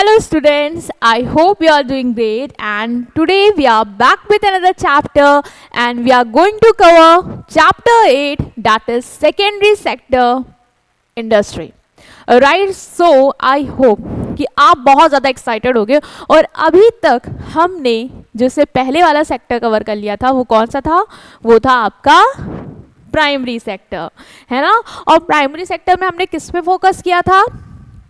Hello students, I hope you are doing great, and today we are back with another chapter and we are going to cover chapter 8, that is secondary sector industry. Right, so I hope कि आप बहुत ज़्यादा excited हो गए और अभी तक हमने जैसे पहले वाला सेक्टर कवर कर लिया था वो कौन सा था, वो था आपका प्राइमरी सेक्टर, है ना। और प्राइमरी सेक्टर में हमने किस पे फोकस किया था,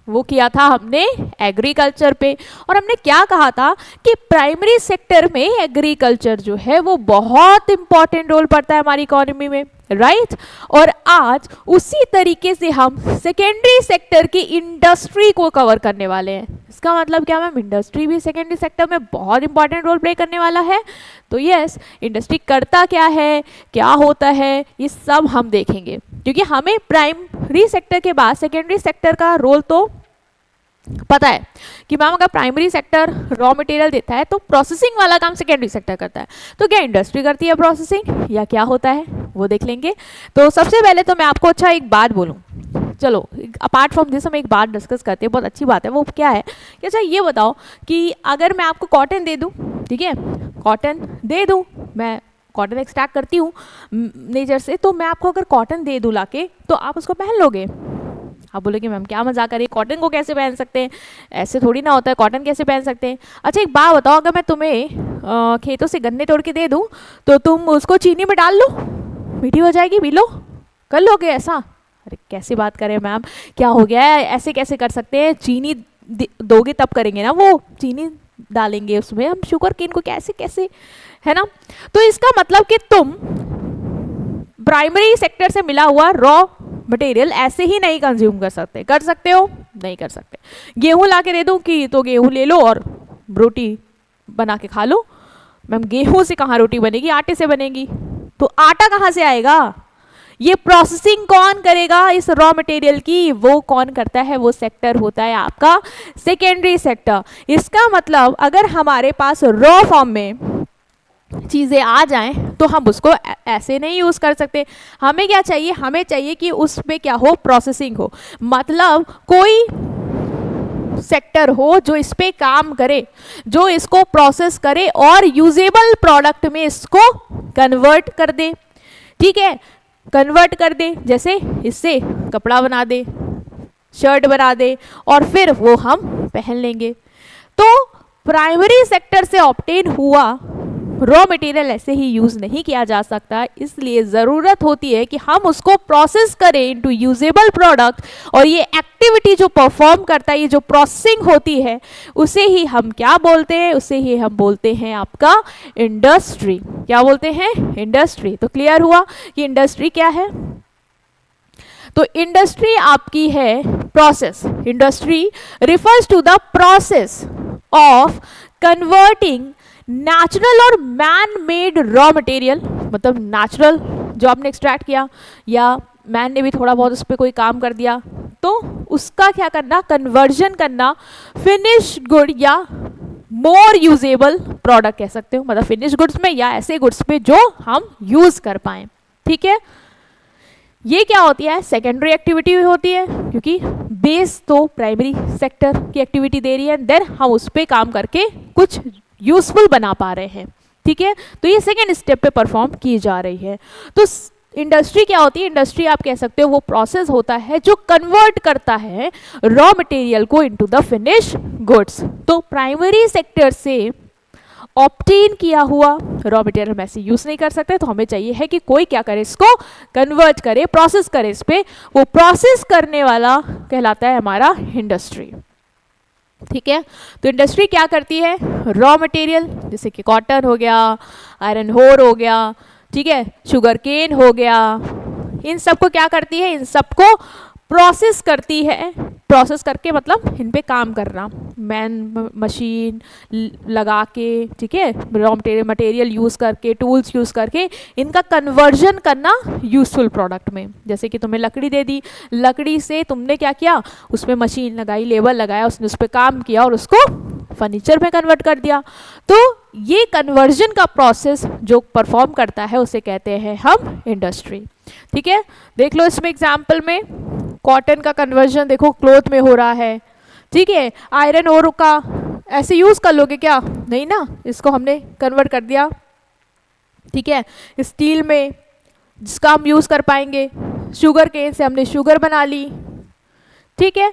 वो किया था हमने एग्रीकल्चर पे। और हमने क्या कहा था कि प्राइमरी सेक्टर में एग्रीकल्चर जो है वो बहुत इंपॉर्टेंट रोल पड़ता है हमारी इकोनॉमी में, राइट। और आज उसी तरीके से हम सेकेंडरी सेक्टर की इंडस्ट्री को कवर करने वाले हैं। इसका मतलब क्या मैम, इंडस्ट्री भी सेकेंडरी सेक्टर में बहुत इंपॉर्टेंट रोल प्ले करने वाला है। तो यस, इंडस्ट्री करता क्या है, क्या होता है, ये सब हम देखेंगे, क्योंकि हमें प्राइमरी सेक्टर के बाद सेकेंडरी सेक्टर का रोल तो पता है कि मैम अगर प्राइमरी सेक्टर रॉ मटेरियल देता है तो प्रोसेसिंग वाला काम सेकेंडरी सेक्टर करता है। तो क्या इंडस्ट्री करती है प्रोसेसिंग या क्या होता है वो देख लेंगे। तो सबसे पहले तो मैं आपको अच्छा एक बात बोलूँ, चलो अपार्ट फ्रॉम दिस हम एक बात डिस्कस करते हैं, बहुत अच्छी बात है। वो क्या है कि अच्छा ये बताओ कि अगर मैं आपको कॉटन दे दूँ, ठीक है, कॉटन दे दूँ, मैं कॉटन एक्सट्रैक्ट करती हूँ नेचर से, तो मैं आपको अगर कॉटन दे दूँ लाके, तो आप उसको पहन लोगे। आप बोलोगे मैम क्या मजाक कर रही है, कॉटन को कैसे पहन सकते हैं, ऐसे थोड़ी ना होता है, कॉटन कैसे पहन सकते हैं। अच्छा एक बात बताओ, अगर मैं तुम्हें खेतों से गन्ने तोड़ के दे दूँ तो तुम उसको चीनी में डाल लो, मीठी हो जाएगी, पी लो, कर लोगे ऐसा? अरे कैसी बात करें मैम, क्या हो गया है, ऐसे कैसे कर सकते हैं, चीनी दोगे तब करेंगे ना, वो चीनी डालेंगे उसमें हम, शुगर केन को कैसे कैसे, है ना। तो इसका मतलब कि तुम प्राइमरी सेक्टर से मिला हुआ रॉ मटेरियल ऐसे ही नहीं कंज्यूम कर सकते। कर सकते हो? नहीं कर सकते। गेहूं ला के दे दूं कि तो गेहूं ले लो और रोटी बना के खा लो। मैम गेहूं से कहाँ रोटी बनेगी, आटे से बनेगी। तो आटा कहाँ से आएगा, ये प्रोसेसिंग कौन करेगा इस रॉ मटेरियल की, वो कौन करता है, वो सेक्टर होता है आपका सेकेंडरी सेक्टर। इसका मतलब अगर हमारे पास रॉ फॉर्म में चीज़ें आ जाएं तो हम उसको ऐसे नहीं यूज़ कर सकते। हमें क्या चाहिए, हमें चाहिए कि उस पे क्या हो, प्रोसेसिंग हो, मतलब कोई सेक्टर हो जो इस पे काम करे, जो इसको प्रोसेस करे और यूजेबल प्रोडक्ट में इसको कन्वर्ट कर दे, ठीक है, कन्वर्ट कर दे, जैसे इससे कपड़ा बना दे, शर्ट बना दे और फिर वो हम पहन लेंगे। तो प्राइमरी सेक्टर से ऑब्टेन हुआ रॉ मटेरियल ऐसे ही यूज़ नहीं किया जा सकता, इसलिए ज़रूरत होती है कि हम उसको प्रोसेस करें इनटू यूजेबल प्रोडक्ट। और ये एक्टिविटी जो परफॉर्म करता है, ये जो प्रोसेसिंग होती है, उसे ही हम क्या बोलते हैं, उसे ही हम बोलते हैं आपका इंडस्ट्री। क्या बोलते हैं, इंडस्ट्री। तो क्लियर हुआ कि इंडस्ट्री क्या है। तो इंडस्ट्री आपकी है process. Industry refers to the process of converting natural और मैन मेड रॉ मटेरियल, मतलब नेचुरल जो आपने एक्सट्रैक्ट किया या मैन ने भी थोड़ा बहुत उस पर कोई काम कर दिया, तो उसका क्या करना, कन्वर्जन करना फिनिश गुड या मोर यूजेबल प्रोडक्ट कह सकते हो, मतलब फिनिश गुड्स में या ऐसे गुड्स पे जो हम यूज कर पाए, ठीक है। ये क्या होती है, सेकेंडरी एक्टिविटी होती है, क्योंकि बेस तो प्राइमरी सेक्टर की एक्टिविटी दे रही है, देन हम उस पर काम करके कुछ यूजफुल बना पा रहे हैं, ठीक है। तो ये सेकेंड स्टेप पे परफॉर्म की जा रही है। तो इंडस्ट्री क्या होती है, इंडस्ट्री आप कह सकते हो वो प्रोसेस होता है जो कन्वर्ट करता है रॉ मटेरियल को इनटू द फिनिश गुड्स। तो प्राइमरी सेक्टर से ऑब्टेन किया हुआ रॉ मटेरियल हम ऐसे यूज नहीं कर सकते, तो हमें चाहिए है कि कोई क्या करे, इसको कन्वर्ट करे, प्रोसेस करे, इस पे वो प्रोसेस करने वाला कहलाता है हमारा इंडस्ट्री, ठीक है। तो इंडस्ट्री क्या करती है, रॉ मटेरियल जैसे कि कॉटन हो गया, आयरन होर हो गया, ठीक है, शुगर केन हो गया, इन सबको क्या करती है, इन सबको प्रोसेस करती है। प्रोसेस करके मतलब इन पे काम करना, मैन मशीन लगा के, ठीक है, रॉ मटेरियल यूज़ करके, टूल्स यूज़ करके इनका कन्वर्जन करना यूजफुल प्रोडक्ट में। जैसे कि तुम्हें लकड़ी दे दी, लकड़ी से तुमने क्या किया, उसमें मशीन लगाई, लेबर लगाया, उसने उस पर काम किया और उसको फर्नीचर में कन्वर्ट कर दिया। तो ये कन्वर्जन का प्रोसेस जो परफॉर्म करता है उसे कहते हैं हम इंडस्ट्री, ठीक है। देख लो इसमें एग्जाम्पल में कॉटन का कन्वर्जन देखो क्लोथ में हो रहा है, ठीक है, आयरन ओर का ऐसे यूज कर लोगे क्या? नहीं ना, इसको हमने कन्वर्ट कर दिया, ठीक है, स्टील में, जिसका हम यूज कर पाएंगे। शुगर केन से हमने शुगर बना ली, ठीक है।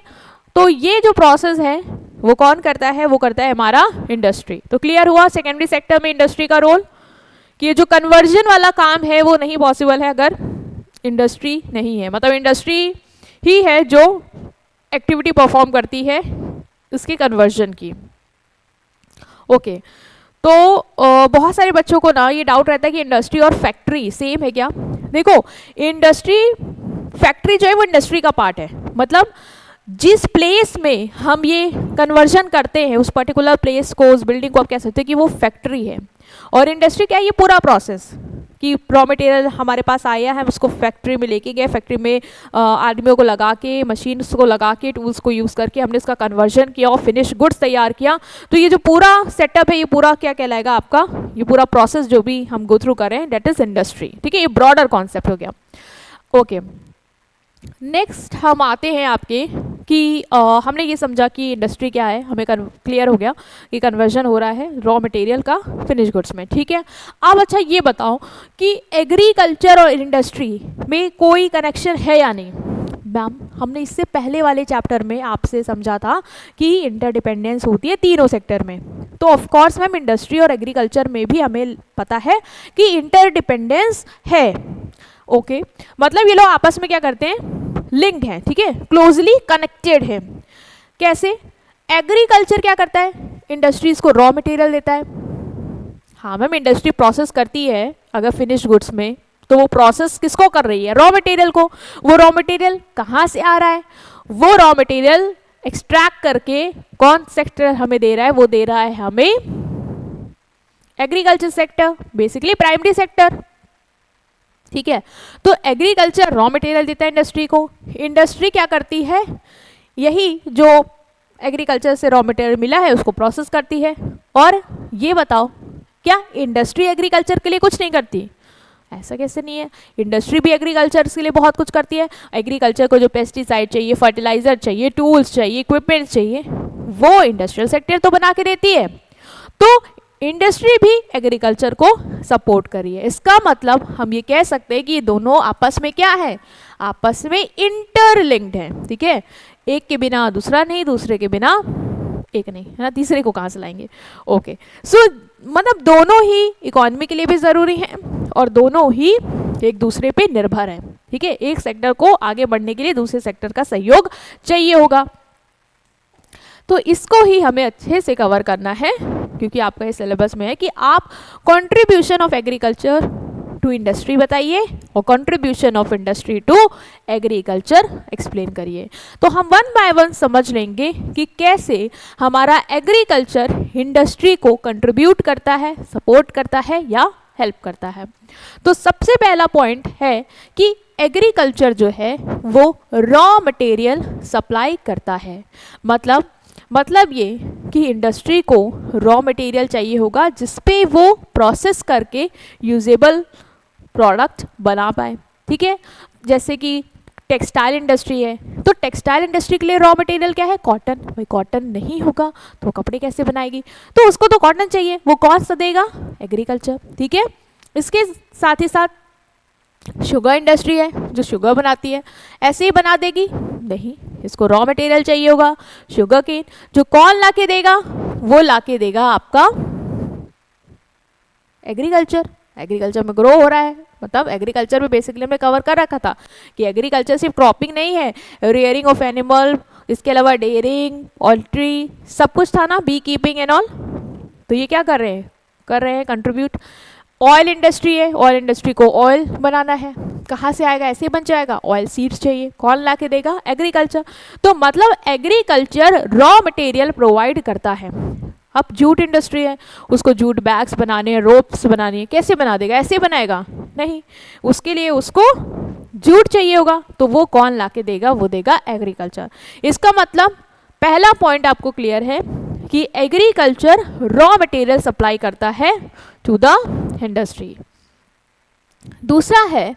तो ये जो प्रोसेस है वो कौन करता है? वो करता है हमारा इंडस्ट्री। तो क्लियर हुआ सेकेंडरी सेक्टर में इंडस्ट्री का रोल, कि ये जो कन्वर्जन वाला काम है वो नहीं पॉसिबल है अगर इंडस्ट्री नहीं है। मतलब इंडस्ट्री ही है जो एक्टिविटी परफॉर्म करती है उसके कन्वर्जन की। ओके, तो बहुत सारे बच्चों को ना ये डाउट रहता है कि इंडस्ट्री और फैक्ट्री सेम है क्या? देखो, इंडस्ट्री, फैक्ट्री जो है वो इंडस्ट्री का पार्ट है। मतलब जिस प्लेस में हम ये कन्वर्जन करते हैं उस पर्टिकुलर प्लेस को, उस बिल्डिंग को आप कह सकते हैं कि वो फैक्ट्री है। और इंडस्ट्री क्या है? ये पूरा प्रोसेस कि रॉ मटेरियल हमारे पास आया है, हम उसको फैक्ट्री में लेके गए, फैक्ट्री में आदमियों को लगा के, मशीन्स को लगा के, टूल्स को यूज़ करके हमने इसका कन्वर्जन किया और फिनिश गुड्स तैयार किया। तो ये जो पूरा सेटअप है, ये पूरा क्या कहलाएगा आपका? ये पूरा प्रोसेस जो भी हम गो थ्रू कर रहे हैं, दैट इज इंडस्ट्री, ठीक है। ये ब्रॉडर कॉन्सेप्ट हो गया। ओके, नेक्स्ट हम आते हैं आपके कि हमने ये समझा कि इंडस्ट्री क्या है, हमें क्लियर हो गया कि कन्वर्जन हो रहा है रॉ मटेरियल का फिनिश गुड्स में, ठीक है। अब अच्छा ये बताओ कि एग्रीकल्चर और इंडस्ट्री में कोई कनेक्शन है या नहीं? मैम, हमने इससे पहले वाले चैप्टर में आपसे समझा था कि इंटरडिपेंडेंस होती है तीनों सेक्टर में। तो ऑफ कोर्स मैम इंडस्ट्री और एग्रीकल्चर में भी हमें पता है कि इंटरडिपेंडेंस है। ओके, मतलब ये लोग आपस में क्या करते हैं? लिंक्ड हैं, ठीक है, क्लोजली कनेक्टेड है। कैसे? एग्रीकल्चर क्या करता है? इंडस्ट्रीज को रॉ मटेरियल देता है। हाँ मैम, इंडस्ट्री प्रोसेस करती है अगर फिनिश गुड्स में, तो वो प्रोसेस किसको कर रही है? रॉ मटेरियल को। वो रॉ मटेरियल कहाँ से आ रहा है? वो रॉ मटेरियल एक्सट्रैक्ट करके कौन सेक्टर हमें दे रहा है? वो दे रहा है हमें agriculture sector, basically primary sector, ठीक है। तो एग्रीकल्चर रॉ मटेरियल देता है इंडस्ट्री को, इंडस्ट्री क्या करती है? यही जो एग्रीकल्चर से रॉ मटेरियल मिला है उसको प्रोसेस करती है। और ये बताओ, क्या इंडस्ट्री एग्रीकल्चर के लिए कुछ नहीं करती? ऐसा कैसे नहीं है, इंडस्ट्री भी एग्रीकल्चर के लिए बहुत कुछ करती है। एग्रीकल्चर को जो पेस्टिसाइड चाहिए, फर्टिलाइजर चाहिए, टूल्स चाहिए, इक्विपमेंट चाहिए, वो इंडस्ट्रियल सेक्टर तो बना के देती है। तो इंडस्ट्री भी एग्रीकल्चर को सपोर्ट करी है। इसका मतलब हम ये कह सकते हैं कि ये दोनों आपस में क्या है? आपस में इंटरलिंक्ड है, ठीक है। एक के बिना दूसरा नहीं, दूसरे के बिना एक नहीं, है ना, तीसरे को कहाँ से लाएंगे? ओके, सो मतलब दोनों ही इकोनॉमी के लिए भी ज़रूरी हैं और दोनों ही एक दूसरे पे निर्भर हैं, ठीक है। एक सेक्टर को आगे बढ़ने के लिए दूसरे सेक्टर का सहयोग चाहिए होगा। तो इसको ही हमें अच्छे से कवर करना है, क्योंकि आपका ये सिलेबस में है कि आप contribution of agriculture to industry बताइए और contribution of industry to agriculture explain करिए। तो हम वन बाय वन समझ लेंगे कि कैसे हमारा एग्रीकल्चर इंडस्ट्री को कंट्रीब्यूट करता है, सपोर्ट करता है या हेल्प करता है। तो सबसे पहला पॉइंट है कि एग्रीकल्चर जो है वो रॉ मटेरियल सप्लाई करता है। मतलब ये कि इंडस्ट्री को रॉ मटेरियल चाहिए होगा जिसपे वो प्रोसेस करके यूजेबल प्रोडक्ट बना पाए, ठीक है। जैसे कि टेक्सटाइल इंडस्ट्री है, तो टेक्सटाइल इंडस्ट्री के लिए रॉ मटेरियल क्या है? कॉटन। भाई कॉटन नहीं होगा तो कपड़े कैसे बनाएगी? तो उसको तो कॉटन चाहिए, वो कौन सा देगा? एग्रीकल्चर, ठीक है। इसके साथ ही साथ शुगर इंडस्ट्री है जो शुगर बनाती है, ऐसे ही बना देगी? नहीं, इसको रॉ मटेरियल चाहिए होगा, शुगर केन। जो कौन ला के देगा? वो ला के देगा आपका एग्रीकल्चर। एग्रीकल्चर में ग्रो हो रहा है, मतलब एग्रीकल्चर में बेसिकली हमने कवर कर रखा था कि एग्रीकल्चर सिर्फ क्रॉपिंग नहीं है, रियरिंग ऑफ एनिमल, इसके अलावा डेयरिंग, पोल्ट्री, सब कुछ था ना, बी कीपिंग एंड ऑल। तो ये क्या कर रहे हैं कंट्रीब्यूट। ऑयल इंडस्ट्री है, ऑयल इंडस्ट्री को ऑयल बनाना है, कहाँ से आएगा? ऐसे बन जाएगा, ऑयल सीड्स चाहिए, कौन ला के देगा? एग्रीकल्चर। तो मतलब एग्रीकल्चर रॉ मटेरियल प्रोवाइड करता है। अब जूट इंडस्ट्री है, उसको जूट बैग्स बनाने हैं, रोप्स बनानी है, कैसे बना देगा? ऐसे बनाएगा? नहीं, उसके लिए उसको जूट चाहिए होगा, तो वो कौन ला के देगा? वो देगा एग्रीकल्चर। इसका मतलब पहला पॉइंट आपको क्लियर है कि एग्रीकल्चर रॉ मटेरियल सप्लाई करता है टू द इंडस्ट्री। दूसरा है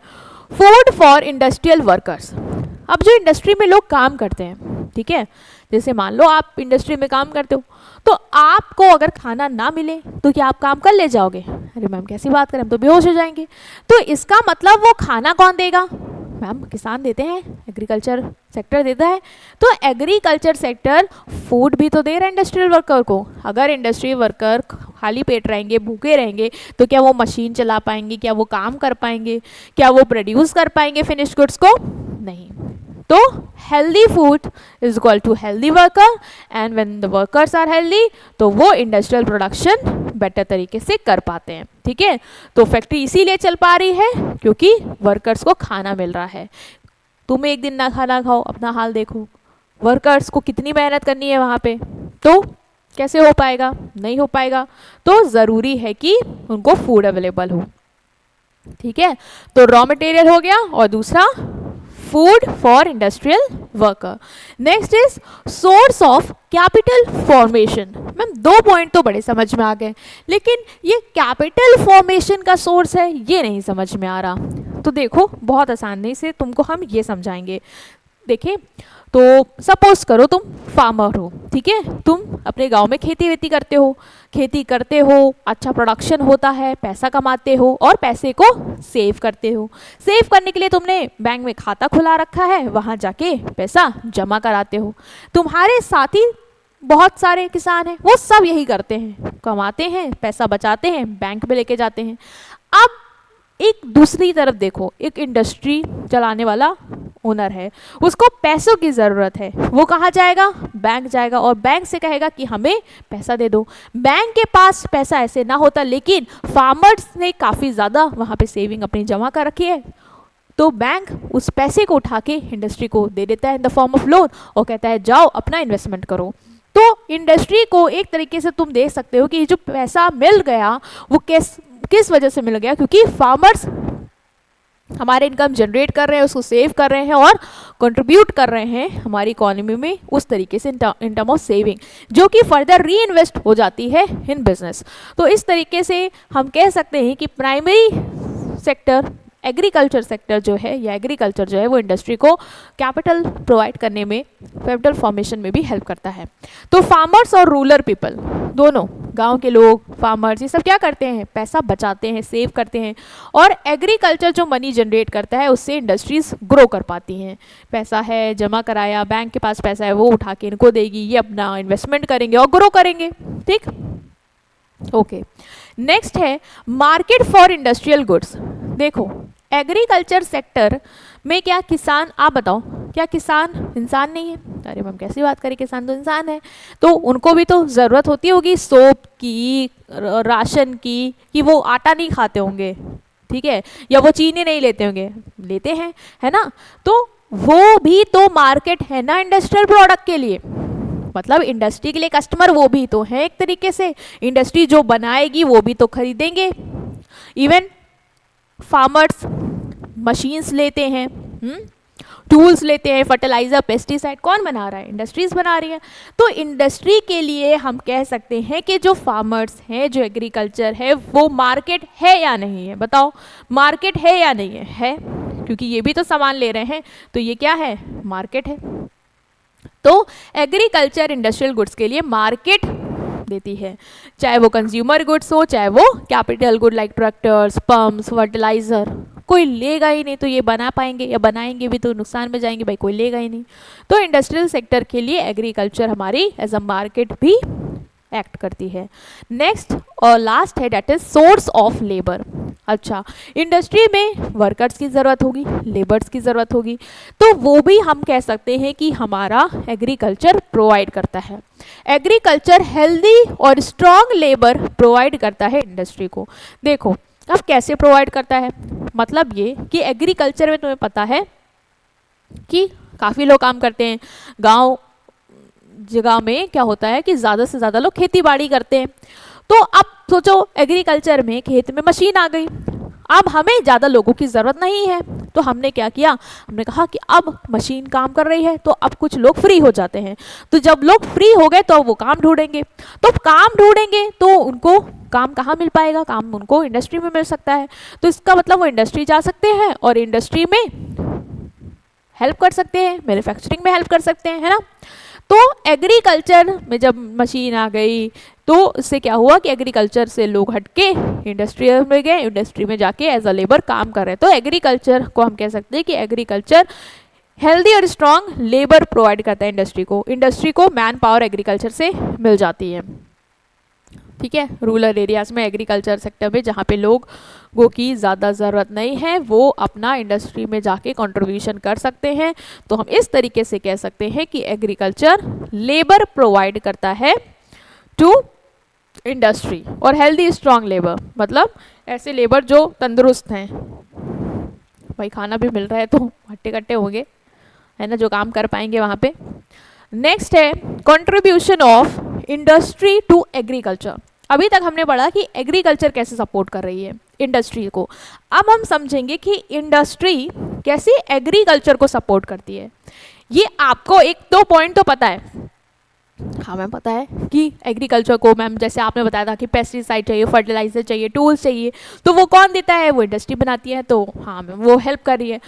फूड फॉर इंडस्ट्रियल वर्कर्स। अब जो इंडस्ट्री में लोग काम करते हैं, ठीक है, जैसे मान लो आप इंडस्ट्री में काम करते हो, तो आपको अगर खाना ना मिले तो क्या आप काम कर ले जाओगे? अरे मैम कैसी बात करें, हम तो बेहोश हो जाएंगे। तो इसका मतलब वो खाना कौन देगा? मैम किसान देते हैं, एग्रीकल्चर सेक्टर देता है। तो एग्रीकल्चर सेक्टर फूड भी तो दे रहा है इंडस्ट्रियल वर्कर को। अगर इंडस्ट्रियल वर्कर खाली पेट रहेंगे, भूखे रहेंगे, तो क्या वो मशीन चला पाएंगे? क्या वो काम कर पाएंगे? क्या वो प्रोड्यूस कर पाएंगे फिनिश गुड्स को? नहीं। तो healthy food is equal to healthy worker, and when the workers are healthy तो वो इंडस्ट्रियल प्रोडक्शन बेटर तरीके से कर पाते हैं। ठीक है, तो फैक्ट्री इसीलिए चल पा रही है क्योंकि वर्कर्स को खाना मिल रहा है। तुम एक दिन ना खाना खाओ, अपना हाल देखो, वर्कर्स को कितनी मेहनत करनी है वहाँ पे, तो कैसे हो पाएगा? नहीं हो पाएगा। तो ज़रूरी है कि उनको फूड अवेलेबल हो। ठीक है, तो रॉ मटेरियल हो गया, और दूसरा food for industrial worker. Next is source of capital formation. Ma'am 2 point तो बड़े समझ में आ गए, लेकिन ये कैपिटल फॉर्मेशन का सोर्स है ये नहीं समझ में आ रहा। तो देखो बहुत आसानी से तुमको हम ये समझाएंगे। देखिए, तो सपोज करो तुम फार्मर हो, ठीक है, तुम अपने गांव में खेती वेती करते हो, अच्छा प्रोडक्शन होता है, पैसा कमाते हो और पैसे को सेव करते हो। सेव करने के लिए तुमने बैंक में खाता खुला रखा है, वहाँ जाके पैसा जमा कराते हो। तुम्हारे साथी बहुत सारे किसान हैं, वो सब यही करते हैं, कमाते हैं, पैसा बचाते हैं, बैंक में लेके जाते हैं। अब एक दूसरी तरफ देखो, एक इंडस्ट्री चलाने वाला ओनर है, उसको पैसों की ज़रूरत है, वो कहाँ जाएगा? बैंक जाएगा, और बैंक से कहेगा कि हमें पैसा दे दो। बैंक के पास पैसा ऐसे ना होता, लेकिन फार्मर्स ने काफ़ी ज़्यादा वहाँ पे सेविंग अपनी जमा कर रखी है, तो बैंक उस पैसे को उठा के इंडस्ट्री को दे देता है in the form of loan, और कहता है जाओ अपना इन्वेस्टमेंट करो। तो इंडस्ट्री को एक तरीके से तुम देख सकते हो कि जो पैसा मिल गया वो किस वजह से मिल गया? क्योंकि फार्मर्स हमारे इनकम जनरेट कर रहे हैं, उसको सेव कर रहे हैं और कंट्रीब्यूट कर रहे हैं हमारी इकोनॉमी में उस तरीके से इन टर्म ऑफ सेविंग, जो कि फर्दर री इन्वेस्ट हो जाती है इन बिजनेस। तो इस तरीके से हम कह सकते हैं कि प्राइमरी सेक्टर एग्रीकल्चर सेक्टर जो है, या एग्रीकल्चर जो है, वो इंडस्ट्री को कैपिटल प्रोवाइड करने में, कैपिटल फॉर्मेशन में भी हेल्प करता है। तो फार्मर्स और रूरल पीपल दोनों, गांव के लोग, फार्मर्स, ये सब क्या करते हैं? पैसा बचाते हैं, सेव करते हैं, और एग्रीकल्चर जो मनी जनरेट करता है उससे इंडस्ट्रीज ग्रो कर पाती हैं। पैसा है, जमा कराया, बैंक के पास पैसा है, वो उठा के इनको देगी, ये अपना इन्वेस्टमेंट करेंगे और ग्रो करेंगे। ठीक, ओके। नेक्स्ट है मार्केट फॉर इंडस्ट्रियल गुड्स। देखो, एग्रीकल्चर सेक्टर में क्या किसान, आप बताओ, क्या किसान इंसान नहीं है? अरे मैम कैसी बात करें, किसान तो इंसान है। तो उनको भी तो ज़रूरत होती होगी सोप की, राशन की, कि वो आटा नहीं खाते होंगे, ठीक है, या वो चीनी नहीं लेते होंगे, लेते हैं, है ना? तो वो भी तो मार्केट है ना इंडस्ट्रियल प्रोडक्ट के लिए, मतलब इंडस्ट्री के लिए कस्टमर वो भी तो है एक तरीके से। इंडस्ट्री जो बनाएगी वो भी तो खरीदेंगे। इवन फार्मर्स मशीन्स लेते हैं, टूल्स लेते हैं, फर्टिलाइजर, पेस्टिसाइड कौन बना रहा है? इंडस्ट्रीज बना रही है। तो इंडस्ट्री के लिए हम कह सकते हैं कि जो फार्मर्स हैं, जो एग्रीकल्चर है, वो मार्केट है या नहीं है? बताओ, मार्केट है या नहीं है? है, क्योंकि ये भी तो सामान ले रहे हैं, तो ये क्या है? मार्केट है। तो एग्रीकल्चर इंडस्ट्रियल गुड्स के लिए मार्केट देती है, चाहे वो कंज्यूमर गुड्स हो, चाहे वो capital good like tractors, pumps, fertiliser. कोई लेगा ही नहीं तो ये बना पाएंगे, या बनाएंगे भी तो नुकसान में जाएंगे, भाई कोई लेगा ही नहीं। तो इंडस्ट्रियल सेक्टर के लिए एग्रीकल्चर हमारी एज अ मार्केट भी एक्ट करती है। नेक्स्ट और लास्ट है that is source of labour. अच्छा, इंडस्ट्री में वर्कर्स की ज़रूरत होगी, लेबर्स की ज़रूरत होगी, तो वो भी हम कह सकते हैं कि हमारा एग्रीकल्चर प्रोवाइड करता है। एग्रीकल्चर हेल्दी और स्ट्रॉन्ग लेबर प्रोवाइड करता है इंडस्ट्री को। देखो अब कैसे प्रोवाइड करता है, मतलब ये कि एग्रीकल्चर में तुम्हें पता है कि काफ़ी लोग काम करते हैं। गांव जगह में क्या होता है कि ज़्यादा से ज़्यादा लोग खेती बाड़ी करते हैं। तो अब सोचो एग्रीकल्चर में खेत में मशीन आ गई, अब हमें ज़्यादा लोगों की ज़रूरत नहीं है, तो हमने क्या किया, हमने कहा कि अब मशीन काम कर रही है तो अब कुछ लोग फ्री हो जाते हैं। तो जब लोग फ्री हो गए तो वो काम ढूंढेंगे, तो काम ढूंढेंगे तो उनको काम कहाँ मिल पाएगा? काम उनको इंडस्ट्री में मिल सकता है। तो इसका मतलब वो इंडस्ट्री जा सकते हैं और इंडस्ट्री में हेल्प कर सकते हैं, मैन्युफैक्चरिंग में हेल्प कर सकते हैं, है ना? तो तो एग्रीकल्चर में जब मशीन आ गई तो इससे क्या हुआ कि एग्रीकल्चर से लोग हटके इंडस्ट्री में गए, इंडस्ट्री में जाके एज अ लेबर काम कर रहे हैं। तो एग्रीकल्चर को हम कह सकते हैं कि एग्रीकल्चर हेल्दी और स्ट्रॉन्ग लेबर प्रोवाइड करता है इंडस्ट्री को मैन पावर एग्रीकल्चर से मिल जाती है। ठीक है, रूरल एरियाज में एग्रीकल्चर सेक्टर में जहाँ पे लोगों की ज़्यादा ज़रूरत नहीं है वो अपना इंडस्ट्री में जाके कंट्रीब्यूशन कर सकते हैं। तो हम इस तरीके से कह सकते हैं कि एग्रीकल्चर लेबर प्रोवाइड करता है टू इंडस्ट्री, और हेल्दी स्ट्रॉन्ग लेबर मतलब ऐसे लेबर जो तंदुरुस्त हैं, भाई खाना भी मिल रहा है तो हट्टे कट्टे होंगे, है ना, जो काम कर पाएंगे वहाँ पे। नेक्स्ट है contribution of industry to agriculture. अभी तक हमने पढ़ा कि एग्रीकल्चर कैसे सपोर्ट कर रही है इंडस्ट्री को। अब हम समझेंगे कि इंडस्ट्री कैसे एग्रीकल्चर को सपोर्ट करती है। ये आपको एक दो पॉइंट तो पता है, हमें पता है कि एग्रीकल्चर को, मैम जैसे आपने बताया था कि पेस्टिसाइड चाहिए, फर्टिलाइजर चाहिए, टूल्स चाहिए, तो वो कौन देता है, वो इंडस्ट्री बनाती है। तो हाँ मैम वो हेल्प कर रही है।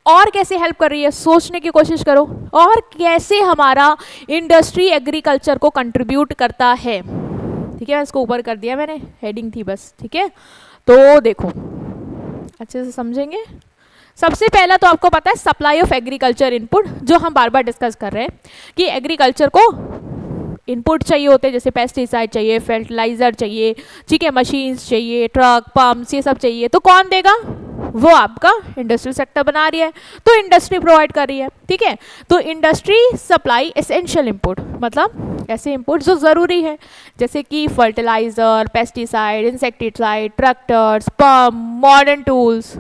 और कैसे हेल्प कर रही है, सोचने की कोशिश करो, और कैसे हमारा इंडस्ट्री एग्रीकल्चर को कंट्रीब्यूट करता है। ठीक है, इसको ऊपर कर दिया मैंने, हेडिंग थी बस। ठीक है, तो देखो अच्छे से समझेंगे। सबसे पहला तो आपको पता है सप्लाई ऑफ एग्रीकल्चर इनपुट, जो हम बार बार डिस्कस कर रहे हैं कि एग्रीकल्चर को इनपुट चाहिए होते हैं, जैसे पेस्टिसाइड चाहिए, फर्टिलाइजर चाहिए, ठीक है, मशीन्स चाहिए, ट्रक, पंप्स, ये सब चाहिए, तो कौन देगा, वो आपका इंडस्ट्रियल सेक्टर बना रही है, तो इंडस्ट्री प्रोवाइड कर रही है। ठीक है, तो इंडस्ट्री सप्लाई एसेंशियल इनपुट, मतलब ऐसे इनपुट जो ज़रूरी है, जैसे कि fertiliser, pesticide, insecticide, tractors, pump, modern tools.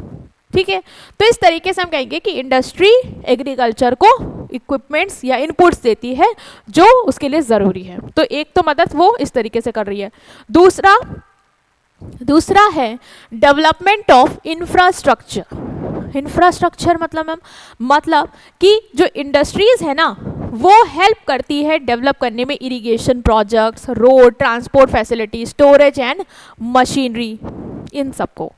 ठीक है, तो इस तरीके से हम कहेंगे कि इंडस्ट्री एग्रीकल्चर को इक्विपमेंट्स या इनपुट्स देती है जो उसके लिए ज़रूरी है। तो एक तो मदद वो इस तरीके से कर रही है। दूसरा है डेवलपमेंट ऑफ इंफ्रास्ट्रक्चर। इंफ्रास्ट्रक्चर मतलब मैम, मतलब कि जो इंडस्ट्रीज है ना वो हेल्प करती है डेवलप करने में irrigation projects, road, transport facility, storage and machinery, इन सबको।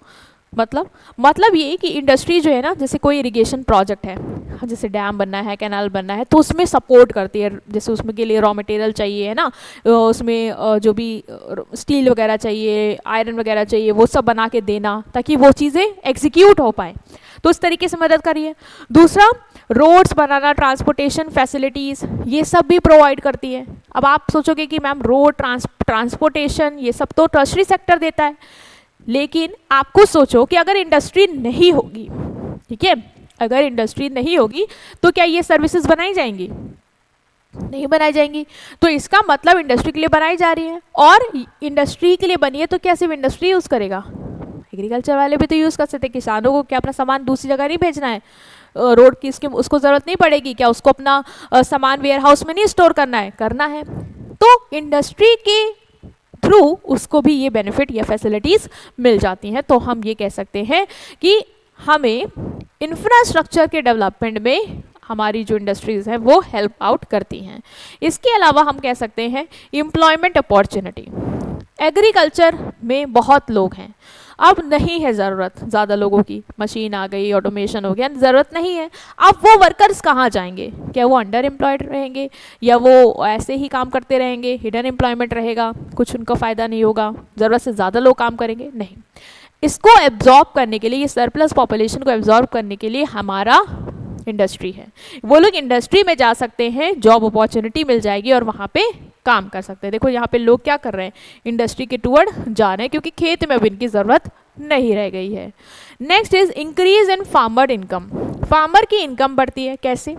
मतलब ये कि इंडस्ट्री जो है ना, जैसे कोई इरिगेशन प्रोजेक्ट है, जैसे डैम बनना है, कैनाल बनना है, तो उसमें सपोर्ट करती है। जैसे उसमें के लिए रॉ मटेरियल चाहिए, है ना, उसमें जो भी स्टील वगैरह चाहिए, आयरन वगैरह चाहिए, वो सब बना के देना ताकि वो चीज़ें एग्जीक्यूट हो पाए, तो इस तरीके से मदद करिए। दूसरा, रोड्स बनाना, ट्रांसपोर्टेशन फैसिलिटीज़, ये सब भी प्रोवाइड करती है। अब आप सोचोगे कि मैम रोड, ट्रांसपोर्टेशन, ये सब तो टर्शरी सेक्टर देता है, लेकिन आप खुद सोचो कि अगर इंडस्ट्री नहीं होगी, ठीक है, अगर इंडस्ट्री नहीं होगी तो क्या ये सर्विसेज बनाई जाएंगी, नहीं बनाई जाएंगी। तो इसका मतलब इंडस्ट्री के लिए बनाई जा रही है, और इंडस्ट्री के लिए बनी है तो क्या सिर्फ इंडस्ट्री यूज़ करेगा, एग्रीकल्चर वाले भी तो यूज़ कर सकते हैं। किसानों को क्या अपना सामान दूसरी जगह नहीं भेजना है, रोड की इसकी उसको ज़रूरत नहीं पड़ेगी क्या, उसको अपना सामान वेयर हाउस में नहीं स्टोर करना है, करना है, तो इंडस्ट्री के थ्रू उसको भी ये बेनिफिट या फैसिलिटीज़ मिल जाती हैं। तो हम ये कह सकते हैं कि हमें इंफ्रास्ट्रक्चर के डेवलपमेंट में हमारी जो इंडस्ट्रीज़ हैं वो हेल्प आउट करती हैं। इसके अलावा हम कह सकते हैं एम्प्लॉयमेंट अपॉर्चुनिटी। एग्रीकल्चर में बहुत लोग हैं, अब नहीं है ज़रूरत ज़्यादा लोगों की, मशीन आ गई, ऑटोमेशन हो गया, ज़रूरत नहीं है। अब वो वर्कर्स कहाँ जाएंगे, क्या वो अंडर एम्प्लॉयड रहेंगे या वो ऐसे ही काम करते रहेंगे, हिडन एम्प्लॉयमेंट रहेगा, कुछ उनका फ़ायदा नहीं होगा, ज़रूरत से ज़्यादा लोग काम करेंगे, नहीं। इसको एब्जॉर्ब करने के लिए, ये सरप्लस पॉपुलेशन को एब्जॉर्ब करने के लिए हमारा इंडस्ट्री है। वो लोग इंडस्ट्री में जा सकते हैं, जॉब अपॉर्चुनिटी मिल जाएगी और वहाँ पे काम कर सकते हैं। देखो यहाँ पे लोग क्या कर रहे हैं, इंडस्ट्री के टूवर्ड जा रहे हैं, क्योंकि खेत में अब इनकी ज़रूरत नहीं रह गई है। Next is increase in farmer income. Farmer की इनकम बढ़ती है कैसे,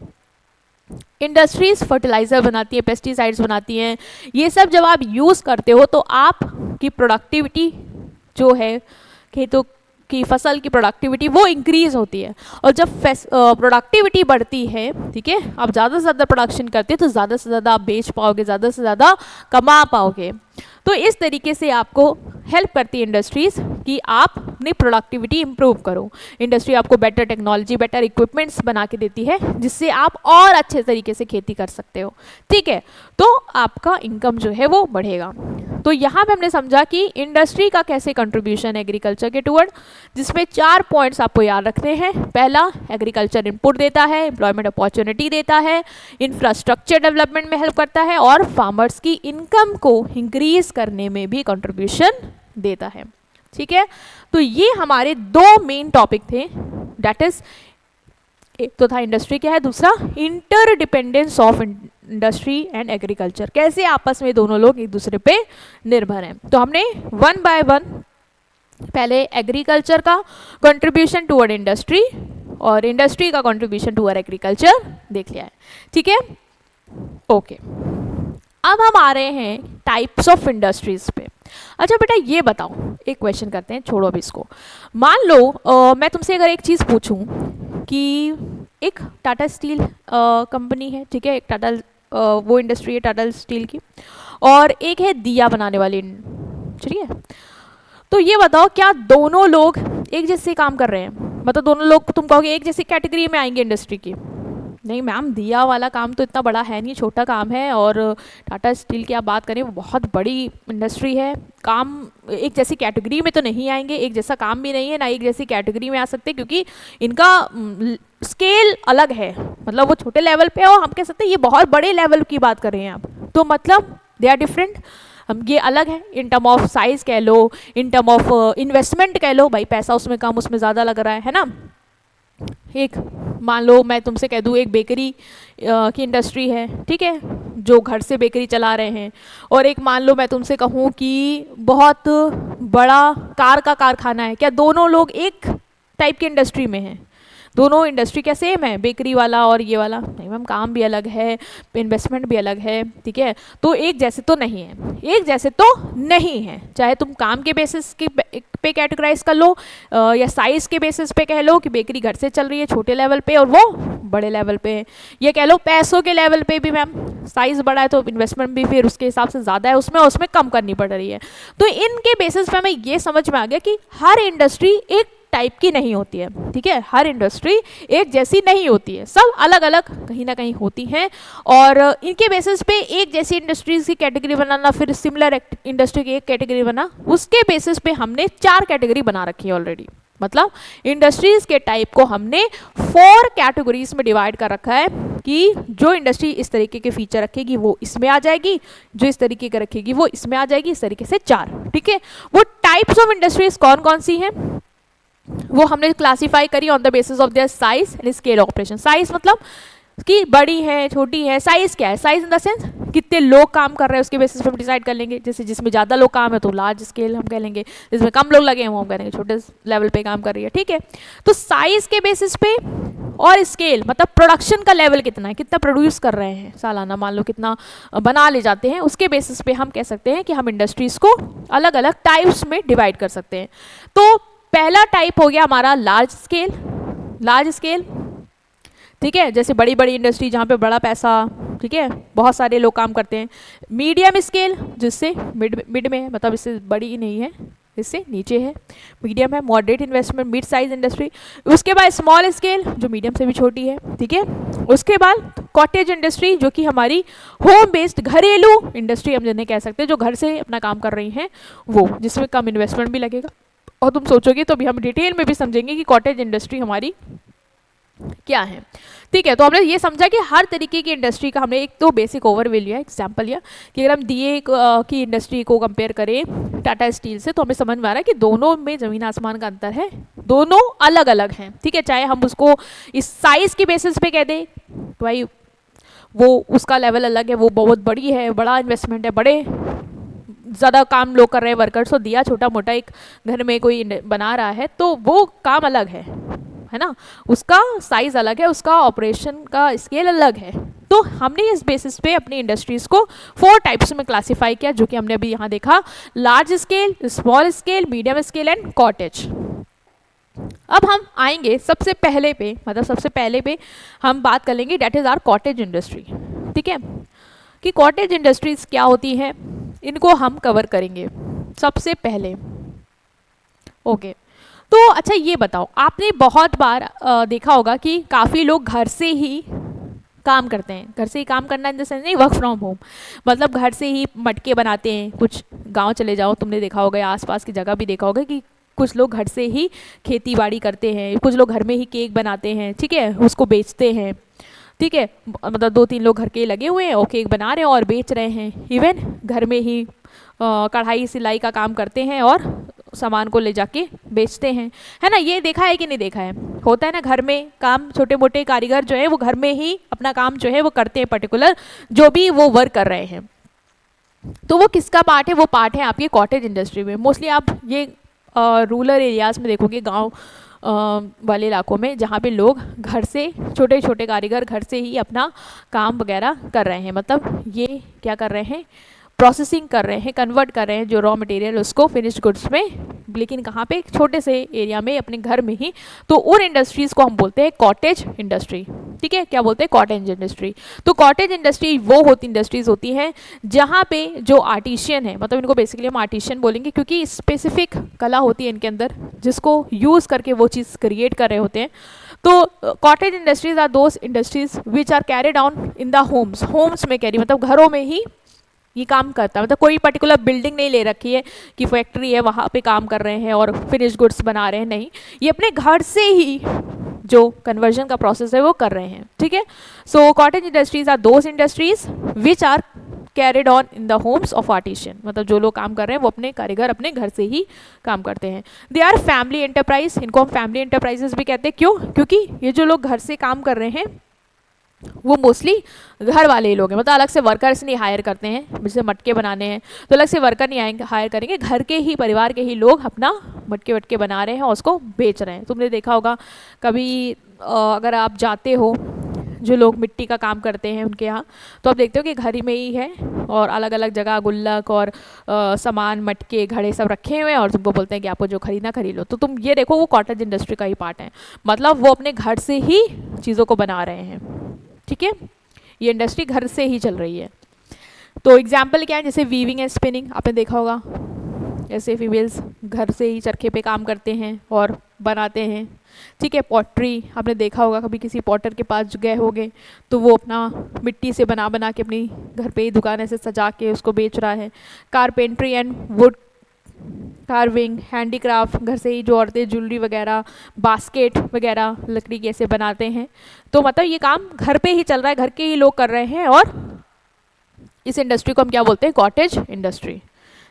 इंडस्ट्रीज फर्टिलाइजर बनाती है, पेस्टिसाइड्स बनाती हैं, ये सब जब आप यूज़ करते हो तो आपकी प्रोडक्टिविटी जो है, खेतों की फसल की प्रोडक्टिविटी वो इंक्रीज होती है। और जब प्रोडक्टिविटी बढ़ती है, ठीक है, आप ज़्यादा से ज़्यादा प्रोडक्शन करते हैं तो ज़्यादा से ज़्यादा आप बेच पाओगे, ज़्यादा से ज़्यादा कमा पाओगे। तो इस तरीके से आपको हेल्प करती है इंडस्ट्रीज़ कि आप अपनी प्रोडक्टिविटी इंप्रूव करो। इंडस्ट्री आपको बेटर टेक्नोलॉजी, बेटर इक्विपमेंट्स बना के देती है, जिससे आप और अच्छे तरीके से खेती कर सकते हो। ठीक है, तो आपका इनकम जो है वो बढ़ेगा। तो यहाँ पे हमने समझा कि इंडस्ट्री का कैसे कंट्रीब्यूशन एग्रीकल्चर के टुवर्ड, जिसमें 4 पॉइंट्स आपको याद रखने हैं। पहला, एग्रीकल्चर इनपुट देता है, एम्प्लॉयमेंट अपॉर्चुनिटी देता है, इंफ्रास्ट्रक्चर डेवलपमेंट में हेल्प करता है और फार्मर्स की इनकम को इंक्रीज करने में भी कंट्रीब्यूशन देता है। ठीक है, तो ये हमारे 2 मेन टॉपिक थे, दैट इज एक तो था इंडस्ट्री क्या है, दूसरा interdependence of industry and agriculture, कैसे आपस में दोनों लोग एक दूसरे पे निर्भर हैं। तो हमने 1 बाय 1 पहले एग्रीकल्चर का कंट्रीब्यूशन टुवर्ड इंडस्ट्री और इंडस्ट्री का कंट्रीब्यूशन टुवर्ड एग्रीकल्चर देख लिया है। ठीक है, ओके। अब हम आ रहे हैं टाइप्स ऑफ इंडस्ट्रीज पे। अच्छा बेटा ये बताओ, एक क्वेश्चन करते हैं, छोड़ो अभी इसको। मान लो मैं तुमसे अगर एक चीज़ पूछूं कि एक टाटा स्टील कंपनी है, ठीक है, एक टाटा वो इंडस्ट्री है टाटा स्टील की, और एक है दिया बनाने वाली, ठीक है। तो ये बताओ क्या दोनों लोग एक जैसे काम कर रहे हैं? मतलब दोनों लोग तुम कहोगे एक जैसी कैटेगरी में आएंगे इंडस्ट्री की? नहीं मैम, दिया वाला काम तो इतना बड़ा है नहीं, छोटा काम है, और टाटा स्टील की आप बात करें वो बहुत बड़ी इंडस्ट्री है, काम एक जैसी कैटेगरी में तो नहीं आएंगे, एक जैसा काम भी नहीं है ना एक जैसी कैटेगरी में आ सकते, क्योंकि इनका स्केल अलग है। मतलब वो छोटे लेवल पे है और हम कह सकते हैं ये बहुत बड़े लेवल की बात कर रहे हैं आप, तो मतलब दे आर डिफरेंट, हम ये अलग है इन टर्म ऑफ साइज कह लो, इन टर्म ऑफ इन्वेस्टमेंट कह लो, भाई पैसा उसमें कम उसमें ज़्यादा लग रहा है ना। एक मान लो मैं तुमसे कह दूँ एक बेकरी की इंडस्ट्री है, ठीक है, जो घर से बेकरी चला रहे हैं, और एक मान लो मैं तुमसे कहूँ कि बहुत बड़ा कार का कारखाना है, क्या दोनों लोग एक टाइप की इंडस्ट्री में हैं? दोनों इंडस्ट्री क्या सेम है, बेकरी वाला और ये वाला? नहीं मैम, काम भी अलग है, इन्वेस्टमेंट भी अलग है, ठीक है, तो एक जैसे तो नहीं है, एक जैसे तो नहीं है, चाहे तुम काम के बेसिस के पे कैटेगराइज कर लो या साइज के बेसिस पे कह लो कि बेकरी घर से चल रही है छोटे लेवल पे और वो बड़े लेवल पे है, ये कह लो पैसों के लेवल पे भी मैम साइज बड़ा है तो इन्वेस्टमेंट भी फिर उसके हिसाब से ज़्यादा है उसमें, उसमें कम करनी पड़ रही है। तो इनके बेसिस पे हमें ये समझ में आ गया कि हर इंडस्ट्री एक टाइप की नहीं होती है, ठीक है, हर इंडस्ट्री एक जैसी नहीं होती है, सब अलग अलग कहीं ना कहीं होती हैं, और इनके बेसिस पे एक जैसी इंडस्ट्रीज की कैटेगरी बनाना, फिर सिमिलर इंडस्ट्री की एक कैटेगरी बना, उसके बेसिस पे हमने 4 कैटेगरी बना रखी है ऑलरेडी। मतलब इंडस्ट्रीज के टाइप को हमने 4 कैटेगरीज में डिवाइड कर रखा है कि जो इंडस्ट्री इस तरीके के फीचर रखेगी वो इसमें आ जाएगी, जो इस तरीके के रखेगी वो इसमें आ जाएगी, इस तरीके से 4, ठीक है। वो टाइप्स ऑफ इंडस्ट्रीज कौन कौन सी हैं वो हमने क्लासीफाई करी on the basis of their size and scale operation. Size मतलब कि बड़ी है छोटी है, साइज क्या है, साइज इन द सेंस कितने लोग काम कर रहे हैं उसके बेसिस पे हम डिसाइड कर लेंगे, जैसे जिसमें ज़्यादा लोग काम है तो लार्ज स्केल हम कह लेंगे, जिसमें कम लोग लगे हैं वो हम कहेंगे छोटे लेवल पे काम कर रही है, ठीक है। तो साइज के बेसिस पे और स्केल मतलब प्रोडक्शन का लेवल कितना है, कितना प्रोड्यूस कर रहे हैं सालाना, मान लो कितना बना ले जाते हैं, उसके बेसिस पे हम कह सकते हैं कि हम इंडस्ट्रीज को अलग अलग टाइप्स में डिवाइड कर सकते हैं। तो पहला टाइप हो गया हमारा लार्ज स्केल, लार्ज स्केल, ठीक है, जैसे बड़ी बड़ी इंडस्ट्री जहाँ पे बड़ा पैसा, ठीक है, बहुत सारे लोग काम करते हैं। मीडियम स्केल जिससे मिड में है, मतलब इससे बड़ी ही नहीं है, इससे नीचे है, मीडियम है, moderate investment mid size industry. उसके बाद स्मॉल स्केल जो मीडियम से भी छोटी है, ठीक है। उसके बाद कॉटेज इंडस्ट्री जो कि हमारी होम बेस्ड घरेलू इंडस्ट्री हम जिन्हें कह सकते हैं, जो घर से अपना काम कर रही हैं वो, जिसमें कम इन्वेस्टमेंट भी लगेगा। और तुम सोचोगे तो अभी हम डिटेल में भी समझेंगे कि कॉटेज इंडस्ट्री हमारी क्या है, ठीक है। तो हमने ये समझा कि हर तरीके की इंडस्ट्री का हमने एक तो बेसिक ओवरव्यू लिया, एग्जांपल लिया कि अगर हम दिए की इंडस्ट्री को कंपेयर करें टाटा स्टील से, तो हमें समझ में आ रहा है कि दोनों में ज़मीन आसमान का अंतर है, दोनों अलग अलग हैं, ठीक है। चाहे हम उसको इस साइज़ के बेसिस पे कह दें तो भाई वो उसका लेवल अलग है, वो बहुत बड़ी है, बड़ा इन्वेस्टमेंट है, बड़े ज़्यादा काम लोग कर रहे हैं वर्कर्स, तो दिया छोटा मोटा एक घर में कोई बना रहा है तो वो काम अलग है ना, उसका साइज अलग है, उसका ऑपरेशन का स्केल अलग है। तो हमने इस बेसिस पे अपनी इंडस्ट्रीज को 4 टाइप्स में क्लासिफाई किया, जो कि हमने अभी यहाँ देखा, large scale, small scale, medium scale and cottage. अब हम आएंगे सबसे पहले पे, मतलब सबसे पहले पे हम बात कर लेंगे that is our cottage industry, ठीक है, कि कॉटेज इंडस्ट्रीज क्या होती हैं, इनको हम कवर करेंगे सबसे पहले। ओके, तो अच्छा ये बताओ, आपने बहुत बार देखा होगा कि काफ़ी लोग घर से ही काम करते हैं। घर से ही काम करना इन द सेंस नहीं वर्क फ्रॉम होम, मतलब घर से ही मटके बनाते हैं। कुछ गांव चले जाओ, तुमने देखा होगा या आसपास की जगह भी देखा होगा कि कुछ लोग घर से ही खेती बाड़ी करते हैं, कुछ लोग घर में ही केक बनाते हैं, ठीक है, उसको बेचते हैं, ठीक है, मतलब 2-3 लोग घर के लगे हुए हैं और केक बना रहे हैं और बेच रहे हैं। इवन घर में ही कढ़ाई सिलाई का काम करते हैं और सामान को ले जाके बेचते हैं, है ना। ये देखा है कि नहीं देखा है, होता है ना घर में काम, छोटे मोटे कारीगर जो है वो घर में ही अपना काम जो है वो करते हैं, पर्टिकुलर जो भी वो वर्क कर रहे हैं। तो वो किसका पार्ट है, वो पार्ट है आपकी कॉटेज इंडस्ट्री में। मोस्टली आप ये रूरल एरियाज़ में देखोगे, गांव वाले इलाकों में, जहाँ पे लोग घर से, छोटे छोटे कारीगर घर से ही अपना काम वगैरह कर रहे हैं, मतलब ये क्या कर रहे हैं, प्रोसेसिंग कर रहे हैं, कन्वर्ट कर रहे हैं जो रॉ मटेरियल उसको फिनिश्ड गुड्स में, लेकिन कहाँ पे, एक छोटे से एरिया में अपने घर में ही। तो उन इंडस्ट्रीज़ को हम बोलते हैं कॉटेज इंडस्ट्री, ठीक है, क्या बोलते हैं, कॉटेज इंडस्ट्री। तो कॉटेज इंडस्ट्री वो होती इंडस्ट्रीज़ होती हैं जहाँ पे जो आर्टिशियन है, मतलब इनको बेसिकली हम आर्टिशियन बोलेंगे क्योंकि स्पेसिफिक कला होती है इनके अंदर जिसको यूज़ करके वो चीज़ क्रिएट कर रहे होते हैं। तो cottage industries are those industries which are carried on in the homes, homes में कैरी मतलब घरों में ही ये काम करता है, मतलब कोई पर्टिकुलर बिल्डिंग नहीं ले रखी है कि फैक्ट्री है वहाँ पे काम कर रहे हैं और फिनिश गुड्स बना रहे हैं, नहीं, ये अपने घर से ही जो कन्वर्जन का प्रोसेस है वो कर रहे हैं, ठीक है। So cottage industries are those industries which are carried on in the homes of artisan, मतलब जो लोग काम कर रहे हैं वो अपने कारीगर अपने घर से ही काम करते हैं। दे आर फैमिली एंटरप्राइज, इनको हम फैमिली एंटरप्राइजेस भी कहते हैं। क्यों? क्योंकि ये जो लोग घर से काम कर रहे हैं वो मोस्टली घर वाले ही लोग हैं, मतलब अलग से वर्कर्स नहीं हायर करते हैं, जैसे मटके बनाने हैं तो अलग से वर्कर नहीं हायर करेंगे, घर के ही परिवार के ही लोग अपना मटके वटके बना रहे हैं और उसको बेच रहे हैं। तुमने देखा होगा कभी अगर आप जाते हो जो लोग मिट्टी का काम करते हैं उनके यहाँ, तो आप देखते हो कि घर ही में ही है और अलग अलग जगह गुल्लक और सामान, मटके, घड़े सब रखे हुए हैं और तुमको बोलते हैं कि आपको जो खरीदना खरीद लो। तो तुम ये देखो वो कॉटेज इंडस्ट्री का ही पार्ट है, मतलब वो अपने घर से ही चीज़ों को बना रहे हैं, ठीक है, ये इंडस्ट्री घर से ही चल रही है। तो एग्जाम्पल क्या है, जैसे वीविंग एंड स्पिनिंग आपने देखा होगा, ऐसे फीमेल्स घर से ही चरखे पे काम करते हैं और बनाते हैं, ठीक है। पॉटरी आपने देखा होगा, कभी किसी पॉटर के पास गए होगे तो वो अपना मिट्टी से बना बना के अपनी घर पे ही दुकान ऐसे सजा के उसको बेच रहा है। Carpentry and wood carving, handicraft, घर से ही जो औरतें ज्वेलरी वगैरह, बास्केट वगैरह लकड़ी के ऐसे बनाते हैं। तो मतलब ये काम घर पे ही चल रहा है, घर के ही लोग कर रहे हैं और इस इंडस्ट्री को हम क्या बोलते हैं, कॉटेज इंडस्ट्री,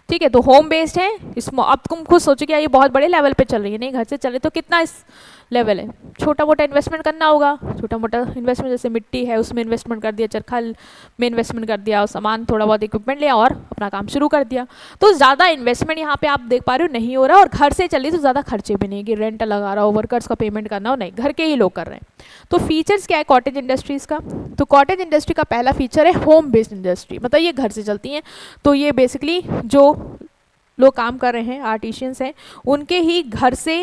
ठीक है। तो होम बेस्ड है, इसमें अब तुम खुद सोचो कि ये बहुत बड़े लेवल पे चल रही है, नहीं घर से चल रही तो कितना इस लेवल है, छोटा मोटा इन्वेस्टमेंट करना होगा, छोटा मोटा इन्वेस्टमेंट जैसे मिट्टी है उसमें इन्वेस्टमेंट कर दिया, चरखा में इन्वेस्टमेंट कर दिया और सामान थोड़ा बहुत इक्विपमेंट लिया और अपना काम शुरू कर दिया। तो ज़्यादा इन्वेस्टमेंट यहाँ पे आप देख पा रहे हो नहीं हो रहा, और घर से चल रही तो ज़्यादा खर्चे भी नहीं कि रेंट लगा रहा हो, वर्कर्स का पेमेंट करना हो, नहीं, घर के ही लोग कर रहे हैं। तो फीचर्स क्या है कॉटेज इंडस्ट्रीज़ का, तो कॉटेज इंडस्ट्री का पहला फीचर है होम बेस्ड इंडस्ट्री, मतलब ये घर से चलती हैं। तो ये बेसिकली जो लोग काम कर रहे हैं, आर्टिशियंस हैं, उनके ही घर से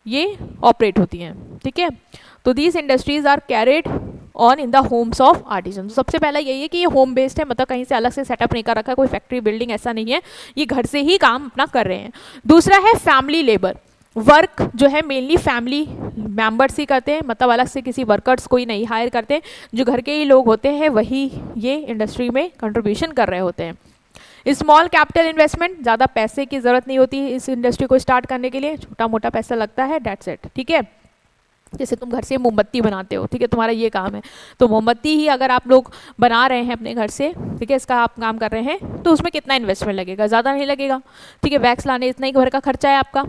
ये ऑपरेट होती हैं, ठीक है। तो these industries are carried on in the homes of artisan. तो सबसे पहला यही है कि ये होम बेस्ड है, मतलब कहीं से अलग से सेटअप नहीं कर रखा है, कोई फैक्ट्री बिल्डिंग ऐसा नहीं है, ये घर से ही काम अपना कर रहे हैं। दूसरा है फैमिली लेबर, वर्क जो है मेनली फैमिली मेंबर्स ही करते हैं, मतलब अलग से किसी वर्कर्स कोई नहीं हायर करते, जो घर के ही लोग होते हैं वही ये इंडस्ट्री में कंट्रीब्यूशन कर रहे होते हैं। स्मॉल कैपिटल इन्वेस्टमेंट, ज़्यादा पैसे की ज़रूरत नहीं होती इस इंडस्ट्री को स्टार्ट करने के लिए, छोटा मोटा पैसा लगता है, डेट्स इट, ठीक है। जैसे तुम घर से मोमबत्ती बनाते हो, ठीक है, तुम्हारा ये काम है, तो मोमबत्ती ही अगर आप लोग बना रहे हैं अपने घर से, ठीक है, इसका आप काम कर रहे हैं, तो उसमें कितना इन्वेस्टमेंट लगेगा, ज़्यादा नहीं लगेगा, ठीक है, वैक्स लाने इतना ही घर का खर्चा है आपका।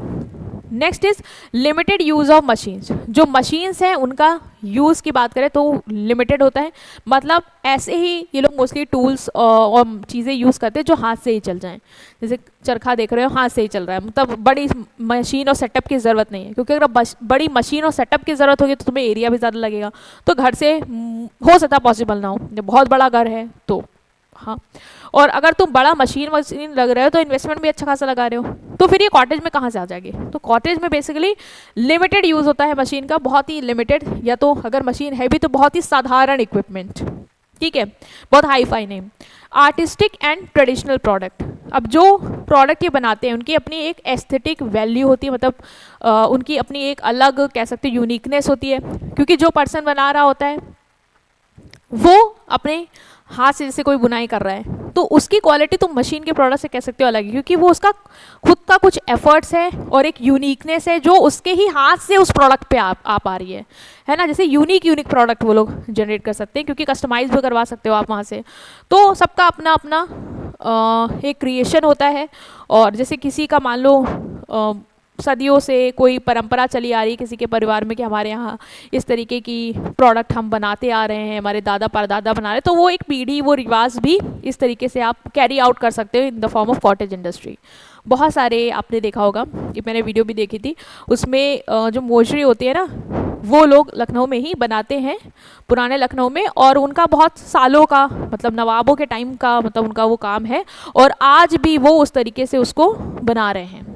Next is limited use of machines, जो मशीन्स हैं उनका यूज़ की बात करें तो लिमिटेड होता है, मतलब ऐसे ही ये लोग मोस्टली टूल्स और चीज़ें यूज़ करते हैं जो हाथ से ही चल जाएं, जैसे चरखा देख रहे हो हाथ से ही चल रहा है, मतलब बड़ी मशीन और सेटअप की ज़रूरत नहीं है, क्योंकि अगर बड़ी मशीन और सेटअप की ज़रूरत होगी तो तुम्हें एरिया भी ज़्यादा लगेगा, तो घर से हो सकता पॉसिबल ना हो, जब बहुत बड़ा घर है तो हाँ, और अगर तुम बड़ा मशीन लग रहे हो तो इन्वेस्टमेंट भी अच्छा खासा लगा रहे हो, तो फिर ये कॉटेज में कहाँ से आ जाएगी। तो कॉटेज में बेसिकली लिमिटेड यूज़ होता है मशीन का, बहुत ही लिमिटेड, या तो अगर मशीन है भी तो बहुत ही साधारण इक्विपमेंट, ठीक है, बहुत हाई फाई नहीं। आर्टिस्टिक एंड ट्रेडिशनल प्रोडक्ट, अब जो प्रोडक्ट ये बनाते हैं उनकी अपनी एक एस्थेटिक वैल्यू होती है, मतलब उनकी अपनी एक अलग कह सकते हैं यूनिकनेस होती है, क्योंकि जो पर्सन बना रहा होता है वो अपने हाथ से जैसे कोई बुनाई कर रहा है तो उसकी क्वालिटी तुम मशीन के प्रोडक्ट से कह सकते हो अलग है, क्योंकि वो उसका खुद का कुछ एफर्ट्स है और एक यूनिकनेस है जो उसके ही हाथ से उस प्रोडक्ट पे आ पा रही है ना। जैसे यूनिक प्रोडक्ट वो लोग जनरेट कर सकते हैं, क्योंकि कस्टमाइज भी करवा सकते हो आप वहाँ से। तो सबका अपना अपना एक क्रिएशन होता है। और जैसे किसी का मान लो सदियों से कोई परंपरा चली आ रही है किसी के परिवार में कि हमारे यहाँ इस तरीके की प्रोडक्ट हम बनाते आ रहे हैं, हमारे दादा परदादा बना रहे हैं, तो वो एक पीढ़ी, वो रिवाज भी इस तरीके से आप कैरी आउट कर सकते हो in the form of cottage industry. बहुत सारे आपने देखा होगा, ये मैंने वीडियो भी देखी थी, उसमें जो मोजरी होती है ना, वो लोग लखनऊ में ही बनाते हैं, पुराने लखनऊ में, और उनका बहुत सालों का मतलब नवाबों के टाइम का मतलब उनका वो काम है, और आज भी वो उस तरीके से उसको बना रहे हैं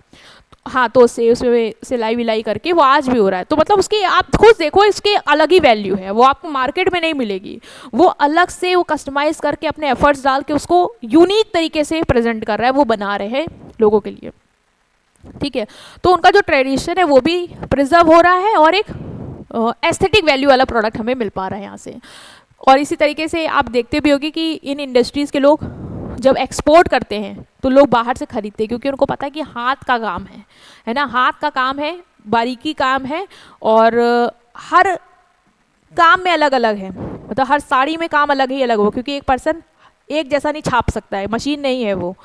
हाथों से, उसमें सिलाई विलाई करके वो आज भी हो रहा है। तो मतलब उसकी आप खुद देखो, इसके अलग ही वैल्यू है, वो आपको मार्केट में नहीं मिलेगी। वो अलग से वो कस्टमाइज करके अपने एफर्ट्स डाल के उसको यूनिक तरीके से प्रेजेंट कर रहा है, वो बना रहे हैं लोगों के लिए, ठीक है। तो उनका जो ट्रेडिशन है वो भी प्रिजर्व हो रहा है और एक एस्थेटिक वैल्यू वाला प्रोडक्ट हमें मिल पा रहा है यहाँ से। और इसी तरीके से आप देखते भी होगी कि इन इंडस्ट्रीज़ के लोग जब एक्सपोर्ट करते हैं तो लोग बाहर से खरीदते हैं, क्योंकि उनको पता है कि हाथ का काम है ना, हाथ का काम है, बारीकी काम है, और हर काम में अलग अलग है, मतलब हर साड़ी में काम अलग ही अलग हो, क्योंकि एक पर्सन एक जैसा नहीं छाप सकता है, मशीन नहीं है वो,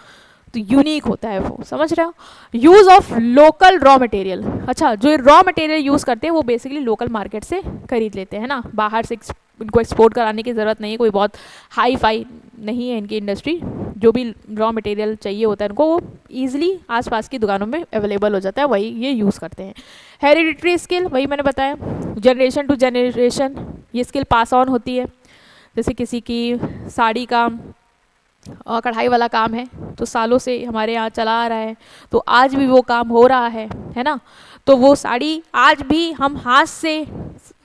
तो यूनिक होता है वो, समझ रहे हो। Use of local raw material, अच्छा जो रॉ मटेरियल यूज़ करते हैं वो बेसिकली लोकल मार्केट से खरीद लेते हैं ना, बाहर से इनको एक्सपोर्ट कराने की ज़रूरत नहीं है, कोई बहुत हाई फाई नहीं है इनकी इंडस्ट्री। जो भी रॉ मटेरियल चाहिए होता है इनको वो ईजिली आसपास की दुकानों में अवेलेबल हो जाता है, वही ये यूज़ करते हैं। हेरिडिटरी स्किल, वही मैंने बताया, जनरेशन टू जनरेशन ये स्किल पास ऑन होती है। जैसे किसी की साड़ी का कढ़ाई वाला काम है तो सालों से हमारे यहाँ चला आ रहा है, तो आज भी वो काम हो रहा है ना। तो वो साड़ी आज भी हम हाथ से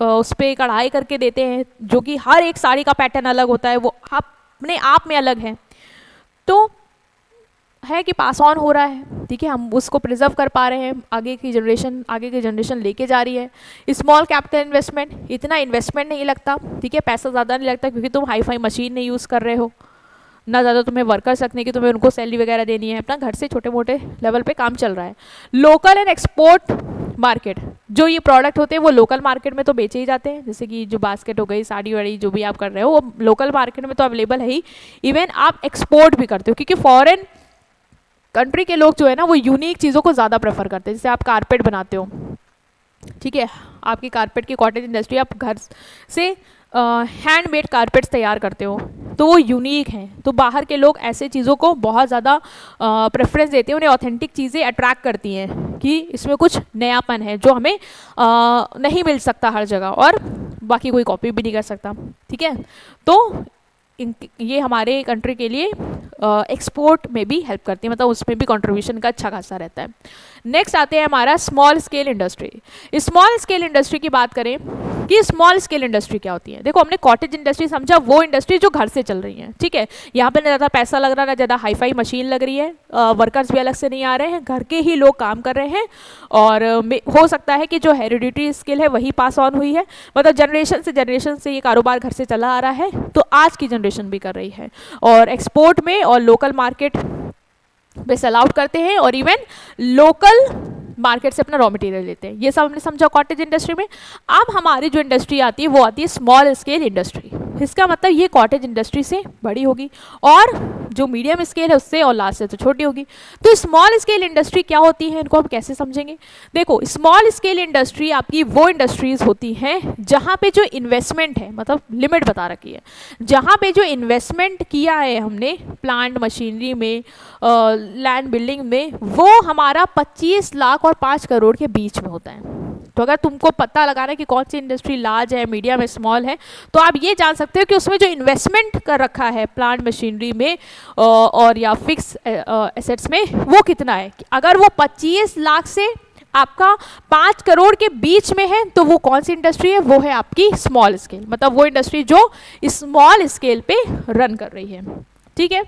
उस पर कढ़ाई करके देते हैं, जो कि हर एक साड़ी का पैटर्न अलग होता है, वो अपने आप में अलग है। तो है कि पास ऑन हो रहा है, ठीक है, हम उसको प्रिजर्व कर पा रहे हैं, आगे की जनरेशन लेके जा रही है। स्मॉल कैपिटल इन्वेस्टमेंट, इतना इन्वेस्टमेंट नहीं लगता, ठीक है, पैसा ज़्यादा नहीं लगता, क्योंकि तुम हाई फाई मशीन नहीं यूज़ कर रहे हो ना, ज़्यादा तुम्हें वर्कर्स रखने की, तुम्हें उनको सैलरी वगैरह देनी है, अपना घर से छोटे मोटे लेवल पे काम चल रहा है। लोकल एंड एक्सपोर्ट मार्केट, जो ये प्रोडक्ट होते हैं वो लोकल मार्केट में तो बेचे ही जाते हैं, जैसे कि जो बास्केट हो गई, साड़ी वाड़ी जो भी आप कर रहे हो वो लोकल मार्केट में तो अवेलेबल है ही, इवन आप एक्सपोर्ट भी करते हो, क्योंकि फॉरेन कंट्री के लोग जो है ना वो यूनिक चीज़ों को ज़्यादा प्रेफर करते हैं। जैसे आप कारपेट बनाते हो, ठीक है, आपकी कारपेट की कॉटेज इंडस्ट्री, आप घर से हैंडमेड कारपेट्स तैयार करते हो तो वो यूनिक हैं, तो बाहर के लोग ऐसे चीज़ों को बहुत ज़्यादा प्रेफरेंस देते हैं, उन्हें ऑथेंटिक चीज़ें अट्रैक्ट करती हैं कि इसमें कुछ नयापन है जो हमें नहीं मिल सकता हर जगह, और बाकी कोई कॉपी भी नहीं कर सकता, ठीक है। तो ये हमारे कंट्री के लिए एक्सपोर्ट में भी हेल्प करती है, मतलब उसमें भी कंट्रीब्यूशन का अच्छा खासा रहता है। नेक्स्ट आते हैं हमारा small scale industry. Small scale industry की बात करें कि स्मॉल स्केल इंडस्ट्री क्या होती है। देखो, हमने कॉटेज इंडस्ट्री समझा वो इंडस्ट्री जो घर से चल रही है, ठीक है, यहाँ पे ना ज़्यादा पैसा लग रहा, ना ज़्यादा हाई फाई मशीन लग रही है, वर्कर्स भी अलग से नहीं आ रहे हैं, घर के ही लोग काम कर रहे हैं, और हो सकता है कि जो हेरिडिटरी स्किल है वही पास ऑन हुई है, मतलब जनरेशन से ये कारोबार घर से चला आ रहा है, तो आज की जनरेशन भी कर रही है, और एक्सपोर्ट में और लोकल मार्केट पे सेल आउट करते हैं, और इवन लोकल मार्केट से अपना रॉ मटेरियल लेते हैं। ये सब हमने समझा कॉटेज इंडस्ट्री में। अब हमारी जो इंडस्ट्री आती है वो आती है स्मॉल स्केल इंडस्ट्री। इसका मतलब ये कॉटेज इंडस्ट्री से बड़ी होगी, और जो मीडियम स्केल है उससे और लास्ट से तो छोटी होगी। तो स्मॉल स्केल इंडस्ट्री क्या होती है, इनको हम कैसे समझेंगे। देखो, स्मॉल स्केल इंडस्ट्री आपकी वो इंडस्ट्रीज होती हैं जहाँ पे जो इन्वेस्टमेंट है, मतलब लिमिट बता रखी है, जहाँ पे जो इन्वेस्टमेंट किया है हमने प्लांट मशीनरी में, लैंड बिल्डिंग में, वो हमारा 25 लाख और 5 करोड़ के बीच में होता है। तो अगर तुमको पता लगाना है कि कौन सी इंडस्ट्री लार्ज है, मीडियम है, स्मॉल है, तो आप ये जान सकते हो कि उसमें जो इन्वेस्टमेंट कर रखा है प्लांट मशीनरी में और या फिक्स एसेट्स में वो कितना है। अगर वो 25 लाख से आपका 5 करोड़ के बीच में है तो वो कौन सी इंडस्ट्री है, वो है आपकी स्मॉल स्केल, मतलब वो इंडस्ट्री जो स्मॉल स्केल पे रन कर रही है, ठीक है।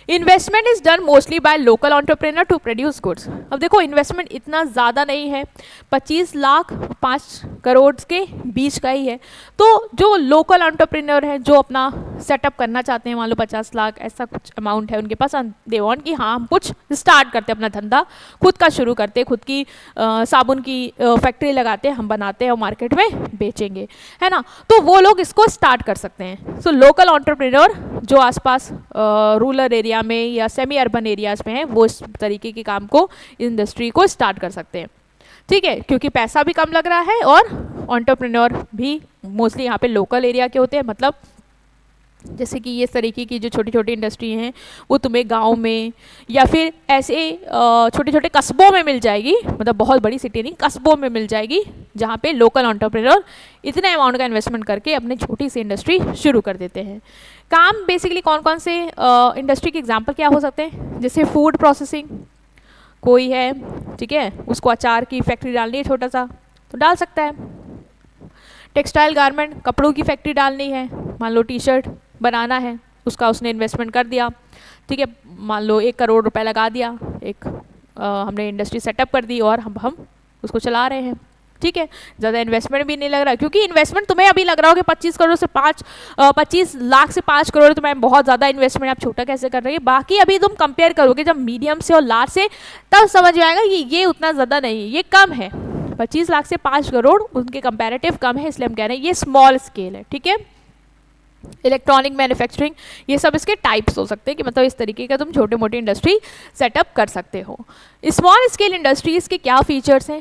Investment is done mostly by local entrepreneur to produce goods. अब देखो इन्वेस्टमेंट इतना ज़्यादा नहीं है, 25 लाख 5 करोड़ के बीच का ही है। तो जो लोकल एंटरप्रेन्योर हैं, जो अपना सेटअप करना चाहते हैं, मान लो 50 लाख ऐसा कुछ अमाउंट है उनके पास, दे वांट कि हाँ हम कुछ स्टार्ट करते हैं, अपना धंधा खुद का शुरू करते हैं, खुद की साबुन की फैक्ट्री लगाते हैं, हम बनाते हैं और मार्केट में बेचेंगे, है ना। तो वो लोग इसको स्टार्ट कर सकते हैं। सो लोकल एंटरप्रेन्योर जो आसपास रूरल एरिया में या सेमी अर्बन एरियाज में है, वो इस तरीके के काम को, इंडस्ट्री को स्टार्ट कर सकते हैं, ठीक है, क्योंकि पैसा भी कम लग रहा है और एंटरप्रेन्योर भी मोस्टली यहाँ पे लोकल एरिया के होते हैं। मतलब जैसे कि ये तरीके की जो छोटी छोटी इंडस्ट्री हैं वो तुम्हें गांव में या फिर ऐसे छोटे छोटे कस्बों में मिल जाएगी, मतलब बहुत बड़ी सिटी नहीं, कस्बों में मिल जाएगी, जहाँ पे लोकल एंटरप्रेन्योर इतने अमाउंट का इन्वेस्टमेंट करके अपनी छोटी सी इंडस्ट्री शुरू कर देते हैं। काम बेसिकली कौन कौन से इंडस्ट्री के एग्जाम्पल क्या हो सकते हैं, जैसे फूड प्रोसेसिंग कोई है, ठीक है, उसको अचार की फैक्ट्री डालनी है छोटा सा तो डाल सकता है। टेक्सटाइल गारमेंट, कपड़ों की फैक्ट्री डालनी है, मान लो टी शर्ट बनाना है, उसका उसने इन्वेस्टमेंट कर दिया, ठीक है, मान लो 1 करोड़ रुपए लगा दिया, एक हमने इंडस्ट्री सेटअप कर दी और हम उसको चला रहे हैं, ठीक है, ज़्यादा इन्वेस्टमेंट भी नहीं लग रहा, क्योंकि इन्वेस्टमेंट तुम्हें अभी लग रहा हो कि 25 लाख से 5 करोड़ तुम्हें बहुत ज़्यादा इन्वेस्टमेंट, आप छोटा कैसे कर रही है। बाकी अभी तुम कंपेयर करोगे जब मीडियम से और लार्ज से, तब समझ में आएगा कि ये उतना ज़्यादा नहीं, ये कम है, 25 लाख से 5 करोड़ उनके कंपैरेटिव कम है, इसलिए हम कह रहे हैं ये स्मॉल स्केल है, ठीक है। इलेक्ट्रॉनिक मैन्युफैक्चरिंग, ये सब इसके टाइप्स हो सकते हैं कि मतलब इस तरीके का तुम छोटे मोटे इंडस्ट्री सेटअप कर सकते हो। स्मॉल स्केल इंडस्ट्रीज़ के क्या फीचर्स हैं,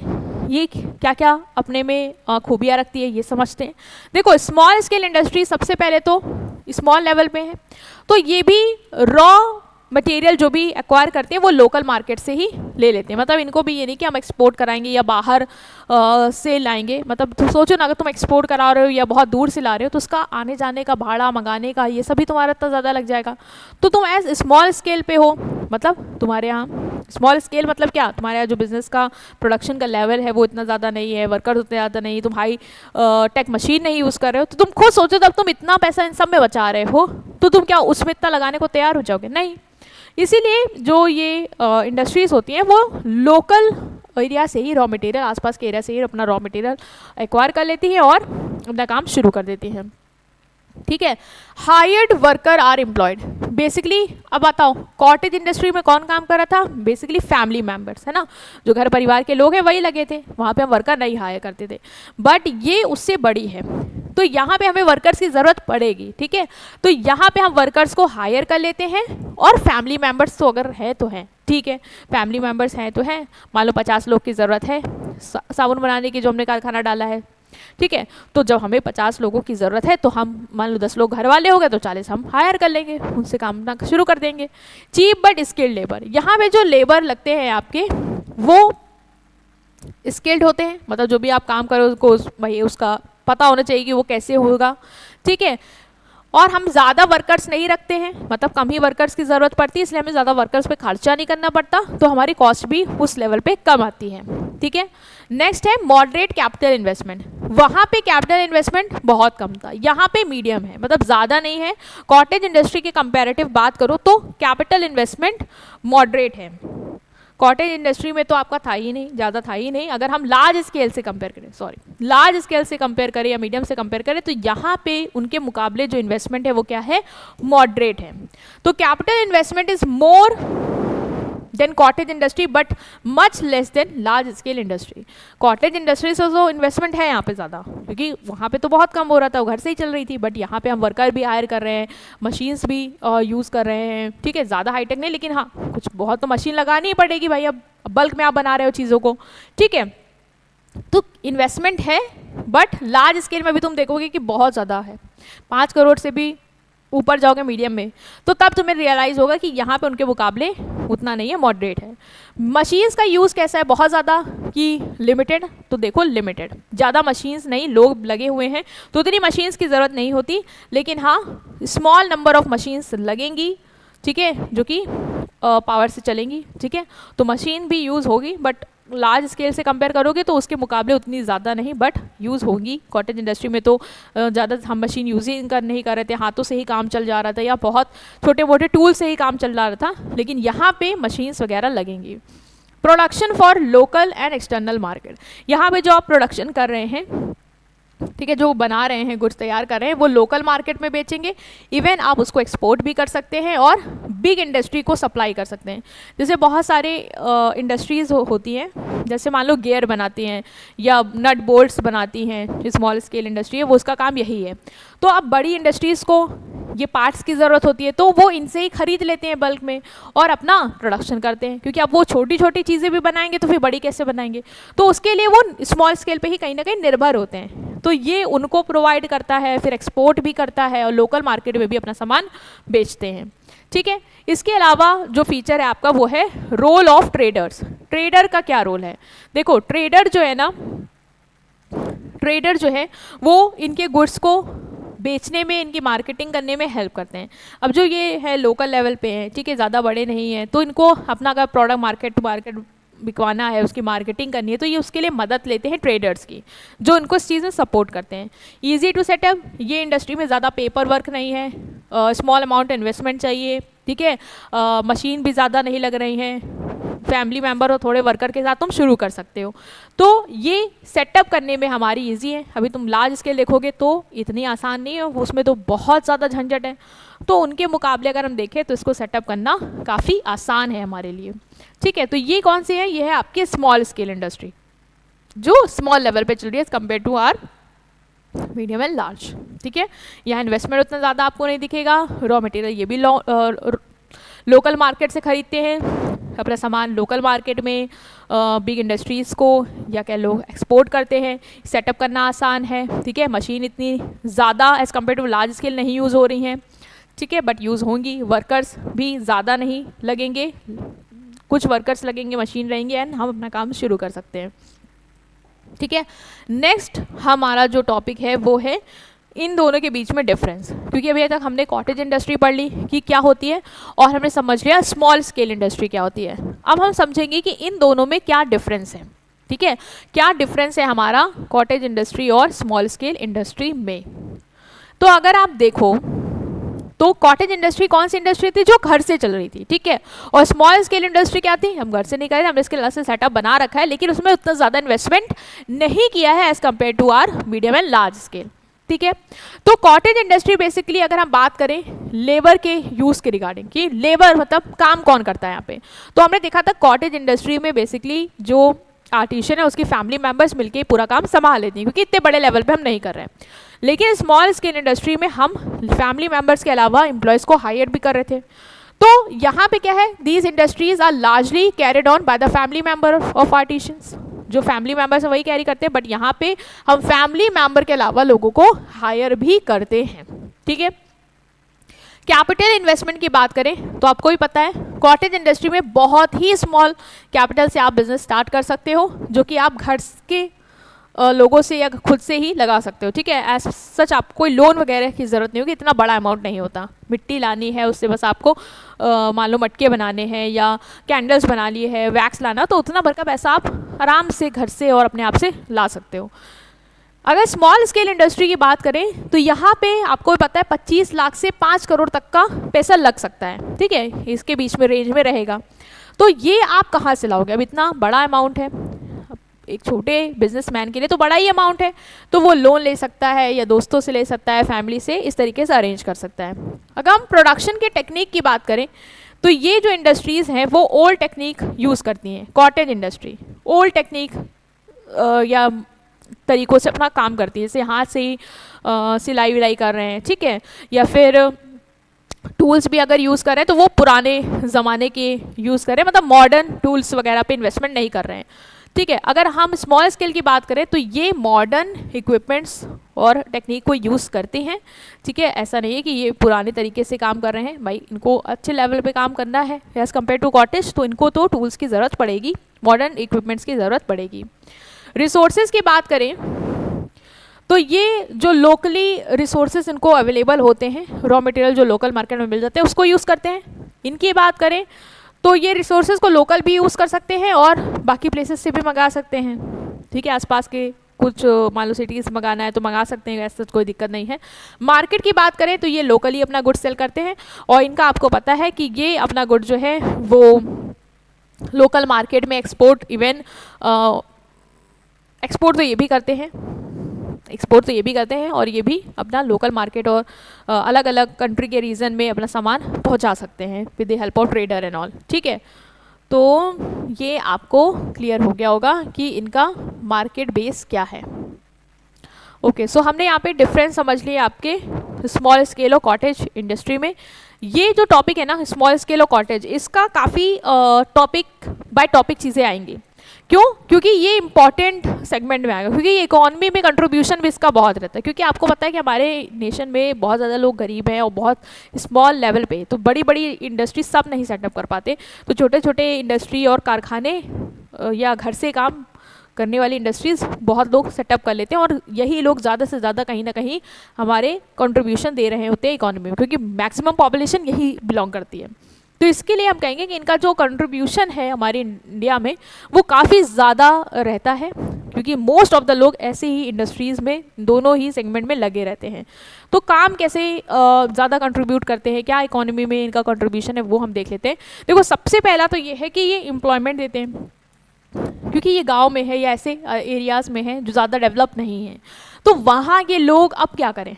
ये क्या क्या अपने में खूबियाँ रखती है, ये समझते हैं। देखो स्मॉल स्केल इंडस्ट्री सबसे पहले तो स्मॉल लेवल पे है, तो ये भी रॉ मटेरियल जो भी एक्वायर करते हैं वो लोकल मार्केट से ही ले लेते हैं। मतलब इनको भी ये नहीं कि हम एक्सपोर्ट कराएंगे या बाहर से लाएंगे। मतलब तो सोचो ना, अगर तुम एक्सपोर्ट करा रहे हो या बहुत दूर से ला रहे हो तो उसका आने जाने का भाड़ा, मंगाने का, ये सभी तुम्हारा इतना ज़्यादा लग जाएगा। तो तुम एज स्मॉल स्केल पे हो, मतलब तुम्हारे यहाँ स्मॉल स्केल मतलब क्या, तुम्हारे यहाँ जो बिज़नेस का प्रोडक्शन का लेवल है वो इतना ज़्यादा नहीं है, वर्कर्स उतने ज़्यादा नहीं, तुम हाई टेक मशीन नहीं यूज़ कर रहे हो, तो तुम खुद सोचो जब तुम इतना पैसा इन सब में बचा रहे हो तो तुम क्या उसमें इतना लगाने को तैयार हो जाओगे? नहीं। इसीलिए जो ये इंडस्ट्रीज़ होती हैं वो लोकल एरिया से ही, रॉ मटेरियल आसपास के एरिया से ही अपना रॉ मटेरियल एक्वायर कर लेती हैं और अपना काम शुरू कर देती हैं, ठीक है। Hired worker are employed, basically अब बताओ कॉटेज इंडस्ट्री में कौन काम कर रहा था? बेसिकली फैमिली मेंबर्स, है ना, जो घर परिवार के लोग हैं वही लगे थे, वहाँ पे हम वर्कर नहीं हायर करते थे। बट ये उससे बड़ी है, तो यहाँ पे हमें वर्कर्स की ज़रूरत पड़ेगी, ठीक है। तो यहाँ पे हम वर्कर्स को हायर कर लेते हैं और फैमिली मेम्बर्स तो अगर है तो हैं, ठीक है, फैमिली मेम्बर्स हैं तो हैं। मान लो 50 लोग की ज़रूरत है साबुन बनाने की, जो हमने कारखाना डाला है, ठीक है। तो जब हमें 50 लोगों की ज़रूरत है तो हम मान लो 10 लोग घर वाले हो गए तो 40 हम हायर कर लेंगे, उनसे काम शुरू कर देंगे। चीप बट स्किल्ड लेबर, यहाँ पे जो लेबर लगते हैं आपके वो स्किल्ड होते हैं, मतलब जो भी आप काम करो उसको भाई उसका पता होना चाहिए कि वो कैसे होगा, ठीक है। और हम ज़्यादा वर्कर्स नहीं रखते हैं, मतलब कम ही वर्कर्स की ज़रूरत पड़ती है, इसलिए हमें ज़्यादा वर्कर्स पे खर्चा नहीं करना पड़ता, तो हमारी कॉस्ट भी उस लेवल पे कम आती है, ठीक है। नेक्स्ट है मॉडरेट कैपिटल इन्वेस्टमेंट, वहाँ पे कैपिटल इन्वेस्टमेंट बहुत कम था, यहाँ पे मीडियम है, मतलब ज़्यादा नहीं है। कॉटेज इंडस्ट्री के कंपेरेटिव बात करो तो कैपिटल इन्वेस्टमेंट मॉडरेट है। कॉटेज इंडस्ट्री में तो आपका था ही नहीं, ज़्यादा था ही नहीं। अगर हम लार्ज स्केल से कंपेयर करें, लार्ज स्केल से कंपेयर करें या मीडियम से कंपेयर करें तो यहाँ पे उनके मुकाबले जो इन्वेस्टमेंट है वो क्या है? मॉडरेट है। तो capital investment is more than cottage industry but much less than large scale industry. Cottage industry से तो इन्वेस्टमेंट है यहाँ पे ज़्यादा, क्योंकि वहाँ पे तो बहुत कम हो रहा था, वो घर से ही चल रही थी। बट यहाँ पे हम वर्कर भी हायर कर रहे हैं, मशीन्स भी यूज़ कर रहे हैं, ठीक है, ज़्यादा हाईटेक नहीं, लेकिन हाँ कुछ बहुत तो मशीन लगानी ही पड़ेगी भाई, अब बल्क में आप बना रहे हो चीज़ों को, ठीक है। तो इन्वेस्टमेंट है बट लार्ज स्केल में भी तुम देखोगे कि बहुत ज़्यादा है, 5 करोड़ से भी ऊपर जाओगे मीडियम में, तो तब तुम्हें रियलाइज़ होगा कि यहाँ पे उनके मुकाबले उतना नहीं है, मॉडरेट है। मशीन्स का यूज़ कैसा है? बहुत ज़्यादा कि लिमिटेड? तो देखो लिमिटेड, ज़्यादा मशीन्स नहीं, लोग लगे हुए हैं तो उतनी मशीन्स की ज़रूरत नहीं होती, लेकिन हाँ स्मॉल नंबर ऑफ मशीन्स लगेंगी, ठीक है, जो कि पावर से चलेंगी, ठीक है। तो मशीन भी यूज़ होगी बट लार्ज स्केल से कंपेयर करोगे तो उसके मुकाबले उतनी ज़्यादा नहीं, बट यूज़ होगी। कॉटेज इंडस्ट्री में तो ज़्यादा हम मशीन यूज़ ही नहीं कर रहे थे, हाथों से ही काम चल जा रहा था या बहुत छोटे मोटे टूल से ही काम चल रहा था, लेकिन यहाँ पे मशीन्स वगैरह लगेंगी। Production for local and external market, यहाँ पे जो आप प्रोडक्शन कर रहे हैं, ठीक है, जो बना रहे हैं, गुड्स तैयार कर रहे हैं, वो लोकल मार्केट में बेचेंगे। इवन आप उसको एक्सपोर्ट भी कर सकते हैं और बिग इंडस्ट्री को सप्लाई कर सकते हैं। जैसे बहुत सारे इंडस्ट्रीज़ होती हैं, जैसे मान लो गियर बनाती हैं या नट बोल्ट्स बनाती हैं, स्मॉल स्केल इंडस्ट्री है, वो उसका काम यही है। तो अब बड़ी इंडस्ट्रीज़ को ये पार्ट्स की ज़रूरत होती है, तो वो इनसे ही खरीद लेते हैं बल्क में और अपना प्रोडक्शन करते हैं, क्योंकि अब वो छोटी छोटी चीज़ें भी बनाएंगे तो फिर बड़ी कैसे बनाएंगे, तो उसके लिए वो स्मॉल स्केल पे ही कहीं ना कहीं निर्भर होते हैं। तो ये उनको प्रोवाइड करता है, फिर एक्सपोर्ट भी करता है और लोकल मार्केट में भी अपना सामान बेचते हैं। ठीक है, इसके अलावा जो फीचर है आपका वो है रोल ऑफ ट्रेडर्स। ट्रेडर का क्या रोल है? देखो, ट्रेडर जो है ना, ट्रेडर जो है वो इनके गुड्स को बेचने में, इनकी मार्केटिंग करने में हेल्प करते हैं। अब जो ये है लोकल लेवल पे हैं, ठीक है, ज़्यादा बड़े नहीं हैं, तो इनको अपना अगर प्रोडक्ट मार्केट टू मार्केट बिकवाना है, उसकी मार्केटिंग करनी है, तो ये उसके लिए मदद लेते हैं ट्रेडर्स की, जो उनको इस चीज़ में सपोर्ट करते हैं। ईजी टू सेटअप, ये इंडस्ट्री में ज़्यादा पेपर वर्क नहीं है, स्मॉल अमाउंट इन्वेस्टमेंट चाहिए, ठीक है, मशीन भी ज़्यादा नहीं लग रही हैं, फैमिली मेम्बर और थोड़े वर्कर के साथ तुम शुरू कर सकते हो। तो ये सेटअप करने में हमारी इजी है। अभी तुम लार्ज स्केल देखोगे तो इतनी आसान नहीं है, उसमें तो बहुत ज़्यादा झंझट है। तो उनके मुकाबले अगर हम देखें तो इसको सेटअप करना काफ़ी आसान है हमारे लिए। ठीक है, तो ये कौन सी है? ये है आपकी स्मॉल स्केल इंडस्ट्री, जो स्मॉल लेवल पे चल रही है compare to our medium and large. ठीक है, यहाँ इन्वेस्टमेंट उतना ज़्यादा आपको नहीं दिखेगा, रॉ मटेरियल ये भी लोकल मार्केट से खरीदते हैं अपना सामान, लोकल मार्केट में बिग इंडस्ट्रीज़ को या कह लो एक्सपोर्ट करते हैं। सेटअप करना आसान है, ठीक है, मशीन इतनी ज़्यादा as compare to large scale नहीं यूज़ हो रही हैं, ठीक है, बट यूज़ होंगी। वर्कर्स भी ज़्यादा नहीं लगेंगे, कुछ वर्कर्स लगेंगे, मशीन रहेंगे एंड हम अपना काम शुरू कर सकते हैं। ठीक है, नेक्स्ट हमारा जो टॉपिक है वो है इन दोनों के बीच में डिफरेंस, क्योंकि अभी तक हमने कॉटेज इंडस्ट्री पढ़ ली कि क्या होती है और हमने समझ लिया स्मॉल स्केल इंडस्ट्री क्या होती है। अब हम समझेंगे कि इन दोनों में क्या डिफरेंस है। ठीक है, क्या डिफरेंस है हमारा कॉटेज इंडस्ट्री और स्मॉल स्केल इंडस्ट्री में। तो अगर आप देखो तो कॉटेज इंडस्ट्री कौन सी इंडस्ट्री थी? जो घर से चल रही थी, ठीक है, और स्मॉल स्केल इंडस्ट्री क्या थी? हम घर से नहीं कर रहे, हमने इसके अलग से सेटअप बना रखा है, लेकिन उसमें उतना ज़्यादा इन्वेस्टमेंट नहीं किया है as compare to our medium and large scale. ठीक है, तो कॉटेज इंडस्ट्री बेसिकली अगर हम बात करें लेबर के यूज़ के रिगार्डिंग कि लेबर मतलब काम कौन करता है यहाँ पे, तो हमने देखा था कॉटेज इंडस्ट्री में बेसिकली जो आर्टिशियन है उसकी फैमिली मेम्बर्स मिलके पूरा काम संभाल लेती हैं, क्योंकि इतने बड़े लेवल पे हम नहीं कर रहे हैं। लेकिन स्मॉल स्केल इंडस्ट्री में हम फैमिली मेम्बर्स के अलावा एम्प्लॉयज़ को हायर भी कर रहे थे। तो यहाँ पे क्या है, these industries are largely carried on by the family member of artisans, जो फैमिली मेम्बर्स वही कैरी करते हैं, बट यहाँ पे हम फैमिली मेम्बर के अलावा लोगों को हायर भी करते हैं। ठीक है, कैपिटल इन्वेस्टमेंट की बात करें तो आपको भी पता है कॉटेज इंडस्ट्री में बहुत ही स्मॉल कैपिटल से आप बिजनेस स्टार्ट कर सकते हो, जो कि आप घर के लोगों से या खुद से ही लगा सकते हो। ठीक है, एज सच आपको कोई लोन वगैरह की ज़रूरत नहीं होगी, इतना बड़ा अमाउंट नहीं होता। मिट्टी लानी है, उससे बस आपको मान लो मटके बनाने हैं या कैंडल्स बना लिए है, वैक्स लाना, तो उतना भर का पैसा आप आराम से घर से और अपने आप से ला सकते हो। अगर स्मॉल स्केल इंडस्ट्री की बात करें तो यहाँ पे आपको पता है 25 लाख से 5 करोड़ तक का पैसा लग सकता है। ठीक है, इसके बीच में रेंज में रहेगा। तो ये आप कहाँ से लाओगे? अब इतना बड़ा अमाउंट है, एक छोटे बिजनेसमैन के लिए तो बड़ा ही अमाउंट है, तो वो लोन ले सकता है या दोस्तों से ले सकता है, फैमिली से, इस तरीके से अरेंज कर सकता है। अगर हम प्रोडक्शन के टेक्निक की बात करें तो ये जो इंडस्ट्रीज़ हैं वो ओल्ड टेक्निक यूज़ करती हैं। कॉटेज इंडस्ट्री ओल्ड टेक्निक या तरीक़ों से अपना काम करती है, जैसे हाथ से ही सिलाई विलाई कर रहे हैं, ठीक है, या फिर टूल्स भी अगर यूज़ कर रहे हैं तो वो पुराने ज़माने के यूज़ करें, मतलब मॉडर्न टूल्स वगैरह पे इन्वेस्टमेंट नहीं कर रहे हैं। ठीक है, अगर हम स्मॉल स्केल की बात करें तो ये मॉडर्न इक्विपमेंट्स और टेक्निक को यूज़ करते हैं। ठीक है, ऐसा नहीं है कि ये पुराने तरीके से काम कर रहे हैं, भाई इनको अच्छे लेवल पे काम करना है एज़ कम्पेयर टू कॉटेज, तो इनको तो टूल्स की ज़रूरत पड़ेगी, मॉडर्न इक्विपमेंट्स की ज़रूरत पड़ेगी। रिसोर्सेज की बात करें तो ये जो लोकली रिसोर्सेज इनको अवेलेबल होते हैं, रॉ मटेरियल जो लोकल मार्केट में मिल जाते हैं उसको यूज़ करते हैं। इनकी बात करें तो ये रिसोर्सेज को लोकल भी यूज़ कर सकते हैं और बाकी प्लेसेस से भी मंगा सकते हैं, ठीक है। आसपास के कुछ मान लो सिटीज़ मंगाना है तो मंगा सकते हैं, ऐसा कोई दिक्कत नहीं है। मार्केट की बात करें तो ये लोकली अपना गुड सेल करते हैं और इनका आपको पता है कि ये अपना गुड जो है वो लोकल मार्केट में एक्सपोर्ट एक्सपोर्ट तो ये भी करते हैं, एक्सपोर्ट तो ये भी करते हैं और ये भी अपना लोकल मार्केट और अलग अलग कंट्री के रीजन में अपना सामान पहुंचा सकते हैं with the help of trader and all, ठीक है। तो ये आपको क्लियर हो गया होगा कि इनका मार्केट बेस क्या है। ओके, सो हमने यहाँ पे डिफरेंस समझ लिया आपके स्मॉल स्केल और कॉटेज इंडस्ट्री में। ये जो टॉपिक है ना स्मॉल स्केल और कॉटेज, इसका काफ़ी टॉपिक बाय टॉपिक चीज़ें आएंगी। क्यों? क्योंकि ये इंपॉर्टेंट सेगमेंट में आएगा, क्योंकि ये इकोनॉमी में कंट्रीब्यूशन भी इसका बहुत रहता है। क्योंकि आपको पता है कि हमारे नेशन में बहुत ज़्यादा लोग गरीब हैं और बहुत स्मॉल लेवल पे, तो बड़ी बड़ी इंडस्ट्री सब नहीं सेटअप कर पाते। तो छोटे छोटे इंडस्ट्री और कारखाने या घर से काम करने वाली इंडस्ट्रीज़ बहुत लोग सेटअप कर लेते हैं और यही लोग ज़्यादा से ज़्यादा कहीं ना कहीं हमारे कंट्रीब्यूशन दे रहे होते हैं इकोनॉमी में, क्योंकि मैक्सिमम पॉपुलेशन यही बिलोंग करती है। तो इसके लिए हम कहेंगे कि इनका जो कंट्रीब्यूशन है हमारे इंडिया में वो काफ़ी ज़्यादा रहता है, क्योंकि मोस्ट ऑफ द लोग ऐसे ही इंडस्ट्रीज़ में दोनों ही सेगमेंट में लगे रहते हैं। तो काम कैसे ज़्यादा कंट्रीब्यूट करते हैं, क्या इकोनॉमी में इनका कंट्रीब्यूशन है, वो हम देख लेते हैं। देखो, सबसे पहला तो ये है कि ये एम्प्लॉयमेंट देते हैं, क्योंकि ये गांव में है या ऐसे एरियाज़ में है जो ज़्यादा डेवलप नहीं है। तो वहाँ ये लोग अब क्या करें,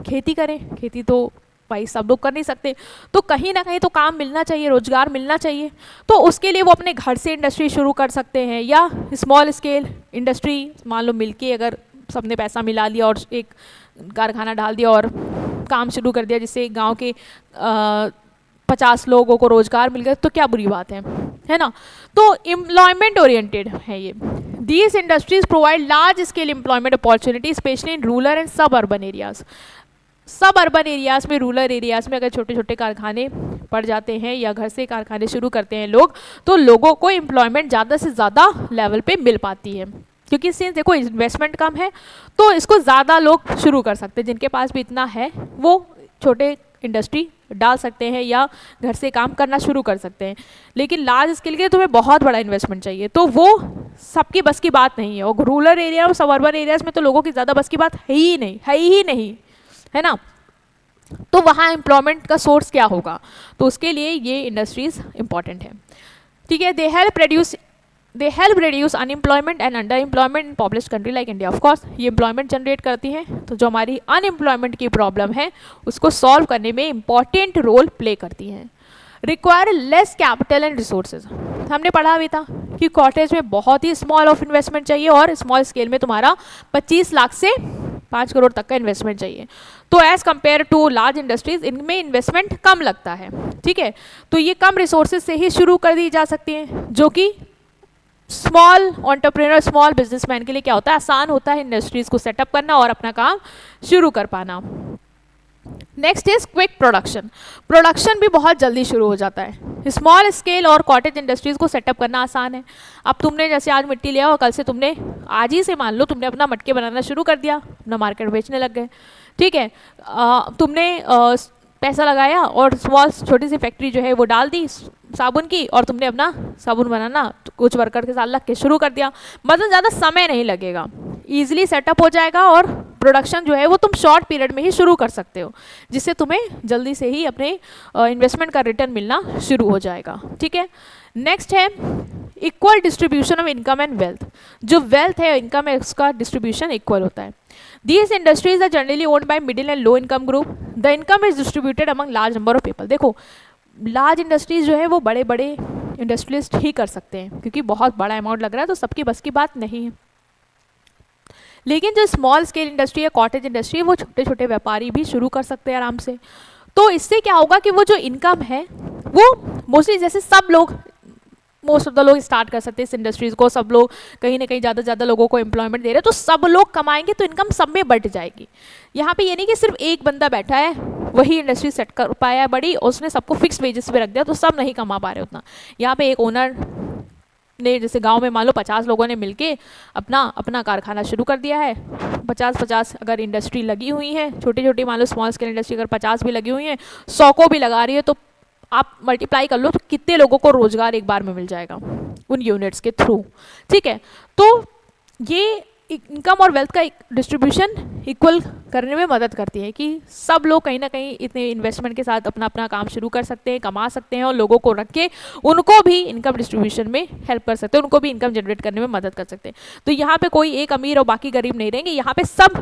खेती करें। खेती तो भाई सब लोग कर नहीं सकते, तो कहीं ना कहीं तो काम मिलना चाहिए, रोजगार मिलना चाहिए। तो उसके लिए वो अपने घर से इंडस्ट्री शुरू कर सकते हैं या स्मॉल स्केल इंडस्ट्री, मान लो मिलके अगर सबने पैसा मिला लिया और एक कारखाना डाल दिया और काम शुरू कर दिया, जिससे गांव के 50 लोगों को रोजगार मिल गया, तो क्या बुरी बात है ना। तो एम्प्लॉयमेंट ओरिएंटेड है ये। These industries provide large scale employment opportunity specially in rural and सब अर्बन एरियाज। सब अर्बन एरियाज़ में, रूरल एरियाज़ में अगर छोटे छोटे कारखाने पड़ जाते हैं या घर से कारखाने शुरू करते हैं लोग, तो लोगों को एम्प्लॉयमेंट ज़्यादा से ज़्यादा लेवल पे मिल पाती है। क्योंकि इससे देखो इन्वेस्टमेंट कम है तो इसको ज़्यादा लोग शुरू कर सकते हैं। जिनके पास भी इतना है वो छोटे इंडस्ट्री डाल सकते हैं या घर से काम करना शुरू कर सकते हैं। लेकिन लार्ज स्केल के लिए तुम्हें बहुत बड़ा इन्वेस्टमेंट चाहिए, तो वो सबकी बस की बात नहीं है। और रूरल एरिया और सब अर्बन एरियाज़ में तो लोगों की ज़्यादा बस की बात है ही नहीं, है ना। तो वहाँ एम्प्लॉयमेंट का सोर्स क्या होगा, तो उसके लिए ये इंडस्ट्रीज इंपॉर्टेंट है, ठीक है। They help reduce unemployment and under employment in populace country like India. Of course ये एम्प्लॉयमेंट जनरेट करती हैं, तो जो हमारी अनएम्प्लॉयमेंट की प्रॉब्लम है उसको सॉल्व करने में इंपॉर्टेंट रोल प्ले करती हैं। Require less capital and resources, हमने पढ़ा भी था कि कॉटेज में बहुत ही स्मॉल ऑफ इन्वेस्टमेंट चाहिए और स्मॉल स्केल में तुम्हारा 25 लाख से 5 करोड़ तक का इन्वेस्टमेंट चाहिए। तो as compare to large industries इनमें इन्वेस्टमेंट कम लगता है, ठीक है। तो ये कम रिसोर्सेज से ही शुरू कर दी जा सकती हैं, जो कि स्मॉल एंटरप्रेन्योर, स्मॉल बिजनेसमैन के लिए क्या होता है, आसान होता है इंडस्ट्रीज को सेटअप करना और अपना काम शुरू कर पाना। Next is quick production. Production भी बहुत जल्दी शुरू हो जाता है। स्मॉल स्केल और कॉटेज इंडस्ट्रीज को सेटअप करना आसान है। अब तुमने जैसे आज मिट्टी लिया और कल से तुमने, आज ही से मान लो तुमने अपना मटके बनाना शुरू कर दिया, अपना मार्केट बेचने लग गए, ठीक है। तुमने पैसा लगाया और स्मॉल छोटी सी फैक्ट्री जो है वो डाल दी साबुन की, और तुमने अपना साबुन बनाना कुछ वर्कर के साथ लग के शुरू कर दिया। मतलब ज़्यादा समय नहीं लगेगा, ईजिली सेटअप हो जाएगा और प्रोडक्शन जो है वो तुम शॉर्ट पीरियड में ही शुरू कर सकते हो, जिससे तुम्हें जल्दी से ही अपने इन्वेस्टमेंट का रिटर्न मिलना शुरू हो जाएगा, ठीक है। नेक्स्ट है equal distribution of income and wealth. जो वेल्थ है, इनकम है, उसका डिस्ट्रीब्यूशन इक्वल होता है। These industries are generally owned by middle and low income group. The income is distributed among large number of people. देखो, large industries जो है वो बड़े बड़े इंडस्ट्रियलिस्ट ही कर सकते हैं, क्योंकि बहुत बड़ा अमाउंट लग रहा है तो सबकी बस की बात नहीं है। लेकिन जो स्मॉल स्केल इंडस्ट्री है, कॉटेज इंडस्ट्री है, वो छोटे छोटे व्यापारी भी शुरू कर सकते हैं आराम से। तो इससे क्या होगा कि वो जो इनकम है वो मोस्टली, जैसे सब लोग, मोस्ट ऑफ द लोग स्टार्ट कर सकते हैं इस इंडस्ट्रीज़ को, सब लोग कहीं ना कहीं ज़्यादा से ज़्यादा लोगों को एम्प्लॉयमेंट दे रहे हैं, तो सब लोग कमाएंगे तो इनकम सब में बढ़ जाएगी। यहाँ पे ये नहीं कि सिर्फ एक बंदा बैठा है वही इंडस्ट्री सेट कर पाया है बड़ी, उसने सबको फिक्स वेजेस पे रख दिया तो सब नहीं कमा पा रहे उतना। यहाँ पे एक ओनर ने, जैसे गांव में मान लो 50 लोगों ने मिलके अपना कारखाना शुरू कर दिया है, 50 अगर इंडस्ट्री लगी हुई है, छोटी छोटी मान लो स्मॉल स्केल इंडस्ट्री अगर 50 भी लगी हुई है, 100 को भी लगा रही है, तो आप मल्टीप्लाई कर लो तो कितने लोगों को रोजगार एक बार में मिल जाएगा उन यूनिट्स के थ्रू। ठीक है, तो ये इनकम और वेल्थ का डिस्ट्रीब्यूशन इक्वल करने में मदद करती है कि सब लोग कहीं ना कहीं इतने इन्वेस्टमेंट के साथ अपना अपना काम शुरू कर सकते हैं, कमा सकते हैं और लोगों को रख के उनको भी इनकम डिस्ट्रीब्यूशन में हेल्प कर सकते हैं, उनको भी इनकम जनरेट करने में मदद कर सकते हैं। तो यहाँ पे कोई एक अमीर और बाकी गरीब नहीं रहेंगे, यहाँ पे सब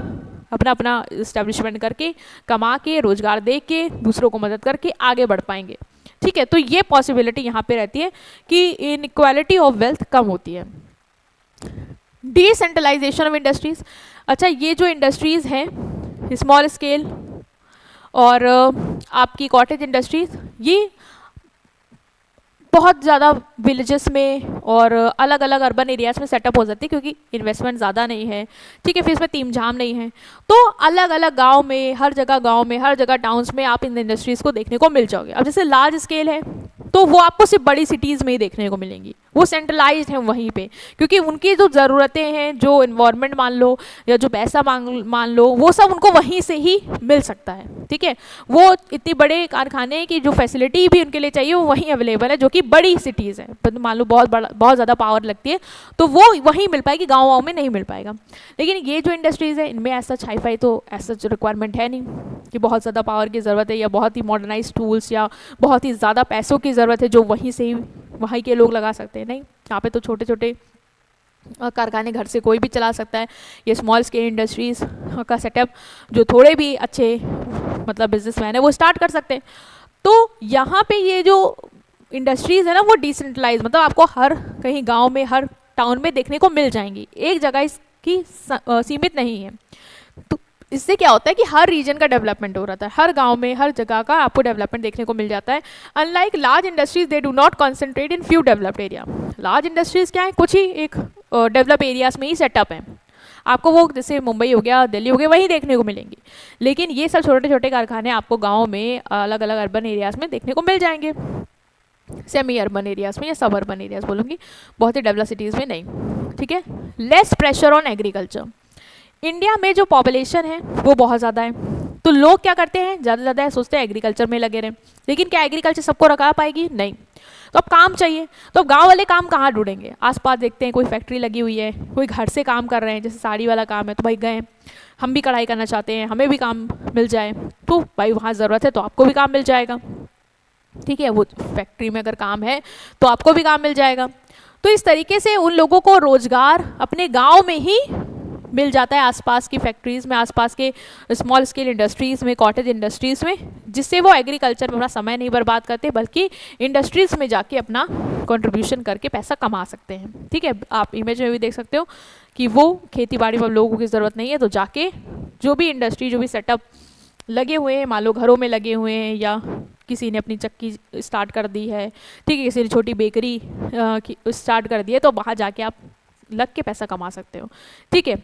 अपना अपना इस्टेब्लिशमेंट करके कमा के रोजगार दे के दूसरों को मदद करके आगे बढ़ पाएंगे। ठीक है, तो ये पॉसिबिलिटी यहाँ पे रहती है कि इनइक्वालिटी ऑफ वेल्थ कम होती है। डिसेंट्रलाइजेशन ऑफ इंडस्ट्रीज, अच्छा ये जो इंडस्ट्रीज हैं स्मॉल स्केल और आपकी कॉटेज इंडस्ट्रीज, ये बहुत ज़्यादा विलेजेस में और अलग अलग अर्बन एरियाज में सेटअप हो जाती है क्योंकि इन्वेस्टमेंट ज़्यादा नहीं है। ठीक है, फिर इसमें तीम झाम नहीं है, तो अलग अलग गांव में हर जगह टाउन्स में आप इन इंडस्ट्रीज़ को देखने को मिल जाओगे। अब जैसे लार्ज स्केल है तो वो आपको सिर्फ बड़ी सिटीज़ में ही देखने को मिलेंगी, वो सेंट्रलाइज्ड हैं वहीं पे, क्योंकि उनकी जो ज़रूरतें हैं, जो इन्वायरमेंट मान लो या जो पैसा मान लो, वो सब उनको वहीं से ही मिल सकता है। ठीक है, वो इतने बड़े कारखाने हैं कि जो फैसिलिटी भी उनके लिए चाहिए वो वहीं अवेलेबल है, जो कि बड़ी सिटीज़ हैं। पर मान लो बहुत ज़्यादा पावर लगती है तो वो वहीं मिल पाएगी, गाँव में नहीं मिल पाएगा। लेकिन ये जो इंडस्ट्रीज़ है इनमें ऐसा हाई-फाई तो ऐसा जो रिक्वायरमेंट है नहीं कि बहुत ज़्यादा पावर की ज़रूरत है या बहुत ही मॉडर्नाइज टूल्स या बहुत ही ज़्यादा पैसों की ज़रूरत है जो वहीं से ही वहीं के लोग लगा सकते हैं। नहीं, यहाँ पे तो छोटे छोटे कारखाने घर से कोई भी चला सकता है। ये स्मॉल स्केल इंडस्ट्रीज़ का सेटअप जो थोड़े भी अच्छे मतलब बिजनेसमैन है वो स्टार्ट कर सकते हैं। तो यहाँ पे ये जो इंडस्ट्रीज़ है ना वो डिसेंट्रलाइज, मतलब आपको हर कहीं गांव में हर टाउन में देखने को मिल जाएंगी, एक जगह इसकी सीमित नहीं है। तो इससे क्या होता है कि हर रीजन का डेवलपमेंट हो रहा है, हर गांव में हर जगह का आपको डेवलपमेंट देखने को मिल जाता है। Unlike large industries they do not concentrate in few developed area. Large industries क्या है, कुछ ही एक डेवलप एरियाज में ही सेटअप है, आपको वो जैसे मुंबई हो गया, दिल्ली हो गया, वहीं देखने को मिलेंगी। लेकिन ये सब छोटे छोटे कारखाने आपको गाँव में अलग अलग अर्बन एरियाज में देखने को मिल जाएंगे, सेमी अर्बन एरियाज में या सब अर्बन एरियाज बोलूँगी, बहुत ही डेवलप सिटीज़ में नहीं। ठीक है, less pressure on agriculture. India में जो पॉपुलेशन है वो बहुत ज़्यादा है, तो लोग क्या करते हैं, ज़्यादा ज़्यादा सोचते हैं एग्रीकल्चर में लगे रहें। लेकिन क्या एग्रीकल्चर सबको रखा पाएगी? नहीं। तो अब काम चाहिए, तो अब गांव वाले काम कहाँ ढूंढेंगे? आसपास देखते हैं कोई फैक्ट्री लगी हुई है, कोई घर से काम कर रहे हैं, जैसे साड़ी वाला काम है तो भाई गए, हम भी कढ़ाई करना चाहते हैं, हमें भी काम मिल जाए, तो भाई वहाँ ज़रूरत है तो आपको भी काम मिल जाएगा। ठीक है, वो फैक्ट्री में अगर काम है तो आपको भी काम मिल जाएगा। तो इस तरीके से उन लोगों को रोज़गार अपने गाँव में ही मिल जाता है, आसपास की फैक्ट्रीज़ में, आसपास के स्मॉल स्केल इंडस्ट्रीज़ में, कॉटेज इंडस्ट्रीज़ में, जिससे वो एग्रीकल्चर में अपना समय नहीं बर्बाद करते बल्कि इंडस्ट्रीज़ में जाके अपना कंट्रीब्यूशन करके पैसा कमा सकते हैं। ठीक है, आप इमेज में भी देख सकते हो कि वो खेती बाड़ी में लोगों की ज़रूरत नहीं है तो जाके जो भी इंडस्ट्री जो भी सेटअप लगे हुए हैं, मान लो घरों में लगे हुए हैं या किसी ने अपनी चक्की स्टार्ट कर दी है, ठीक है, किसी ने छोटी बेकरी स्टार्ट कर दी है, तो वहाँ जाके आप लग के पैसा कमा सकते हो। ठीक है,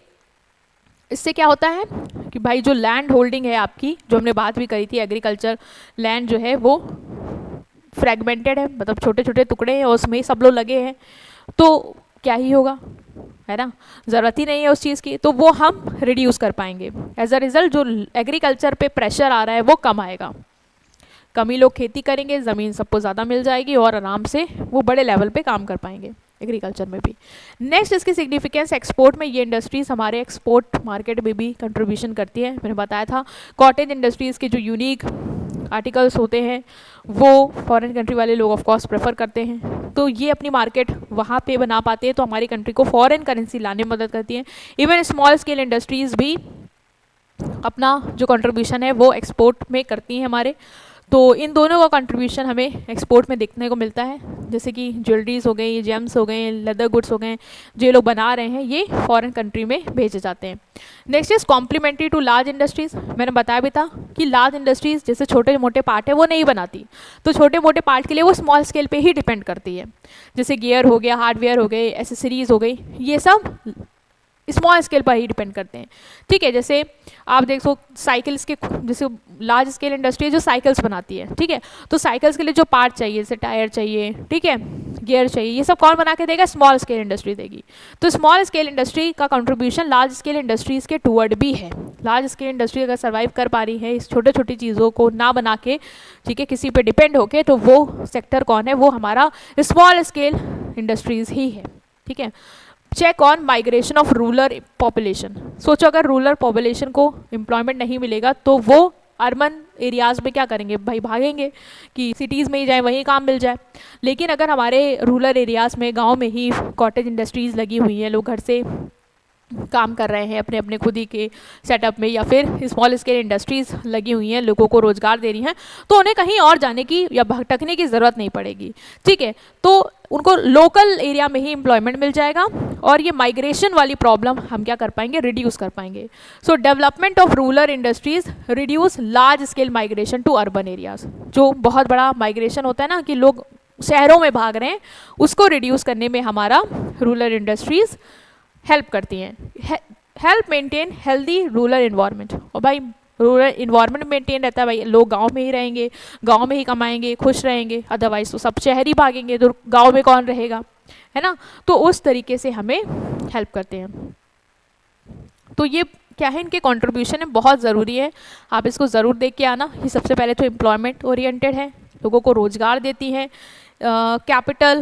इससे क्या होता है कि भाई जो लैंड होल्डिंग है आपकी, जो हमने बात भी करी थी, एग्रीकल्चर लैंड जो है वो फ्रेगमेंटेड है, मतलब छोटे छोटे टुकड़े हैं और उसमें सब लोग लगे हैं, तो क्या ही होगा, है ना, ज़रूरत ही नहीं है उस चीज़ की, तो वो हम रिड्यूस कर पाएंगे। एज अ रिज़ल्ट जो एग्रीकल्चर पे प्रेशर आ रहा है वो कम आएगा, कम ही लोग खेती करेंगे, ज़मीन सबको ज़्यादा मिल जाएगी और आराम से वो बड़े लेवल पे काम कर पाएंगे एग्रीकल्चर में भी। नेक्स्ट इसकी सिग्निफिकेंस एक्सपोर्ट में, ये इंडस्ट्रीज़ हमारे एक्सपोर्ट मार्केट में भी कंट्रीब्यूशन करती है। मैंने बताया था कॉटेज इंडस्ट्रीज़ के जो यूनिक आर्टिकल्स होते हैं वो फॉरेन कंट्री वाले लोग ऑफ कोर्स प्रेफर करते हैं, तो ये अपनी मार्केट वहाँ पे बना पाते हैं, तो हमारी कंट्री को फॉरेन करेंसी लाने में मदद करती है। इवन स्मॉल स्केल इंडस्ट्रीज़ भी अपना जो कंट्रीब्यूशन है वो एक्सपोर्ट में करती हैं हमारे, तो इन दोनों का कंट्रीब्यूशन हमें एक्सपोर्ट में देखने को मिलता है। जैसे कि ज्वेलरीज हो गई, जेम्स हो गए, लेदर गुड्स हो गए, जो ये लोग बना रहे हैं ये फॉरेन कंट्री में भेजे जाते हैं। Next is complementary to large industries. मैंने बताया भी था कि लार्ज इंडस्ट्रीज़ जैसे छोटे मोटे पार्ट है वो नहीं बनाती, तो छोटे मोटे पार्ट के लिए वो स्मॉल स्केल पे ही डिपेंड करती है। जैसे गियर हो गया, हार्डवेयर हो गए, एसेसरीज हो गई, ये सब स्मॉल स्केल पर ही डिपेंड करते हैं। ठीक है, जैसे आप देखो साइकिल्स के, जैसे लार्ज स्केल इंडस्ट्री है जो साइकिल्स बनाती है, ठीक है, तो साइकिल्स के लिए जो पार्ट चाहिए, जैसे टायर चाहिए, ठीक है, गियर चाहिए, ये सब कौन बना के देगा? स्मॉल स्केल इंडस्ट्री देगी। तो स्मॉल स्केल इंडस्ट्री का कंट्रीब्यूशन लार्ज स्केल इंडस्ट्रीज के टूवर्ड भी है। लार्ज स्केल इंडस्ट्री अगर सर्वाइव कर पा रही है इस छोटे छोटी चीज़ों को ना बना के, ठीक है, किसी पे डिपेंड होके, तो वो सेक्टर कौन है? वो हमारा स्मॉल स्केल इंडस्ट्रीज ही है। ठीक है। Check on migration of rural population. सोचो अगर रूरल पॉपुलेशन को एम्प्लॉयमेंट नहीं मिलेगा तो वो अर्बन एरियाज़ में क्या करेंगे भाई? भागेंगे कि सिटीज़ में ही जाए, वहीं काम मिल जाए। लेकिन अगर हमारे रूरल एरियाज़ में, गांव में ही कॉटेज इंडस्ट्रीज़ लगी हुई हैं, लोग घर से काम कर रहे हैं अपने अपने खुद ही के सेटअप में, या फिर स्मॉल स्केल इंडस्ट्रीज़ लगी हुई हैं, लोगों को रोज़गार दे रही हैं, तो उन्हें कहीं और जाने की या भटकने की ज़रूरत नहीं पड़ेगी। ठीक है, तो उनको लोकल एरिया में ही एम्प्लॉयमेंट मिल जाएगा और ये माइग्रेशन वाली प्रॉब्लम हम क्या कर पाएंगे? रिड्यूस कर पाएंगे। So development of rural industries reduce large scale migration to urban areas. जो बहुत बड़ा माइग्रेशन होता है ना कि लोग शहरों में भाग रहे हैं, उसको रिड्यूस करने में हमारा रूरल इंडस्ट्रीज हेल्प करती हैं। Help maintain healthy rural environment. और भाई रूरल इन्वायरमेंट मेंटेन रहता है, भाई लोग गांव में ही रहेंगे, गांव में ही कमाएंगे, खुश रहेंगे, अदरवाइज तो सब शहर ही भागेंगे, तो गांव में कौन रहेगा, है ना? तो उस तरीके से हमें हेल्प करते हैं। तो ये क्या है, इनके कंट्रीब्यूशन है, बहुत ज़रूरी है, आप इसको ज़रूर देख के आना। ये सबसे पहले तो एम्प्लॉयमेंट ओरिएंटेड है, लोगों को रोज़गार देती है, कैपिटल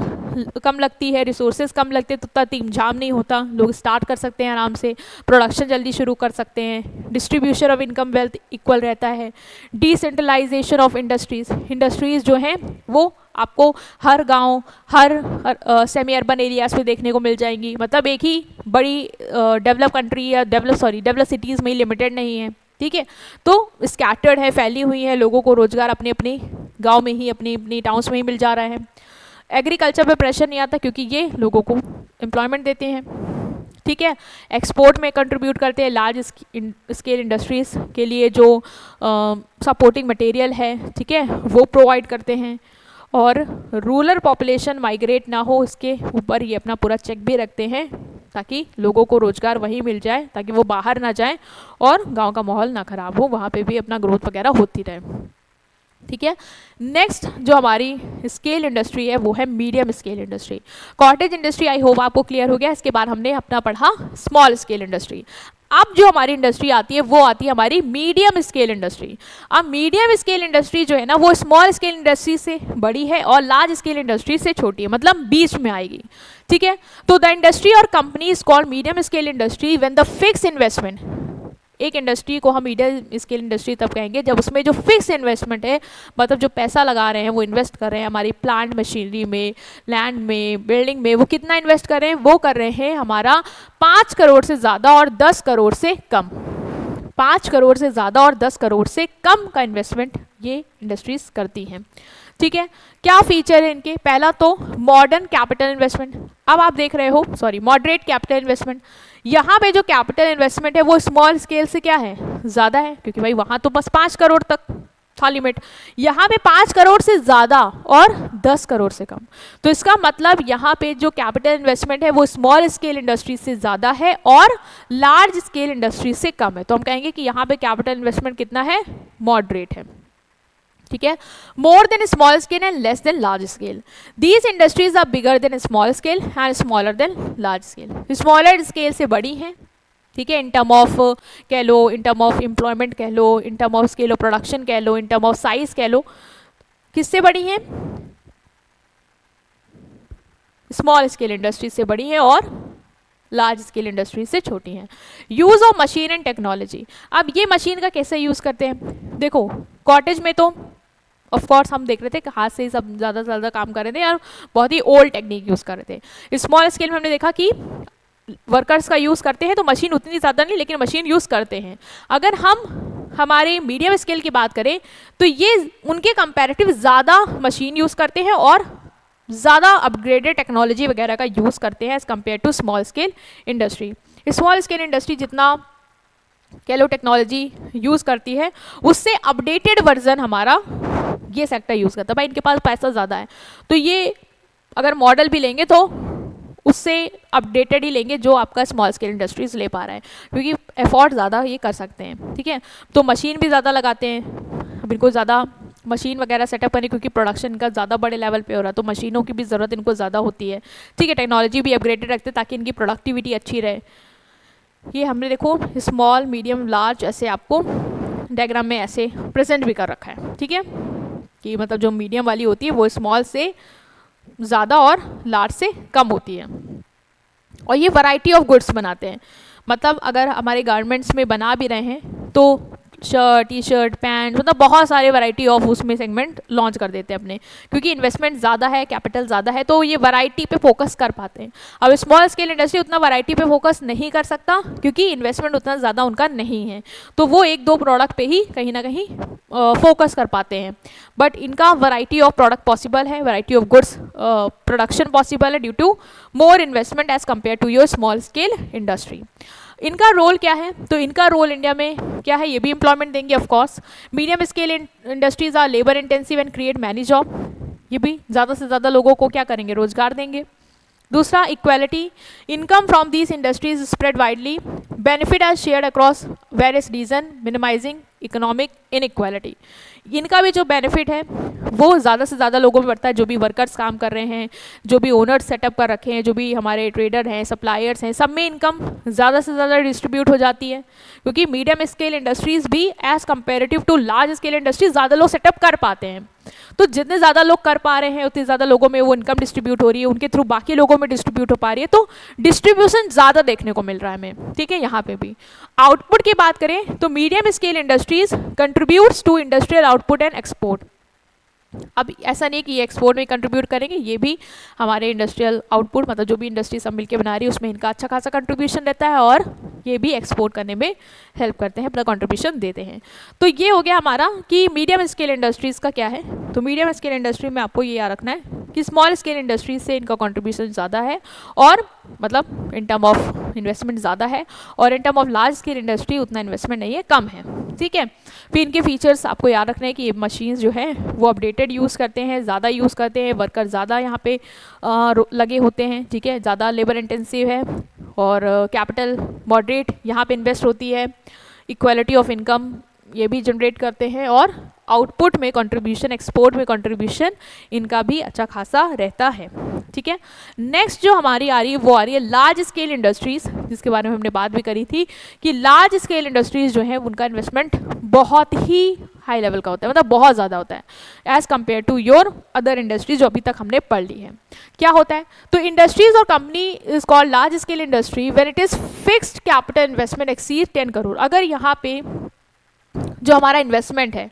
कम लगती है, रिसोर्सेज कम लगते हैं, तो उतना तीम झाम नहीं होता, लोग स्टार्ट कर सकते हैं आराम से, प्रोडक्शन जल्दी शुरू कर सकते हैं, distribution of income wealth equal रहता है, डिसेंट्रलाइजेशन ऑफ इंडस्ट्रीज़ जो हैं वो आपको हर गांव, हर सेमी अर्बन एरियाज में देखने को मिल जाएंगी। मतलब एक ही बड़ी डेवलप कंट्री या डेवलप सिटीज़ में ही लिमिटेड नहीं है। ठीक है, तो स्कैटर्ड है, फैली हुई है, लोगों को रोजगार अपने अपने गांव में ही, अपनी अपनी टाउन्स में ही मिल जा रहा है। एग्रीकल्चर पे प्रेशर नहीं आता क्योंकि ये लोगों को एम्प्लॉयमेंट देते हैं। ठीक है, एक्सपोर्ट में कंट्रीब्यूट करते हैं, लार्ज स्केल इंडस्ट्रीज के लिए जो सपोर्टिंग मटेरियल है, ठीक है, वो प्रोवाइड करते हैं। और रूरल पॉपुलेशन माइग्रेट ना हो इसके ऊपर ये अपना पूरा चेक भी रखते हैं, ताकि लोगों को रोज़गार वहीं मिल जाए, ताकि वो बाहर ना जाएं और गांव का माहौल ना ख़राब हो, वहाँ पे भी अपना ग्रोथ वगैरह होती रहे। ठीक है, नेक्स्ट जो हमारी स्केल इंडस्ट्री है वो है medium scale industry. Cottage industry I hope आपको क्लियर हो गया। इसके बाद हमने अपना पढ़ा स्मॉल स्केल इंडस्ट्री। अब जो हमारी इंडस्ट्री आती है वो आती है हमारी मीडियम स्केल इंडस्ट्री। अब मीडियम स्केल इंडस्ट्री जो है ना वो स्मॉल स्केल इंडस्ट्री से बड़ी है और लार्ज स्केल इंडस्ट्री से छोटी है, मतलब बीच में आएगी। ठीक है, तो द इंडस्ट्री और company is called medium scale industry when the fix investment, एक इंडस्ट्री को हम मीडियम स्केल इंडस्ट्री तब कहेंगे जब उसमें जो फिक्स इन्वेस्टमेंट है, मतलब जो पैसा लगा रहे हैं वो इन्वेस्ट कर रहे हैं हमारी प्लांट मशीनरी में, लैंड में, बिल्डिंग में, वो कितना इन्वेस्ट कर रहे हैं? वो कर रहे हैं हमारा 5 करोड़ से ज़्यादा और 10 करोड़ से कम। 5 करोड़ से ज़्यादा और 10 करोड़ से कम का इन्वेस्टमेंट ये इंडस्ट्रीज करती हैं। ठीक है, क्या फीचर है इनके? पहला तो मॉडर्न कैपिटल इन्वेस्टमेंट। अब आप देख रहे हो, सॉरी, मॉडरेट कैपिटल इन्वेस्टमेंट। यहाँ पे जो कैपिटल इन्वेस्टमेंट है वो स्मॉल स्केल से क्या है? ज़्यादा है, क्योंकि भाई वहाँ तो बस 5 करोड़ तक था लिमिट, यहाँ पे 5 करोड़ से ज़्यादा और 10 करोड़ से कम। तो इसका मतलब यहाँ पे जो कैपिटल इन्वेस्टमेंट है वो स्मॉल स्केल इंडस्ट्री से ज़्यादा है और लार्ज स्केल इंडस्ट्री से कम है। तो हम कहेंगे कि यहाँ पे कैपिटल इन्वेस्टमेंट कितना है? मॉडरेट है। ठीक है, more than small scale and less than large scale. These industries are bigger than small scale and smaller than large scale. Smaller scale से बड़ी हैं, ठीक है, इन टर्म ऑफ कह लो, इन टर्म ऑफ एम्प्लॉयमेंट कह लो, in term of scale of production कह लो, इन टर्म ऑफ साइज कह लो, किससे बड़ी हैं? स्मॉल स्केल इंडस्ट्री से बड़ी हैं और लार्ज स्केल इंडस्ट्री से छोटी हैं। Use of machine and technology. अब ये मशीन का कैसे यूज करते हैं? देखो, कॉटेज में तो ऑफ कोर्स हम देख रहे थे कि हाथ से ही सब ज़्यादा से ज़्यादा काम कर रहे थे और बहुत ही ओल्ड टेक्निक यूज़ कर रहे थे। स्मॉल स्केल में हमने देखा कि वर्कर्स का यूज़ करते हैं, तो मशीन उतनी ज़्यादा नहीं, लेकिन मशीन यूज़ करते हैं। अगर हम हमारे मीडियम स्केल की बात करें तो ये उनके कंपैरेटिव ज़्यादा मशीन यूज़ करते हैं और ज़्यादा अपग्रेडेड टेक्नोलॉजी वगैरह का यूज़ करते हैं as compare to small scale industry. Small scale industry जितना कह लो टेक्नोलॉजी यूज़ करती है, उससे अपडेटेड वर्जन हमारा ये सेक्टर यूज़ करता है। भाई इनके पास पैसा ज़्यादा है, तो ये अगर मॉडल भी लेंगे तो उससे अपडेटेड ही लेंगे जो आपका स्मॉल स्केल इंडस्ट्रीज ले पा रहा है, क्योंकि एफोर्ड ज़्यादा ये कर सकते हैं। ठीक है, तो मशीन भी ज़्यादा लगाते हैं, अब इनको ज़्यादा मशीन वगैरह सेटअप करने, क्योंकि प्रोडक्शन का ज़्यादा बड़े लेवल पे हो रहा है तो मशीनों की भी ज़रूरत इनको ज़्यादा होती है, ठीक है। टेक्नोलॉजी भी अपग्रेडेड रखते हैं ताकि इनकी प्रोडक्टिविटी अच्छी रहे। ये हमने देखो स्मॉल मीडियम लार्ज ऐसे आपको डायग्राम में ऐसे प्रेजेंट भी कर रखा है, ठीक है, कि मतलब जो मीडियम वाली होती है वो स्मॉल से ज़्यादा और लार्ज से कम होती है। और ये वैरायटी ऑफ गुड्स बनाते हैं, मतलब अगर हमारे गारमेंट्स में बना भी रहे हैं तो शर्ट, टी शर्ट, पैंट, मतलब बहुत सारे वैरायटी ऑफ उसमें सेगमेंट लॉन्च कर देते हैं अपने, क्योंकि इन्वेस्टमेंट ज़्यादा है, कैपिटल ज़्यादा है, तो ये वैरायटी पे फोकस कर पाते हैं। अब स्मॉल स्केल इंडस्ट्री उतना वैरायटी पे फोकस नहीं कर सकता क्योंकि इन्वेस्टमेंट उतना ज़्यादा उनका नहीं है, तो वो एक दो प्रोडक्ट पे ही कहीं ना कहीं फोकस कर पाते हैं। बट इनका वैरायटी ऑफ प्रोडक्ट पॉसिबल है, variety of goods production possible है due to more investment as compare to your small scale industry. इनका रोल क्या है, तो इनका रोल इंडिया में क्या है, ये भी एम्प्लॉयमेंट देंगे of course. Medium scale industries are labour intensive and create many job, ये भी ज़्यादा से ज़्यादा लोगों को क्या करेंगे, रोजगार देंगे। दूसरा, equality, income from these industries spread widely, benefit are shared across various region, minimising economic inequality. इनका भी जो बेनिफिट है वो ज़्यादा से ज़्यादा लोगों में बढ़ता है, जो भी वर्कर्स काम कर रहे हैं, जो भी ओनर्स सेटअप कर रखे हैं, जो भी हमारे ट्रेडर हैं, सप्लायर्स हैं, सब में इनकम ज़्यादा से ज़्यादा डिस्ट्रीब्यूट हो जाती है, क्योंकि मीडियम स्केल इंडस्ट्रीज़ भी as comparative to large scale industries ज़्यादा लोग सेटअप कर पाते हैं। तो जितने ज़्यादा लोग कर पा रहे हैं उतने ज़्यादा लोगों में वो इनकम डिस्ट्रीब्यूट हो रही है, उनके थ्रू बाकी लोगों में डिस्ट्रीब्यूट हो पा रही है, तो डिस्ट्रीब्यूशन ज़्यादा देखने को मिल रहा है हमें, ठीक है। यहाँ पे भी आउटपुट की बात करें तो medium scale industries contributes to industrial output and export. अब ऐसा नहीं कि ये एक्सपोर्ट में कंट्रीब्यूट करेंगे, ये भी हमारे इंडस्ट्रियल आउटपुट, मतलब जो भी इंडस्ट्री सब मिलकर बना रही है उसमें इनका अच्छा खासा कंट्रीब्यूशन रहता है, और ये भी एक्सपोर्ट करने में हेल्प करते हैं, अपना कंट्रीब्यूशन देते हैं। तो ये हो गया हमारा कि मीडियम स्केल इंडस्ट्रीज़ का क्या है। तो मीडियम स्केल इंडस्ट्री में आपको ये याद रखना है कि स्मॉल स्केल इंडस्ट्रीज से इनका कंट्रीब्यूशन ज़्यादा है, और मतलब इन टर्म ऑफ इन्वेस्टमेंट ज़्यादा है, और इन term of large scale industry उतना इन्वेस्टमेंट नहीं है, कम है, ठीक है। फिर इनके फीचर्स आपको याद रखना है कि ये मशीन्स जो है वो अपडेटेड यूज़ करते हैं, ज़्यादा यूज़ करते हैं, वर्कर ज़्यादा यहाँ पे लगे होते हैं, ठीक है, ज़्यादा लेबर इंटेंसिव है, और कैपिटल मॉडरेट यहाँ पे इन्वेस्ट होती है, इक्वालिटी ऑफ इनकम ये भी जनरेट करते हैं, और आउटपुट में कंट्रीब्यूशन, एक्सपोर्ट में कंट्रीब्यूशन इनका भी अच्छा खासा रहता है, ठीक है। नेक्स्ट जो हमारी आ रही है वो आ रही है लार्ज स्केल इंडस्ट्रीज़, जिसके बारे में हमने बात भी करी थी कि लार्ज स्केल इंडस्ट्रीज़ जो है उनका इन्वेस्टमेंट बहुत ही हाई लेवल का होता है, मतलब बहुत ज़्यादा होता है as compare to your other industries जो अभी तक हमने पढ़ ली है। क्या होता है, तो इंडस्ट्रीज और company is called large scale industry when it is fixed capital investment exceed 10 crore. अगर यहाँ पे जो हमारा इन्वेस्टमेंट है,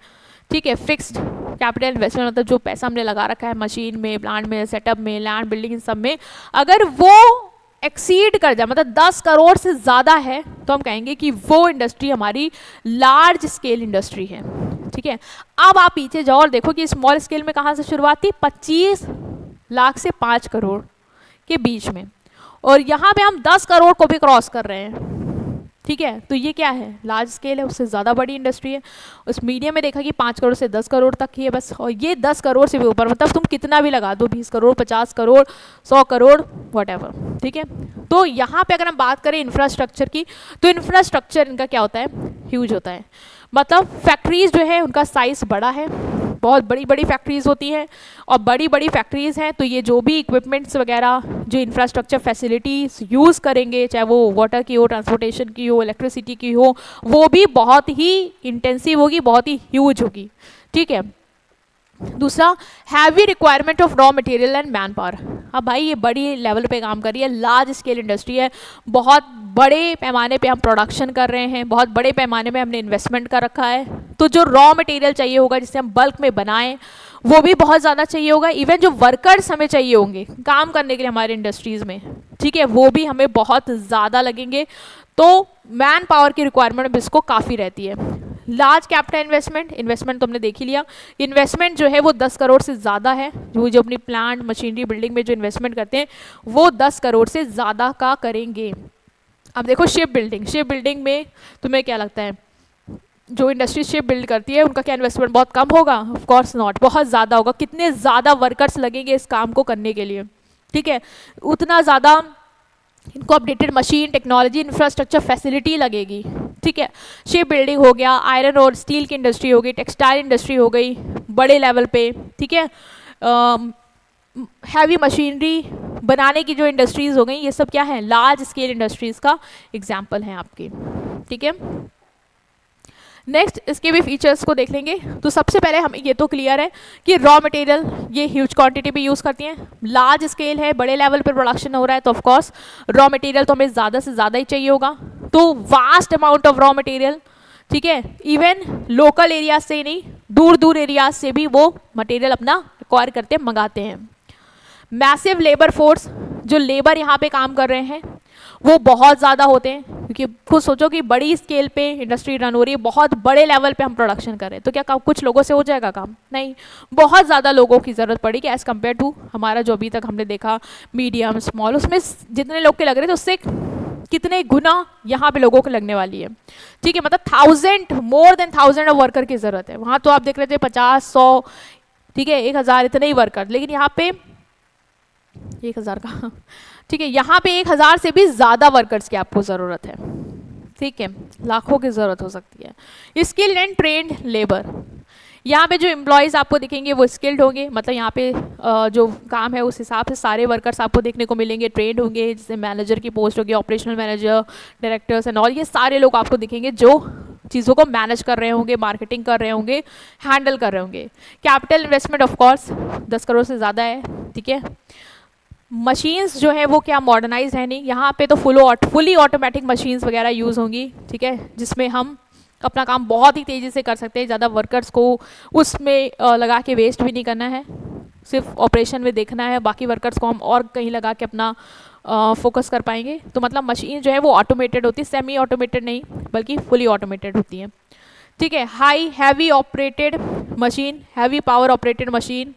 ठीक है, फिक्स्ड कैपिटल इन्वेस्टमेंट मतलब जो पैसा हमने लगा रखा है मशीन में, प्लांट में, सेटअप में, लैंड बिल्डिंग इन सब में, अगर वो एक्सीड कर जाए, मतलब 10 करोड़ से ज़्यादा है, तो हम कहेंगे कि वो इंडस्ट्री हमारी लार्ज स्केल इंडस्ट्री है, ठीक है। अब आप पीछे जाओ और देखो कि स्मॉल स्केल में कहाँ से शुरुआत थी, 25 लाख से 5 करोड़ के बीच में, और यहाँ पे हम 10 करोड़ को भी क्रॉस कर रहे हैं, ठीक है। तो ये क्या है, लार्ज स्केल है, उससे ज़्यादा बड़ी इंडस्ट्री है। उस मीडियम में देखा कि 5 करोड़ से 10 करोड़ तक ही है बस, और ये 10 करोड़ से भी ऊपर, मतलब तुम कितना भी लगा दो, 20 करोड़, 50 करोड़, 100 करोड़, व्हाटएवर, ठीक है। तो यहाँ पे अगर हम बात करें इंफ्रास्ट्रक्चर की, तो इंफ्रास्ट्रक्चर इनका क्या होता है, ह्यूज होता है, मतलब फैक्ट्रीज जो है उनका साइज़ बड़ा है, बहुत बड़ी बड़ी फैक्ट्रीज़ होती हैं, और बड़ी बड़ी फैक्ट्रीज़ हैं तो ये जो भी इक्विपमेंट्स वगैरह, जो इंफ्रास्ट्रक्चर फैसिलिटीज़ यूज़ करेंगे, चाहे वो वाटर की हो, ट्रांसपोर्टेशन की हो, इलेक्ट्रिसिटी की हो, वो भी बहुत ही इंटेंसिव होगी, बहुत ही ह्यूज होगी, ठीक है। दूसरा, heavy requirement of raw material and man power. अब भाई ये बड़ी लेवल पे काम कर रही है, लार्ज स्केल इंडस्ट्री है, बहुत बड़े पैमाने पे हम प्रोडक्शन कर रहे हैं, बहुत बड़े पैमाने में हमने इन्वेस्टमेंट कर रखा है, तो जो रॉ मटेरियल चाहिए होगा जिससे हम बल्क में बनाएं वो भी बहुत ज़्यादा चाहिए होगा। इवन जो वर्कर्स हमें चाहिए होंगे काम करने के लिए हमारे इंडस्ट्रीज़ में, ठीक है, वो भी हमें बहुत ज़्यादा लगेंगे, तो मैन पावर की रिक्वायरमेंट भी इसको काफ़ी रहती है। लार्ज कैपिटल इन्वेस्टमेंट तो हमने देख ही लिया, इन्वेस्टमेंट जो है वो 10 करोड़ से ज़्यादा है, जो अपनी प्लांट, मशीनरी, बिल्डिंग में जो इन्वेस्टमेंट करते हैं वो 10 करोड़ से ज़्यादा का करेंगे। अब देखो शिप बिल्डिंग में तुम्हें क्या लगता है, जो इंडस्ट्री शिप बिल्ड करती है उनका क्या इन्वेस्टमेंट बहुत कम होगा? ऑफ कोर्स नॉट, बहुत ज़्यादा होगा। कितने ज़्यादा वर्कर्स लगेंगे इस काम को करने के लिए, ठीक है, उतना ज़्यादा इनको updated machine, technology, infrastructure facility लगेगी, ठीक है, शिप बिल्डिंग हो गया, आयरन और स्टील की इंडस्ट्री हो गई, टेक्सटाइल इंडस्ट्री हो गई बड़े लेवल पे, ठीक है, हैवी मशीनरी बनाने की जो इंडस्ट्रीज हो गई, ये सब क्या है, लार्ज स्केल इंडस्ट्रीज का एग्जाम्पल है आपके, ठीक है। नेक्स्ट इसके भी फीचर्स को देख लेंगे। तो सबसे पहले हमें ये तो क्लियर है कि रॉ मटेरियल ये ह्यूज क्वांटिटी पे यूज़ करती हैं, लार्ज स्केल है, बड़े लेवल पर प्रोडक्शन हो रहा है, तो ऑफकोर्स रॉ मटेरियल तो हमें ज़्यादा से ज़्यादा ही चाहिए होगा, तो vast amount of raw material, ठीक है, इवन लोकल एरिया से नहीं, दूर दूर एरिया से भी वो मटेरियल अपना एक्वायर करते मंगाते हैं। मैसिव लेबर फोर्स, जो लेबर यहाँ पे काम कर रहे हैं वो बहुत ज़्यादा होते हैं, क्योंकि खुद सोचो कि बड़ी स्केल पे इंडस्ट्री रन हो रही है, बहुत बड़े लेवल पे हम प्रोडक्शन कर रहे हैं, तो क्या कुछ लोगों से हो जाएगा काम, नहीं, बहुत ज़्यादा लोगों की ज़रूरत पड़ेगी एज़ कम्पेयर टू हमारा जो अभी तक हमने देखा मीडियम स्मॉल, उसमें जितने लोग के लग रहे थे उससे कितने गुना यहाँ पे लोगों को लगने वाली है, ठीक है, मतलब मोर देन 1000 ऑफ वर्कर की ज़रूरत है। वहाँ तो आप देख रहे थे 50, 100, ठीक है, 1000 इतने ही वर्कर, लेकिन यहाँ पे 1000 का, ठीक है, यहाँ पे 1000 से भी ज़्यादा वर्कर्स की आपको ज़रूरत है, ठीक है, लाखों की ज़रूरत हो सकती है। स्किल्ड एंड ट्रेंड लेबर, यहाँ पे जो एम्प्लॉयज़ आपको दिखेंगे वो स्किल्ड होंगे, मतलब यहाँ पे जो काम है उस हिसाब से सारे वर्कर्स आपको देखने को मिलेंगे, ट्रेंड होंगे, जैसे मैनेजर की पोस्ट होगी, operational manager, directors and all, ये सारे लोग आपको दिखेंगे जो चीज़ों को मैनेज कर रहे होंगे, मार्केटिंग कर रहे होंगे, हैंडल कर रहे होंगे। कैपिटल इन्वेस्टमेंट ऑफकोर्स 10 करोड़ से ज़्यादा है, ठीक है। मशीन्स जो है वो क्या मॉडर्नाइज है नहीं, यहाँ पे तो फुली ऑटोमेटिक मशीन्स वगैरह यूज़ होंगी, ठीक है, जिसमें हम अपना काम बहुत ही तेज़ी से कर सकते हैं, ज़्यादा वर्कर्स को उसमें लगा के वेस्ट भी नहीं करना है, सिर्फ ऑपरेशन में देखना है, बाकी वर्कर्स को हम और कहीं लगा के अपना फोकस कर पाएंगे। तो मतलब मशीन जो है वो ऑटोमेटेड होती है, सेमी ऑटोमेटेड नहीं बल्कि फुली ऑटोमेटेड होती है, ठीक है। High heavy operated machine, heavy power operated machine,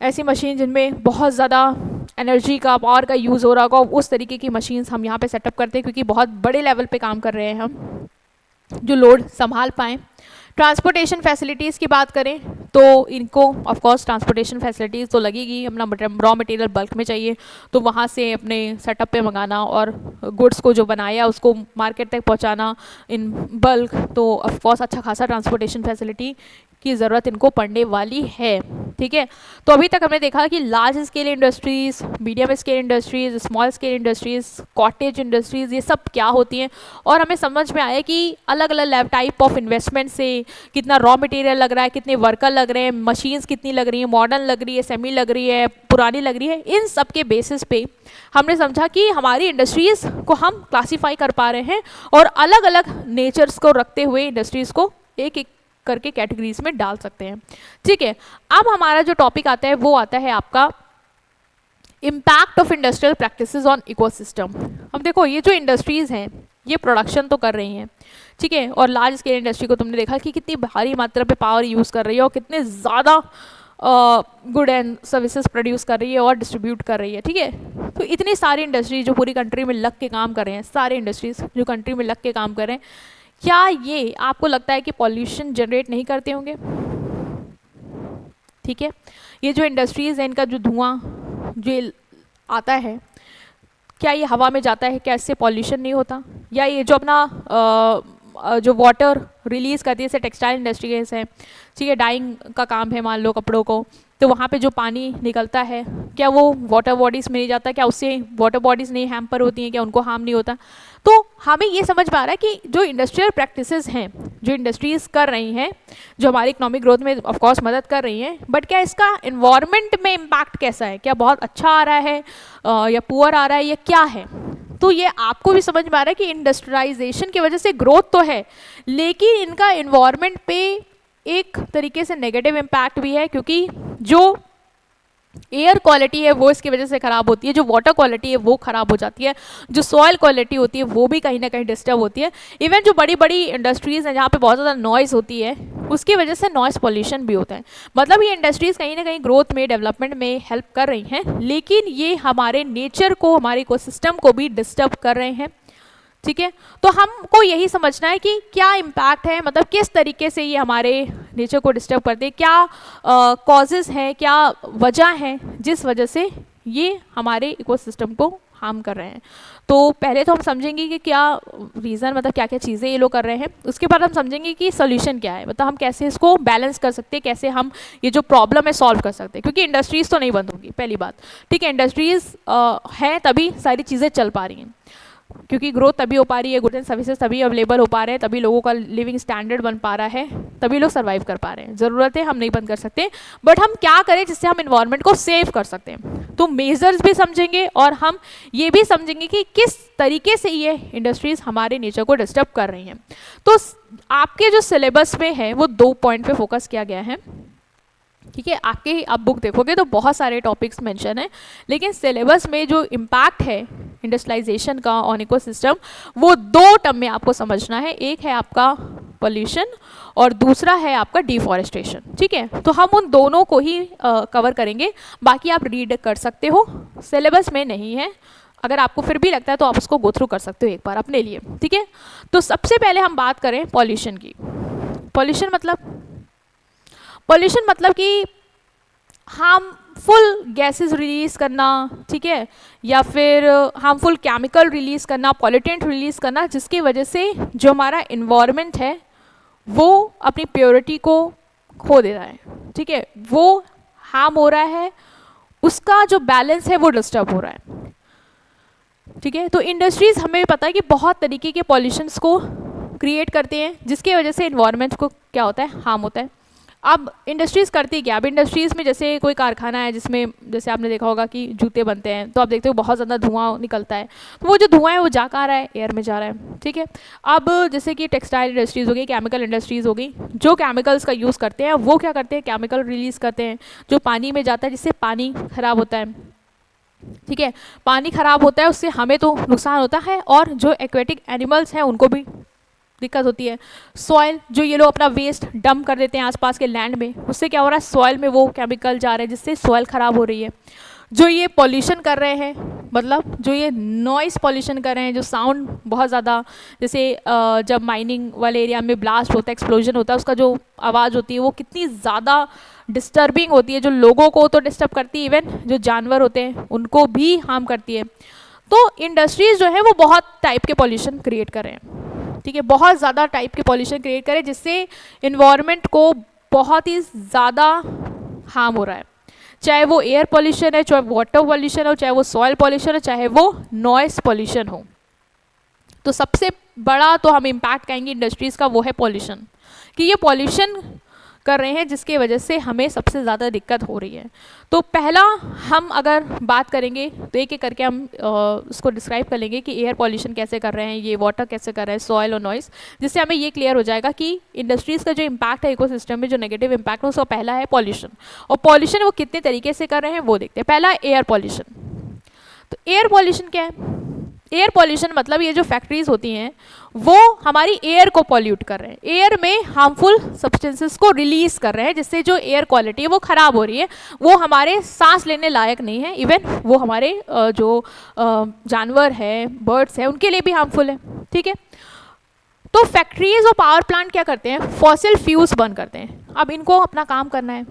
ऐसी मशीन जिनमें बहुत ज़्यादा एनर्जी का, पावर का यूज़ हो रहा होगा, उस तरीके की मशीन्स हम यहाँ पे सेटअप करते हैं, क्योंकि बहुत बड़े लेवल पे काम कर रहे हैं हम, जो लोड संभाल पाएँ। ट्रांसपोर्टेशन फैसिलिटीज़ की बात करें तो इनको ऑफ कोर्स ट्रांसपोर्टेशन फैसिलिटीज़ तो लगेगी, अपना रॉ मटेरियल बल्क में चाहिए तो वहाँ से अपने सेटअप पे मंगाना और गुड्स को जो बनाया उसको मार्केट तक पहुँचाना इन बल्क, तो ऑफ कोर्स अच्छा खासा ट्रांसपोर्टेशन फैसिलिटी की ज़रूरत इनको पड़ने वाली है, ठीक है। तो अभी तक हमने देखा कि large scale industries, medium scale industries, small scale industries, cottage industries, ये सब क्या होती हैं, और हमें समझ में आया कि अलग अलग टाइप ऑफ इन्वेस्टमेंट से कितना रॉ मटेरियल लग रहा है, कितने वर्कर लग रहे हैं, मशीन्स कितनी लग रही हैं, मॉडर्न लग रही है, सेमी लग रही है, पुरानी लग रही है, इन सब के बेसिस पे हमने समझा कि हमारी इंडस्ट्रीज़ को हम क्लासीफाई कर पा रहे हैं और अलग अलग नेचर्स को रखते हुए इंडस्ट्रीज़ को एक एक करके कैटेगरीज में डाल सकते हैं, ठीक है। अब हमारा जो टॉपिक आता है वो आता है आपका impact of industrial practices on ecosystem. अब देखो ये जो इंडस्ट्रीज हैं ये प्रोडक्शन तो कर रही हैं, ठीक है, और लार्ज स्केल इंडस्ट्री को तुमने देखा कि कितनी भारी मात्रा पे पावर यूज़ कर रही है और कितने ज़्यादा गुड एंड सर्विसेज प्रोड्यूस कर रही है और डिस्ट्रीब्यूट कर रही है, ठीक है। तो इतनी सारी इंडस्ट्री जो पूरी कंट्री में लग के काम कर रहे हैं, सारे इंडस्ट्रीज जो कंट्री में लग के काम कर रहे हैं, क्या ये आपको लगता है कि पॉल्यूशन जनरेट नहीं करते होंगे, ठीक है। ये जो इंडस्ट्रीज़ हैं इनका जो धुआं जो आता है, क्या ये हवा में जाता है, क्या इससे पॉल्यूशन नहीं होता, या ये जो अपना जो वाटर रिलीज़ करती है, जैसे टेक्सटाइल इंडस्ट्रीज है, ठीक है, डाइंग का काम है मान लो कपड़ों को, तो वहाँ पे जो पानी निकलता है क्या वो वाटर बॉडीज़ में नहीं जाता, क्या उससे वाटर बॉडीज़ नहीं हैम्पर होती हैं, क्या उनको हार्म नहीं होता। तो हमें ये समझ में आ रहा है कि जो इंडस्ट्रियल प्रैक्टिसेस हैं, जो इंडस्ट्रीज़ कर रही हैं, जो हमारी इकोनॉमिक ग्रोथ में ऑफ कोर्स मदद कर रही हैं, बट क्या इसका इन्वायरमेंट में इम्पैक्ट कैसा है, क्या बहुत अच्छा आ रहा है या पुअर आ रहा है, या क्या है। तो ये आपको भी समझ में आ रहा है कि इंडस्ट्रियलाइजेशन की वजह से ग्रोथ तो है, लेकिन इनका इन्वायरमेंट पे एक तरीके से नेगेटिव इम्पैक्ट भी है, क्योंकि जो एयर क्वालिटी है वो इसकी वजह से ख़राब होती है, जो वाटर क्वालिटी है वो ख़राब हो जाती है, जो सॉइल क्वालिटी होती है वो भी कहीं ना कहीं डिस्टर्ब होती है। इवन जो बड़ी बड़ी इंडस्ट्रीज़ हैं जहाँ पे बहुत ज़्यादा नॉइज़ होती है उसकी वजह से नॉइज़ पॉल्यूशन भी होता है। मतलब ये इंडस्ट्रीज़ कहीं ना कहीं ग्रोथ में, डेवलपमेंट में हेल्प कर रही हैं, लेकिन ये हमारे नेचर को, हमारे इकोसिस्टम को भी डिस्टर्ब कर रहे हैं, ठीक है। तो हमको यही समझना है कि क्या इम्पैक्ट है, मतलब किस तरीके से ये हमारे नेचर को डिस्टर्ब करते हैं, क्या कॉजेज़ हैं, क्या वजह है जिस वजह से ये हमारे इकोसिस्टम को हार्म कर रहे हैं। तो पहले तो हम समझेंगे कि क्या रीज़न, मतलब क्या क्या चीज़ें ये लोग कर रहे हैं। उसके बाद हम समझेंगे कि सोल्यूशन क्या है, मतलब हम कैसे इसको बैलेंस कर सकते हैं, कैसे हम ये जो प्रॉब्लम है सॉल्व कर सकते हैं। क्योंकि इंडस्ट्रीज़ तो नहीं बंद होगी, पहली बात, ठीक है। इंडस्ट्रीज़ हैं तभी सारी चीज़ें चल पा रही हैं, क्योंकि ग्रोथ तभी हो पा रही है, गुड्स एंड सर्विसेज तभी अवेलेबल हो पा रहे हैं, तभी लोगों का लिविंग स्टैंडर्ड बन पा रहा है, तभी लोग सर्वाइव कर पा रहे हैं। ज़रूरतें हम नहीं बंद कर सकते, बट हम क्या करें जिससे हम इन्वायरमेंट को सेव कर सकते हैं। तो मेजर्स भी समझेंगे और हम ये भी समझेंगे कि किस तरीके से ये इंडस्ट्रीज़ हमारे नेचर को डिस्टर्ब कर रही हैं। तो आपके जो सिलेबस में है वो 2 पॉइंट पे फोकस किया गया है, ठीक है। आपके आप बुक देखोगे तो बहुत सारे टॉपिक्स मेंशन है, लेकिन सिलेबस में जो इम्पैक्ट है इंडस्ट्रियलाइजेशन का ऑन इकोसिस्टम, वो 2 टर्म में आपको समझना है। एक है आपका पोल्यूशन और दूसरा है आपका डिफॉरेस्टेशन, ठीक है। तो हम उन दोनों को ही कवर करेंगे, बाकी आप रीड कर सकते हो, सिलेबस में नहीं है। अगर आपको फिर भी लगता है तो आप उसको गो थ्रू कर सकते हो एक बार अपने लिए, ठीक है। तो सबसे पहले हम बात करें पॉल्यूशन की। पॉल्यूशन मतलब कि हार्मफुल गैसेस रिलीज़ करना, ठीक है, या फिर हार्मफुल केमिकल रिलीज़ करना, पॉल्यूटेंट रिलीज़ करना, जिसकी वजह से जो हमारा इन्वायरमेंट है वो अपनी प्योरिटी को खो दे रहा है, ठीक है, वो हार्म हो रहा है, उसका जो बैलेंस है वो डिस्टर्ब हो रहा है, ठीक है। तो इंडस्ट्रीज़ हमें पता है कि बहुत तरीके के पॉल्यूशंस को क्रिएट करते हैं, जिसकी वजह से इन्वायरमेंट को क्या होता है, हार्म होता है। अब इंडस्ट्रीज़ करती क्या, अब इंडस्ट्रीज़ में जैसे कोई कारखाना है जिसमें जैसे आपने देखा होगा कि जूते बनते हैं, तो आप देखते हो बहुत ज़्यादा धुआं निकलता है, तो वो जो धुआं है वो जा कहाँ रहा है, एयर में जा रहा है, ठीक है। अब जैसे कि टेक्सटाइल इंडस्ट्रीज़ हो गई, केमिकल इंडस्ट्रीज़ हो गई, जो केमिकल्स का यूज़ करते हैं वो क्या करते हैं, केमिकल रिलीज़ करते हैं जो पानी में जाता है, जिससे पानी ख़राब होता है, ठीक है। पानी ख़राब होता है, उससे हमें तो नुकसान होता है और जो एक्वेटिक एनिमल्स हैं उनको भी दिक्कत होती है। सॉइल, जो ये लोग अपना वेस्ट डंप कर देते हैं आसपास के लैंड में, उससे क्या हो रहा है, सॉइल में वो केमिकल जा रहे हैं, जिससे सॉइल ख़राब हो रही है। जो ये पॉल्यूशन कर रहे हैं, मतलब जो ये नॉइस पॉल्यूशन कर रहे हैं, जो साउंड बहुत ज़्यादा, जैसे जब माइनिंग वाले एरिया में ब्लास्ट होता है, एक्सप्लोजन होता है, उसका जो आवाज़ होती है वो कितनी ज़्यादा डिस्टर्बिंग होती है, जो लोगों को तो डिस्टर्ब करती है, इवन जो जानवर होते हैं उनको भी हार्म करती है। तो इंडस्ट्रीज़ जो है वो बहुत टाइप के पॉल्यूशन क्रिएट कर रहे हैं, ठीक है, बहुत ज़्यादा टाइप के पॉल्यूशन क्रिएट करें, जिससे इन्वायरमेंट को बहुत ही ज़्यादा हार्म हो रहा है। चाहे वो एयर पॉल्यूशन है, चाहे वाटर पॉल्यूशन हो, चाहे वो सॉइल पॉल्यूशन हो, चाहे वो नॉइस पॉल्यूशन हो। तो सबसे बड़ा तो हम इम्पैक्ट कहेंगे इंडस्ट्रीज़ का वो है पॉल्यूशन, कि ये पॉल्यूशन कर रहे हैं जिसके वजह से हमें सबसे ज़्यादा दिक्कत हो रही है। तो पहला हम अगर बात करेंगे तो एक एक करके हम उसको डिस्क्राइब कर लेंगे कि एयर पॉल्यूशन कैसे कर रहे हैं, ये वाटर कैसे कर रहे हैं, सॉइल और नॉइस, जिससे हमें ये क्लियर हो जाएगा कि इंडस्ट्रीज़ का जो इम्पैक्ट है इकोसिस्टम में, जो नेगेटिव इम्पैक्ट है, उसका पहला है पॉल्यूशन। और पॉल्यूशन वो कितने तरीके से कर रहे हैं वो देखते हैं। पहला एयर पॉल्यूशन। तो एयर पॉल्यूशन क्या है, एयर पॉल्यूशन मतलब ये जो फैक्ट्रीज होती हैं वो हमारी एयर को पॉल्यूट कर रहे हैं, एयर में हार्मफुल सब्सटेंसेस को रिलीज कर रहे हैं, जिससे जो एयर क्वालिटी है वो ख़राब हो रही है, वो हमारे सांस लेने लायक नहीं है, इवन वो हमारे जो जानवर है, बर्ड्स हैं, उनके लिए भी हार्मफुल है, ठीक है। तो फैक्ट्रीज और पावर प्लांट क्या करते हैं, फॉसिल फ्यूल्स बर्न करते हैं। अब इनको अपना काम करना है,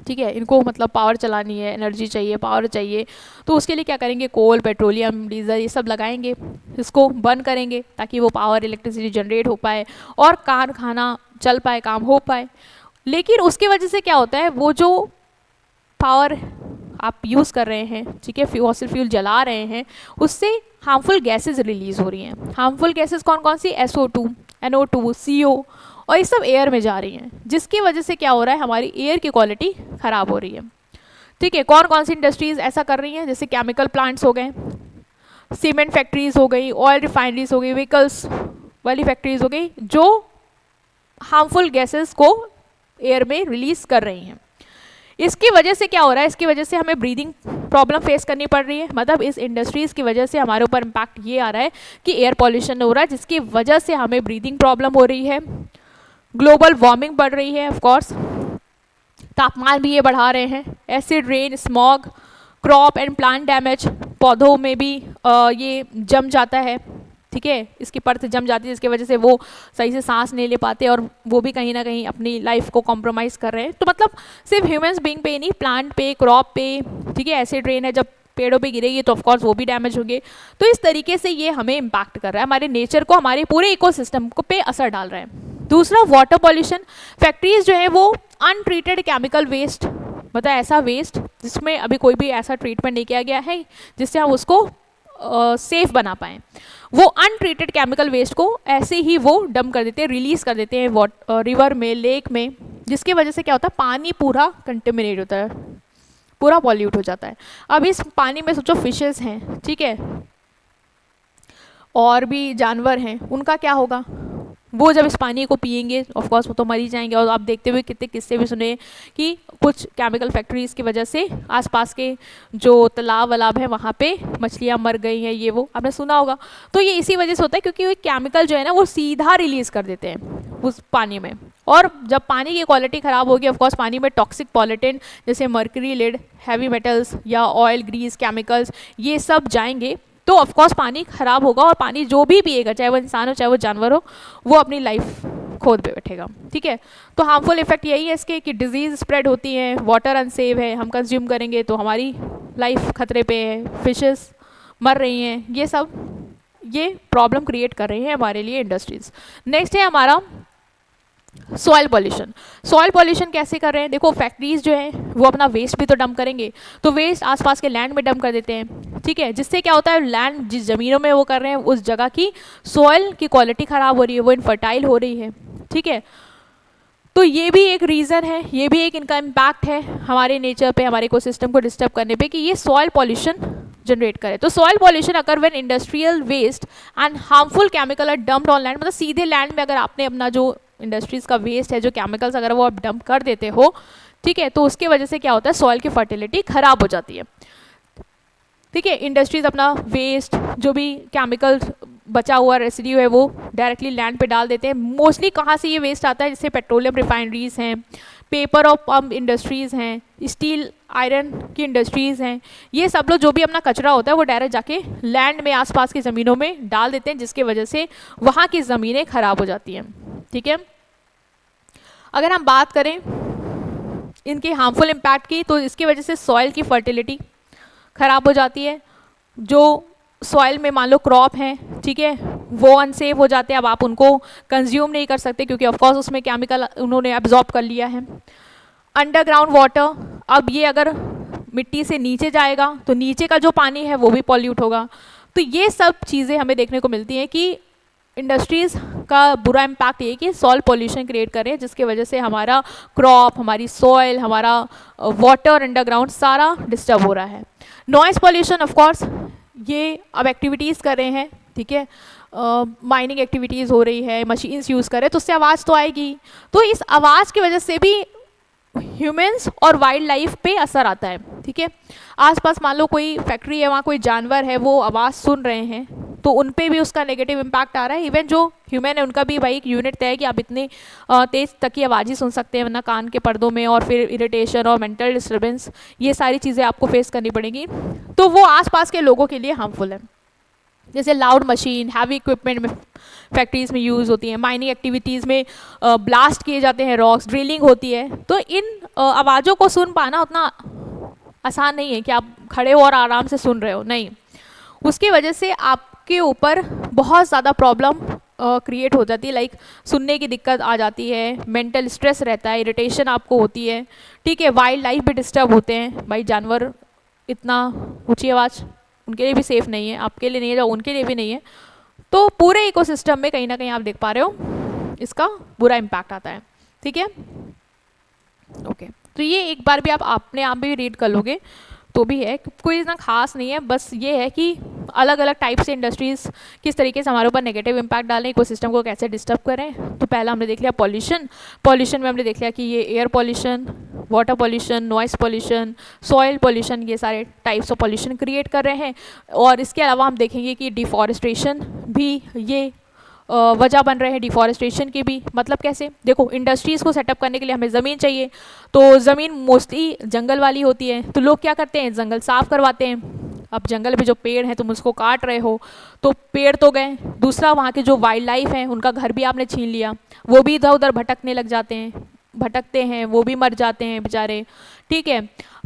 ठीक है, इनको मतलब पावर चलानी है, एनर्जी चाहिए, पावर चाहिए, तो उसके लिए क्या करेंगे, कोल, पेट्रोलियम, डीजल ये सब लगाएंगे, इसको बर्न करेंगे ताकि वो पावर, इलेक्ट्रिसिटी जनरेट हो पाए और कारखाना चल पाए, काम हो पाए। लेकिन उसकी वजह से क्या होता है, वो जो पावर आप यूज़ कर रहे हैं, ठीक है, फॉसिल फ्यूल जला रहे हैं, उससे हार्मफुल गैसेज रिलीज हो रही हैं। हार्मफुल गैसेज कौन कौन सी, SO2, NO2, CO, और ये सब एयर में जा रही हैं, जिसकी वजह से क्या हो रहा है, हमारी एयर की क्वालिटी ख़राब हो रही है, ठीक है। कौन कौन सी इंडस्ट्रीज़ ऐसा कर रही हैं, जैसे केमिकल प्लांट्स हो गए, सीमेंट फैक्ट्रीज़ हो गई, ऑयल रिफाइनरीज हो गई, व्हीकल्स वाली फैक्ट्रीज़ हो गई, जो हार्मफुल गैसेस को एयर में रिलीज़ कर रही हैं। इसकी वजह से क्या हो रहा है, इसकी वजह से हमें ब्रीदिंग प्रॉब्लम फेस करनी पड़ रही है। मतलब इस इंडस्ट्रीज़ की वजह से हमारे ऊपर इम्पैक्ट ये आ रहा है कि एयर पॉल्यूशन हो रहा है, जिसकी वजह से हमें ब्रीदिंग प्रॉब्लम हो रही है, ग्लोबल वार्मिंग बढ़ रही है, ऑफ कोर्स तापमान भी ये बढ़ा रहे हैं, acid rain, smog, crop and plant damage, पौधों में भी ये जम जाता है, ठीक है, इसकी परत जम जाती है, जिसकी वजह से वो सही से सांस नहीं ले पाते और वो भी कहीं ना कहीं अपनी लाइफ को कॉम्प्रोमाइज़ कर रहे हैं। तो मतलब सिर्फ ह्यूमंस बीइंग पे नहीं, प्लांट पे, क्रॉप पे, ठीक है, एसिड रेन है, जब पेड़ों पे गिरेगी तो ऑफकोर्स वो भी डैमेज होंगे। तो इस तरीके से ये हमें इम्पैक्ट कर रहा है, हमारे नेचर को, हमारे पूरे इकोसिस्टम को पे असर डाल रहा है। दूसरा वाटर पॉल्यूशन। फैक्ट्रीज जो है वो अनट्रीटेड केमिकल वेस्ट, मतलब ऐसा वेस्ट जिसमें अभी कोई भी ऐसा ट्रीटमेंट नहीं किया गया है जिससे हम उसको सेफ बना पाएँ, वो अनट्रीटेड केमिकल वेस्ट को ऐसे ही वो डंप कर देते हैं, रिलीज कर देते हैं रिवर में, लेक में, जिसकी वजह से क्या होता है, पानी पूरा कंटेमिनेट होता है, पूरा पॉल्यूट हो जाता है। अब इस पानी में सोचो फिशेस हैं, ठीक है, और भी जानवर हैं, उनका क्या होगा, वो जब इस पानी को पिएंगे ऑफ कोर्स वो तो मर ही जाएंगे। और आप देखते हुए कितने किस्से भी सुने कि कुछ केमिकल फैक्ट्रीज की वजह से आसपास के जो तालाब वलाब है वहाँ पे मछलियाँ मर गई हैं, ये वो आपने सुना होगा। तो ये इसी वजह से होता है क्योंकि वो केमिकल जो है ना वो सीधा रिलीज कर देते हैं उस पानी में, और जब पानी की क्वालिटी ख़राब होगी ऑफ कोर्स पानी में टॉक्सिक पॉल्यूटेंट जैसे मर्करी, लेड, हैवी मेटल्स या ऑयल, ग्रीस, केमिकल्स, ये सब जाएंगे तो ऑफकोर्स पानी खराब होगा, और पानी जो भी पिएगा, चाहे वो इंसान हो चाहे वो जानवर हो, वो अपनी लाइफ खोद पे बैठेगा, ठीक है। तो हार्मफुल इफेक्ट यही है इसके कि डिजीज़ स्प्रेड होती है, वाटर अनसेव है, हम कंज्यूम करेंगे तो हमारी लाइफ खतरे पे है, फिशेस मर रही हैं, ये सब ये प्रॉब्लम क्रिएट कर रही है हमारे लिए इंडस्ट्रीज़। नेक्स्ट है हमारा सॉइल पॉल्यूशन। सॉइल पॉल्यूशन कैसे कर रहे हैं, देखो फैक्ट्रीज जो है वो अपना वेस्ट भी तो डंप करेंगे, तो वेस्ट आसपास के लैंड में डंप कर देते हैं, ठीक है, जिससे क्या होता है लैंड जिस ज़मीनों में वो कर रहे हैं उस जगह की सॉइल की क्वालिटी ख़राब हो रही है, वो इनफर्टाइल हो रही है, ठीक है। तो ये भी एक रीज़न है, ये भी एक इनका इम्पैक्ट है हमारे नेचर पे, हमारे इकोसिस्टम को डिस्टर्ब करने पे कि ये सॉइल पॉल्यूशन जनरेट करे। तो सॉइल पॉल्यूशन अगर when industrial waste and harmful chemical are dumped on land, मतलब सीधे लैंड में अगर आपने अपना जो इंडस्ट्रीज़ का वेस्ट है, जो केमिकल्स अगर वो आप डंप कर देते हो, ठीक है, तो उसके वजह से क्या होता है सॉइल की फर्टिलिटी ख़राब हो जाती है, ठीक है। इंडस्ट्रीज़ अपना वेस्ट जो भी केमिकल बचा हुआ रेसिड्यू है वो डायरेक्टली लैंड पे डाल देते हैं। मोस्टली कहाँ से ये वेस्ट आता है, जैसे पेट्रोलियम रिफाइनरीज हैं, पेपर और पम्प इंडस्ट्रीज़ हैं, स्टील आयरन की इंडस्ट्रीज़ हैं, ये सब लोग जो भी अपना कचरा होता है वो डायरेक्ट जाके लैंड में आसपास की ज़मीनों में डाल देते हैं, जिसकी वजह से वहाँ की ज़मीनें ख़राब हो जाती हैं, ठीक है। अगर हम बात करें इनके हार्मफुल इम्पैक्ट की, तो इसकी वजह से सॉइल की फर्टिलिटी ख़राब हो जाती है, जो सॉइल में मान लो क्रॉप हैं, ठीक है, वो अनसेफ हो जाते हैं, अब आप उनको कंज्यूम नहीं कर सकते क्योंकि ऑफकोर्स उसमें केमिकल उन्होंने एब्जॉर्ब कर लिया है। अंडरग्राउंड वाटर, अब ये अगर मिट्टी से नीचे जाएगा तो नीचे का जो पानी है वो भी पॉल्यूट होगा। तो ये सब चीज़ें हमें देखने को मिलती हैं कि इंडस्ट्रीज़ का बुरा इम्पैक्ट ये कि सॉइल पॉल्यूशन क्रिएट कर रहे हैं, जिसकी वजह से हमारा क्रॉप, हमारी सॉइल, हमारा वाटर अंडरग्राउंड सारा डिस्टर्ब हो रहा है। नॉइज़ पॉल्यूशन ऑफ कोर्स ये अब एक्टिविटीज़ कर रहे हैं, ठीक है, माइनिंग एक्टिविटीज़ हो रही है, मशीन्स यूज़ कर रहे हैं, तो उससे आवाज़ तो आएगी। तो इस आवाज़ की वजह से भी ह्यूमंस और वाइल्ड लाइफ पे असर आता है, ठीक है। आसपास मान लो कोई फैक्ट्री है, वहाँ कोई जानवर है, वो आवाज़ सुन रहे हैं, तो उन पे भी उसका नेगेटिव इम्पैक्ट आ रहा है। इवन जो ह्यूमन है उनका भी भाई एक यूनिट तय है कि आप इतने तेज़ तक की आवाज़ ही सुन सकते हैं, वरना कान के पर्दों में और फिर इरिटेशन और मेंटल डिस्टर्बेंस, ये सारी चीज़ें आपको फेस करनी पड़ेगी, तो वो आसपास के लोगों के लिए हार्मफुल है। जैसे लाउड मशीन, हैवी इक्विपमेंट में फैक्ट्रीज़ में यूज़ होती हैं, माइनिंग एक्टिविटीज़ में ब्लास्ट किए जाते हैं रॉक्स, ड्रिलिंग होती है, तो इन आवाज़ों को सुन पाना उतना आसान नहीं है कि आप खड़े हो और आराम से सुन रहे हो, नहीं, उसकी वजह से आपके ऊपर बहुत ज़्यादा प्रॉब्लम क्रिएट हो जाती है, लाइक सुनने की दिक्कत आ जाती है, मेंटल स्ट्रेस रहता है, इरिटेशन आपको होती है, ठीक है। वाइल्ड लाइफ भी डिस्टर्ब होते हैं, भाई जानवर इतना ऊँची आवाज़ उनके लिए भी सेफ़ नहीं है, आपके लिए नहीं है, उनके लिए भी नहीं है, तो पूरे इकोसिस्टम में कहीं ना कहीं आप देख पा रहे हो इसका बुरा इम्पैक्ट आता है, ठीक है। ओके, तो ये एक बार भी आप अपने आप भी रीड कर लोगे तो भी है, कोई इतना खास नहीं है, बस ये है कि अलग अलग टाइप से इंडस्ट्रीज़ किस तरीके से हमारे ऊपर नेगेटिव इम्पैक्ट डालें, इकोसिस्टम को कैसे डिस्टर्ब करें। तो पहला हमने देख लिया पॉल्यूशन, पॉल्यूशन में हमने देख लिया कि ये air pollution, water pollution, noise pollution, soil pollution, ये सारे टाइप्स ऑफ पॉल्यूशन क्रिएट कर रहे हैं। और इसके अलावा हम देखेंगे कि डिफॉरेस्टेशन भी ये वजह बन रहे हैं, डिफॉरेस्टेशन की भी, मतलब कैसे, देखो इंडस्ट्रीज़ को सेटअप करने के लिए हमें ज़मीन चाहिए, तो ज़मीन मोस्टली जंगल वाली होती है, तो लोग क्या करते हैं, जंगल साफ़ करवाते हैं। अब जंगल में जो पेड़ हैं तुम उसको काट रहे हो, तो पेड़ तो गए, दूसरा वहाँ के जो वाइल्ड लाइफ है उनका घर भी आपने छीन लिया, वो भी इधर उधर भटकने लग जाते हैं, भटकते हैं, वो भी मर जाते हैं बेचारे, ठीक है।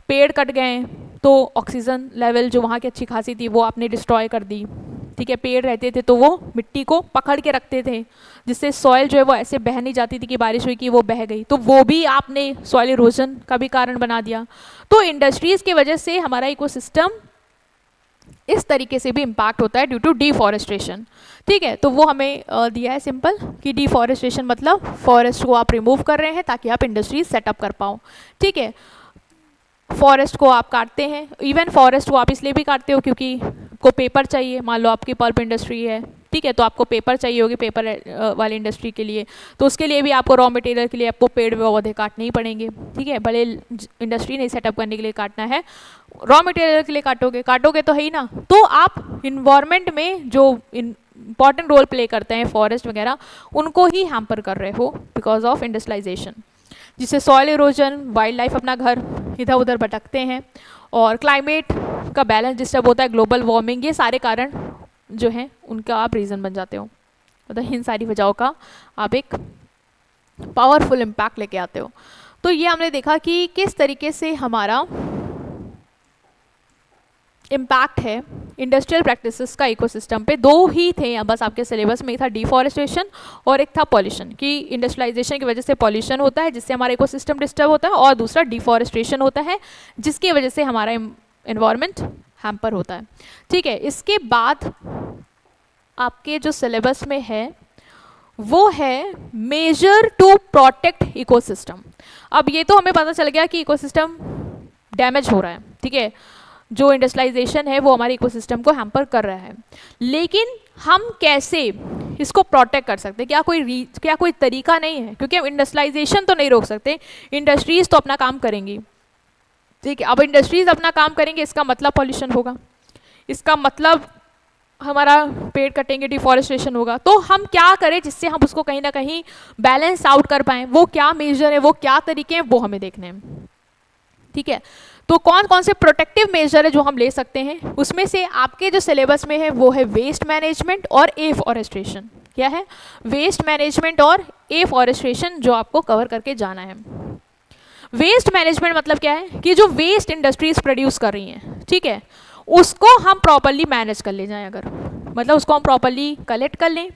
पेड़ कट गए तो ऑक्सीजन लेवल जो वहाँ की अच्छी खासी थी वो आपने डिस्ट्रॉय कर दी, ठीक है। पेड़ रहते थे तो वो मिट्टी को पकड़ के रखते थे, जिससे सॉइल जो है वो ऐसे बह नहीं जाती थी कि बारिश हुई कि वो बह गई, तो वो भी आपने सॉइल इरोजन का भी कारण बना दिया। तो इंडस्ट्रीज़ की वजह से हमारा इकोसिस्टम इस तरीके से भी इम्पैक्ट होता है ड्यू टू डिफॉरेस्टेशन, ठीक है। तो वो हमें दिया है सिंपल कि डिफॉरेस्टेशन मतलब फॉरेस्ट को आप रिमूव कर रहे हैं ताकि आप इंडस्ट्रीज सेटअप कर पाओ, ठीक है। फॉरेस्ट को आप काटते हैं, इवन फॉरेस्ट को आप इसलिए भी काटते हो क्योंकि को पेपर चाहिए, मान लो आपकी पल्प इंडस्ट्री है, ठीक है, तो आपको पेपर चाहिए होगी पेपर वाली इंडस्ट्री के लिए, तो उसके लिए भी आपको रॉ मटेरियल के लिए आपको पेड़ पौधे काटने ही पड़ेंगे, ठीक है। भले इंडस्ट्री नहीं सेटअप करने के लिए काटना है, रॉ मटेरियल के लिए काटोगे तो है ही ना। तो आप इन्वायरमेंट में जो इंपॉर्टेंट रोल प्ले करते हैं फॉरेस्ट वगैरह, उनको ही हैम्पर कर रहे हो बिकॉज ऑफ इंडस्ट्रियलाइजेशन, जिससे सॉइल इरोजन, वाइल्ड लाइफ अपना घर इधर उधर भटकते हैं, और क्लाइमेट का बैलेंस डिस्टर्ब होता है, ग्लोबल वार्मिंग, ये सारे कारण जो हैं उनका आप रीज़न बन जाते हो। मतलब इन सारी वजहों का आप एक पावरफुल इम्पैक्ट लेके आते हो। तो ये हमने देखा कि किस तरीके से हमारा इम्पैक्ट है इंडस्ट्रियल प्रैक्टिसेस का इकोसिस्टम पे। दो ही थे बस आपके सिलेबस में, एक था डिफॉरेस्टेशन और एक था पॉल्यूशन, कि इंडस्ट्रियलाइजेशन की वजह से पॉल्यूशन होता है जिससे हमारा इकोसिस्टम डिस्टर्ब होता है, और दूसरा डिफॉरेस्टेशन होता है जिसकी वजह से हमारा एनवायरनमेंट हैम्पर होता है, ठीक है। इसके बाद आपके जो सिलेबस में है वो है मेजर टू प्रोटेक्ट इकोसिस्टम। अब ये तो हमें पता चल गया कि इकोसिस्टम डैमेज हो रहा है, ठीक है, जो इंडस्ट्रियलाइजेशन है वो हमारे इकोसिस्टम को हैम्पर कर रहा है, लेकिन हम कैसे इसको प्रोटेक्ट कर सकते हैं? क्या कोई तरीका नहीं है? क्योंकि हम इंडस्ट्रियलाइजेशन तो नहीं रोक सकते, इंडस्ट्रीज तो अपना काम करेंगी, ठीक है। अब इंडस्ट्रीज अपना काम करेंगे, इसका मतलब पॉल्यूशन होगा, इसका मतलब हमारा पेड़ कटेंगे, डिफॉरेस्टेशन होगा। तो हम क्या करें जिससे हम उसको कहीं ना कहीं बैलेंस आउट कर पाएँ? वो क्या मेजर है, वो क्या तरीके हैं, वो हमें देखने हैं, ठीक है। तो कौन कौन से प्रोटेक्टिव मेजर है जो हम ले सकते हैं? उसमें से आपके जो सिलेबस में है वो है वेस्ट मैनेजमेंट और एफॉरेस्टेशन। क्या है? वेस्ट मैनेजमेंट और एफॉरेस्टेशन, जो आपको कवर करके जाना है। वेस्ट मैनेजमेंट मतलब क्या है कि जो वेस्ट इंडस्ट्रीज प्रोड्यूस कर रही हैं, ठीक है, उसको हम प्रॉपरली मैनेज कर ले जाएं, अगर मतलब उसको हम प्रॉपरली कलेक्ट कर लें,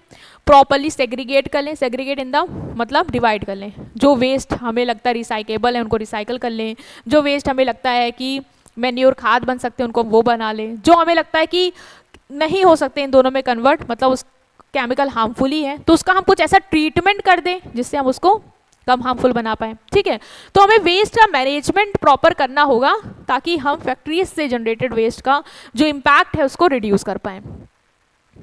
प्रॉपरली सेग्रीगेट कर लें, सेग्रीगेट इन द मतलब डिवाइड कर लें। जो वेस्ट हमें लगता है रिसाइकेबल है उनको रिसाइकल कर लें, जो वेस्ट हमें लगता है कि मैन्योर खाद बन सकते हैं उनको वो बना लें, जो हमें लगता है कि नहीं हो सकते इन दोनों में कन्वर्ट, मतलब उस केमिकल हार्मफुल ही है, तो उसका हम कुछ ऐसा ट्रीटमेंट कर दें जिससे हम उसको कम हार्मफुल बना पाएँ, ठीक है। तो हमें वेस्ट का मैनेजमेंट प्रॉपर करना होगा ताकि हम फैक्ट्रीज से जनरेटेड वेस्ट का जो इम्पैक्ट है उसको रिड्यूस कर पाएँ,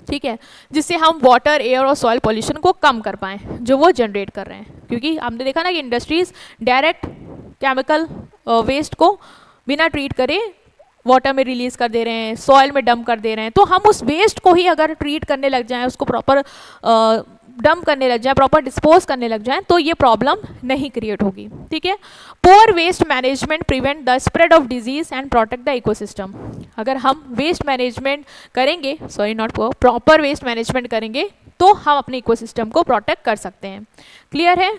ठीक है, जिससे हम वाटर, एयर और सॉइल पॉल्यूशन को कम कर पाएँ जो वो जनरेट कर रहे हैं। क्योंकि हमने देखा ना कि इंडस्ट्रीज डायरेक्ट केमिकल वेस्ट को बिना ट्रीट करे वाटर में रिलीज कर दे रहे हैं, सॉइल में डंप कर दे रहे हैं। तो हम उस वेस्ट को ही अगर ट्रीट करने लग जाएं, उसको प्रॉपर डंप करने लग जाए, प्रॉपर डिस्पोज करने लग जाए, तो ये प्रॉब्लम नहीं क्रिएट होगी, ठीक है। Poor waste management prevent the spread of disease and protect the ecosystem. अगर हम वेस्ट मैनेजमेंट करेंगे, sorry not poor, proper waste management करेंगे तो हम अपने इकोसिस्टम को प्रोटेक्ट कर सकते हैं। क्लियर है?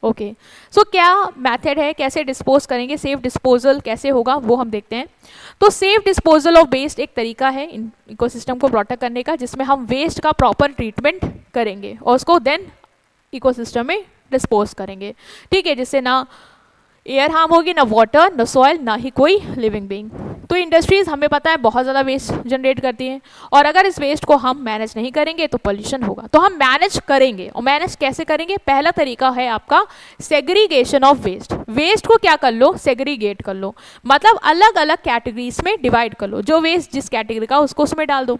ओके, सो क्या मेथड है, कैसे डिस्पोज करेंगे, सेफ डिस्पोजल कैसे होगा वो हम देखते हैं। तो सेफ डिस्पोजल ऑफ वेस्ट एक तरीका है इकोसिस्टम को प्रोटेक्ट करने का, जिसमें हम वेस्ट का प्रॉपर ट्रीटमेंट करेंगे और उसको देन इकोसिस्टम में डिस्पोज करेंगे, ठीक है, जिससे ना एयर हार्म होगी, ना वाटर, ना सॉइल, ना ही कोई लिविंग बीइंग। तो इंडस्ट्रीज हमें पता है बहुत ज़्यादा वेस्ट जनरेट करती हैं, और अगर इस वेस्ट को हम मैनेज नहीं करेंगे तो पॉल्यूशन होगा। तो हम मैनेज करेंगे, और मैनेज कैसे करेंगे? पहला तरीका है आपका सेग्रीगेशन ऑफ वेस्ट। वेस्ट को क्या कर लो? सेग्रीगेट कर लो, मतलब अलग अलग कैटेगरीज में डिवाइड कर लो। जो वेस्ट जिस कैटेगरी का उसको उसमें डाल दो।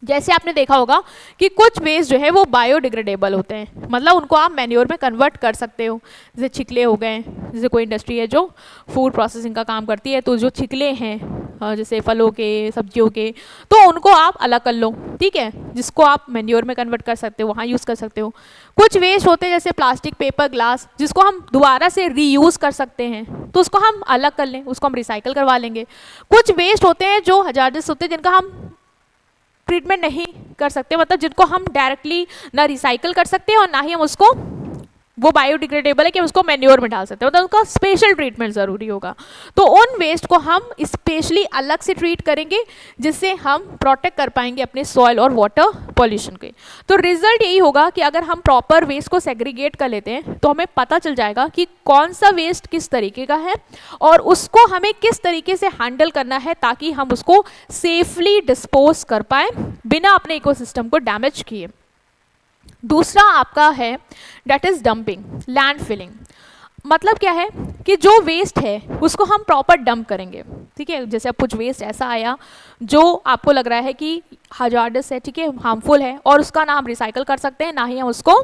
जैसे आपने देखा होगा कि कुछ वेस्ट जो है वो बायोडिग्रेडेबल होते हैं, मतलब उनको आप मैन्योर में कन्वर्ट कर सकते हो। जैसे छिकले हो गए, जैसे कोई इंडस्ट्री है जो फूड प्रोसेसिंग का काम करती है, तो जो छिकले हैं जैसे फलों के, सब्जियों के, तो उनको आप अलग कर लो, ठीक है, जिसको आप मैन्योर में कन्वर्ट कर सकते हो, वहाँ यूज़ कर सकते हो। कुछ वेस्ट होते हैं जैसे प्लास्टिक, पेपर, ग्लास, जिसको हम दोबारा से रीयूज़ कर सकते हैं, तो उसको हम अलग कर लें, उसको हम रिसाइकल करवा लेंगे। कुछ वेस्ट होते हैं जो हजारस होते हैं, जिनका हम ट्रीटमेंट नहीं कर सकते, मतलब जिनको हम डायरेक्टली ना रिसाइकल कर सकते हैं और ना ही हम उसको वो बायोडिग्रेडेबल है कि उसको मैन्योर में डाल सकते हैं, मतलब उसका स्पेशल ट्रीटमेंट ज़रूरी होगा। तो उन वेस्ट को हम स्पेशली अलग से ट्रीट करेंगे जिससे हम प्रोटेक्ट कर पाएंगे अपने सॉइल और वाटर पॉल्यूशन के। तो रिजल्ट यही होगा कि अगर हम प्रॉपर वेस्ट को सेग्रीगेट कर लेते हैं तो हमें पता चल जाएगा कि कौन सा वेस्ट किस तरीके का है और उसको हमें किस तरीके से हैंडल करना है ताकि हम उसको सेफली डिस्पोज कर पाए बिना अपने इकोसिस्टम को डैमेज किए। दूसरा आपका है that is dumping, land filling. मतलब क्या है कि जो वेस्ट है उसको हम प्रॉपर डंप करेंगे, ठीक है। जैसे अब कुछ वेस्ट ऐसा आया जो आपको लग रहा है कि हजार्डस है, ठीक है, हार्मफुल है, और उसका ना हम रिसाइकल कर सकते हैं, ना ही हम उसको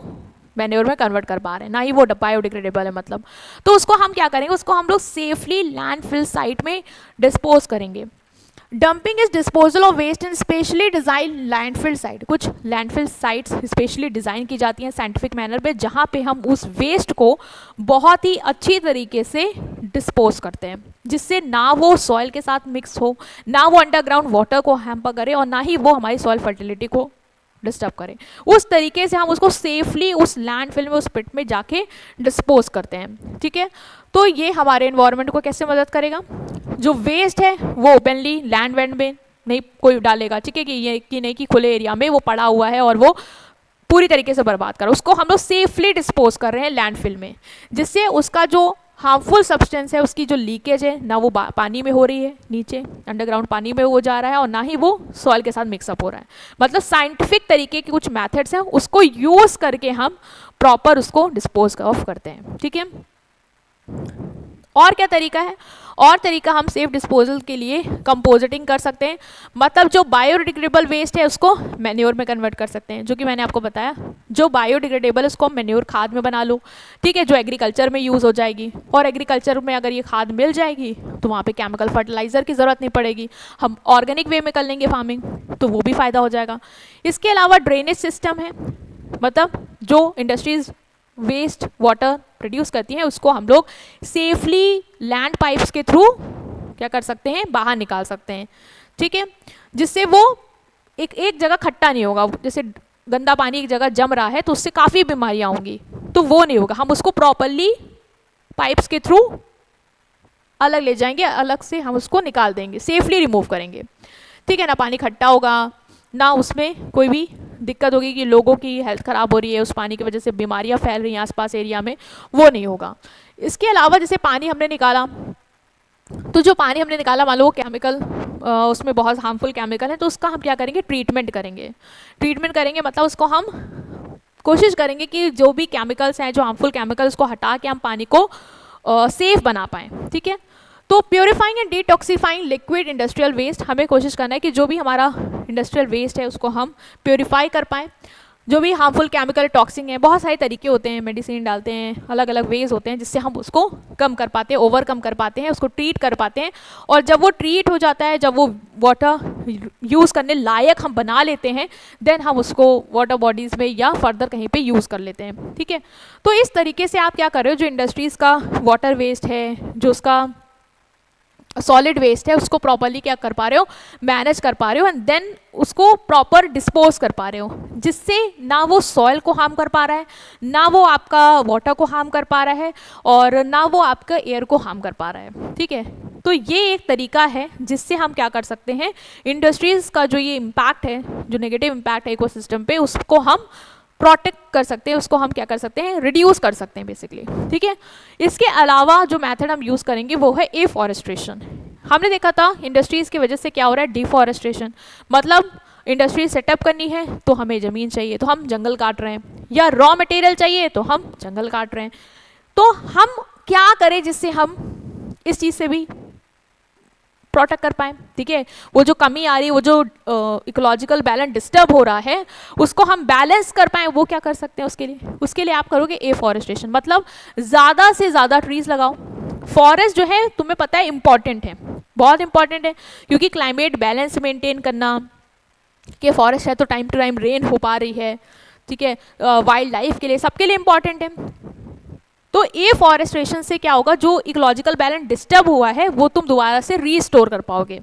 मैन्योर में कन्वर्ट कर पा रहे हैं, ना ही वो बायोडिग्रेडेबल है मतलब, तो उसको हम क्या करेंगे, उसको हम लोग सेफली लैंडफिल साइट में डिस्पोज करेंगे। Dumping is disposal of waste in specially design landfill site. कुछ लैंडफिल साइट्स स्पेशली डिज़ाइन की जाती हैं साइंटिफिक मैनर पे, जहाँ पे हम उस वेस्ट को बहुत ही अच्छी तरीके से डिस्पोज करते हैं जिससे ना वो सॉइल के साथ मिक्स हो, ना वो अंडरग्राउंड वाटर को हैम्पर करे और ना ही वो हमारी सॉइल फर्टिलिटी को डिस्टर्ब करें। उस तरीके से हम उसको सेफली उस लैंडफिल में, उस पिट में जाके डिस्पोज करते हैं, ठीक है। तो ये हमारे एनवायरनमेंट को कैसे मदद करेगा, जो वेस्ट है वो ओपनली लैंड वैंड में नहीं कोई डालेगा, ठीक है, कि ये कि नहीं कि खुले एरिया में वो पड़ा हुआ है और वो पूरी तरीके से बर्बाद कर, उसको हम लोग सेफली डिस्पोज कर रहे हैं लैंडफिल में, जिससे उसका जो हार्मफुल सब्सटेंस है उसकी जो लीकेज है ना वो पानी में हो रही है, नीचे अंडरग्राउंड पानी में वो जा रहा है, और ना ही वो सॉइल के साथ मिक्सअप हो रहा है। मतलब साइंटिफिक तरीके के कुछ मेथड्स हैं, उसको यूज़ करके हम प्रॉपर उसको डिस्पोज ऑफ करते हैं, ठीक है। और क्या तरीका है, और तरीका हम सेफ डिस्पोजल के लिए कंपोजिटिंग कर सकते हैं, मतलब जो बायोडिग्रेडेबल वेस्ट है उसको मैन्योर में कन्वर्ट कर सकते हैं, जो कि मैंने आपको बताया। जो बायोडिग्रेडेबल उसको मैन्योर खाद में बना लो, ठीक है, जो एग्रीकल्चर में यूज़ हो जाएगी, और एग्रीकल्चर में अगर ये खाद मिल जाएगी तो वहाँ पे केमिकल फर्टिलाइज़र की ज़रूरत नहीं पड़ेगी, हम ऑर्गेनिक वे में कर लेंगे फार्मिंग, तो वो भी फ़ायदा हो जाएगा। इसके अलावा ड्रेनेज सिस्टम है, मतलब जो इंडस्ट्रीज़ वेस्ट वाटर प्रोड्यूस करती हैं उसको हम लोग सेफली लैंड पाइप्स के थ्रू क्या कर सकते हैं, बाहर निकाल सकते हैं, ठीक है, जिससे वो एक जगह खट्टा नहीं होगा। जैसे गंदा पानी एक जगह जम रहा है तो उससे काफ़ी बीमारियां होंगी, तो वो नहीं होगा, हम उसको प्रॉपरली पाइप्स के थ्रू अलग ले जाएंगे, अलग से हम उसको निकाल देंगे, सेफली रिमूव करेंगे, ठीक है ना। पानी खट्टा होगा ना, उसमें कोई भी दिक्कत होगी कि लोगों की हेल्थ ख़राब हो रही है उस पानी की वजह से, बीमारियां फैल रही हैं आसपास एरिया में, वो नहीं होगा। इसके अलावा जैसे पानी हमने निकाला, तो जो पानी हमने निकाला मान लो वो केमिकल उसमें बहुत हार्मफुल केमिकल है, तो उसका हम क्या करेंगे, ट्रीटमेंट करेंगे, मतलब उसको हम कोशिश करेंगे कि जो भी केमिकल्स हैं, जो हार्मफुल केमिकल्स को हटा के हम पानी को सेफ बना पाएँ, ठीक है। तो purifying and detoxifying liquid industrial waste, हमें कोशिश करना है कि जो भी हमारा इंडस्ट्रियल वेस्ट है उसको हम प्योरीफाई कर पाएँ। जो भी हार्मफुल केमिकल टॉक्सिंग है, बहुत सारे तरीके होते हैं, मेडिसिन डालते हैं, अलग अलग वेज होते हैं जिससे हम उसको कम कर पाते हैं, ओवरकम कर पाते हैं, उसको ट्रीट कर पाते हैं, और जब वो ट्रीट हो जाता है, जब वो वाटर यूज़ करने लायक हम बना लेते हैं, देन हम उसको वाटर बॉडीज़ में या फर्दर कहीं पे यूज़ कर लेते हैं, ठीक है। तो इस तरीके से आप क्या कर रहे हो, जो इंडस्ट्रीज़ का वाटर वेस्ट है, जो उसका सॉलिड वेस्ट है, उसको प्रॉपरली क्या कर पा रहे हो, मैनेज कर पा रहे हो, एंड देन उसको प्रॉपर डिस्पोज कर पा रहे हो, जिससे ना वो सॉइल को हार्म कर पा रहा है, ना वो आपका वाटर को हार्म कर पा रहा है, और ना वो आपका एयर को हार्म कर पा रहा है, ठीक है। तो ये एक तरीका है जिससे हम क्या कर सकते हैं, इंडस्ट्रीज़ का जो ये इम्पैक्ट है, जो नेगेटिव इम्पैक्ट है इकोसिस्टम पे, उसको हम प्रोटेक्ट कर सकते हैं, उसको हम क्या कर सकते हैं, रिड्यूस कर सकते हैं बेसिकली, ठीक है। इसके अलावा जो मेथड हम यूज़ करेंगे वो है एफॉरेस्ट्रेशन। हमने देखा था इंडस्ट्रीज़ की वजह से क्या हो रहा है, डिफॉरेस्ट्रेशन, मतलब इंडस्ट्री सेटअप करनी है तो हमें ज़मीन चाहिए तो हम जंगल काट रहे हैं, या रॉ मटेरियल चाहिए तो हम जंगल काट रहे हैं। तो हम क्या करें जिससे हम इस चीज़ से भी प्रोटेक्ट कर पाएँ, ठीक है। वो जो कमी आ रही है, वो जो इकोलॉजिकल बैलेंस डिस्टर्ब हो रहा है, उसको हम बैलेंस कर पाएँ, वो क्या कर सकते हैं उसके लिए आप करोगे एफॉरेस्ट्रेशन, मतलब ज़्यादा से ज़्यादा ट्रीज़ लगाओ। फॉरेस्ट जो है तुम्हें पता है इम्पॉर्टेंट है, बहुत इंपॉर्टेंट है, क्योंकि क्लाइमेट बैलेंस मेंटेन करना, कि फॉरेस्ट है तो टाइम टू टाइम रेन हो पा रही है, ठीक है, वाइल्ड लाइफ के लिए, सबके लिए इम्पॉर्टेंट है। तो एफॉरेस्ट्रेशन से क्या होगा, जो इकोलॉजिकल बैलेंस डिस्टर्ब हुआ है वो तुम दोबारा से रीस्टोर कर पाओगे,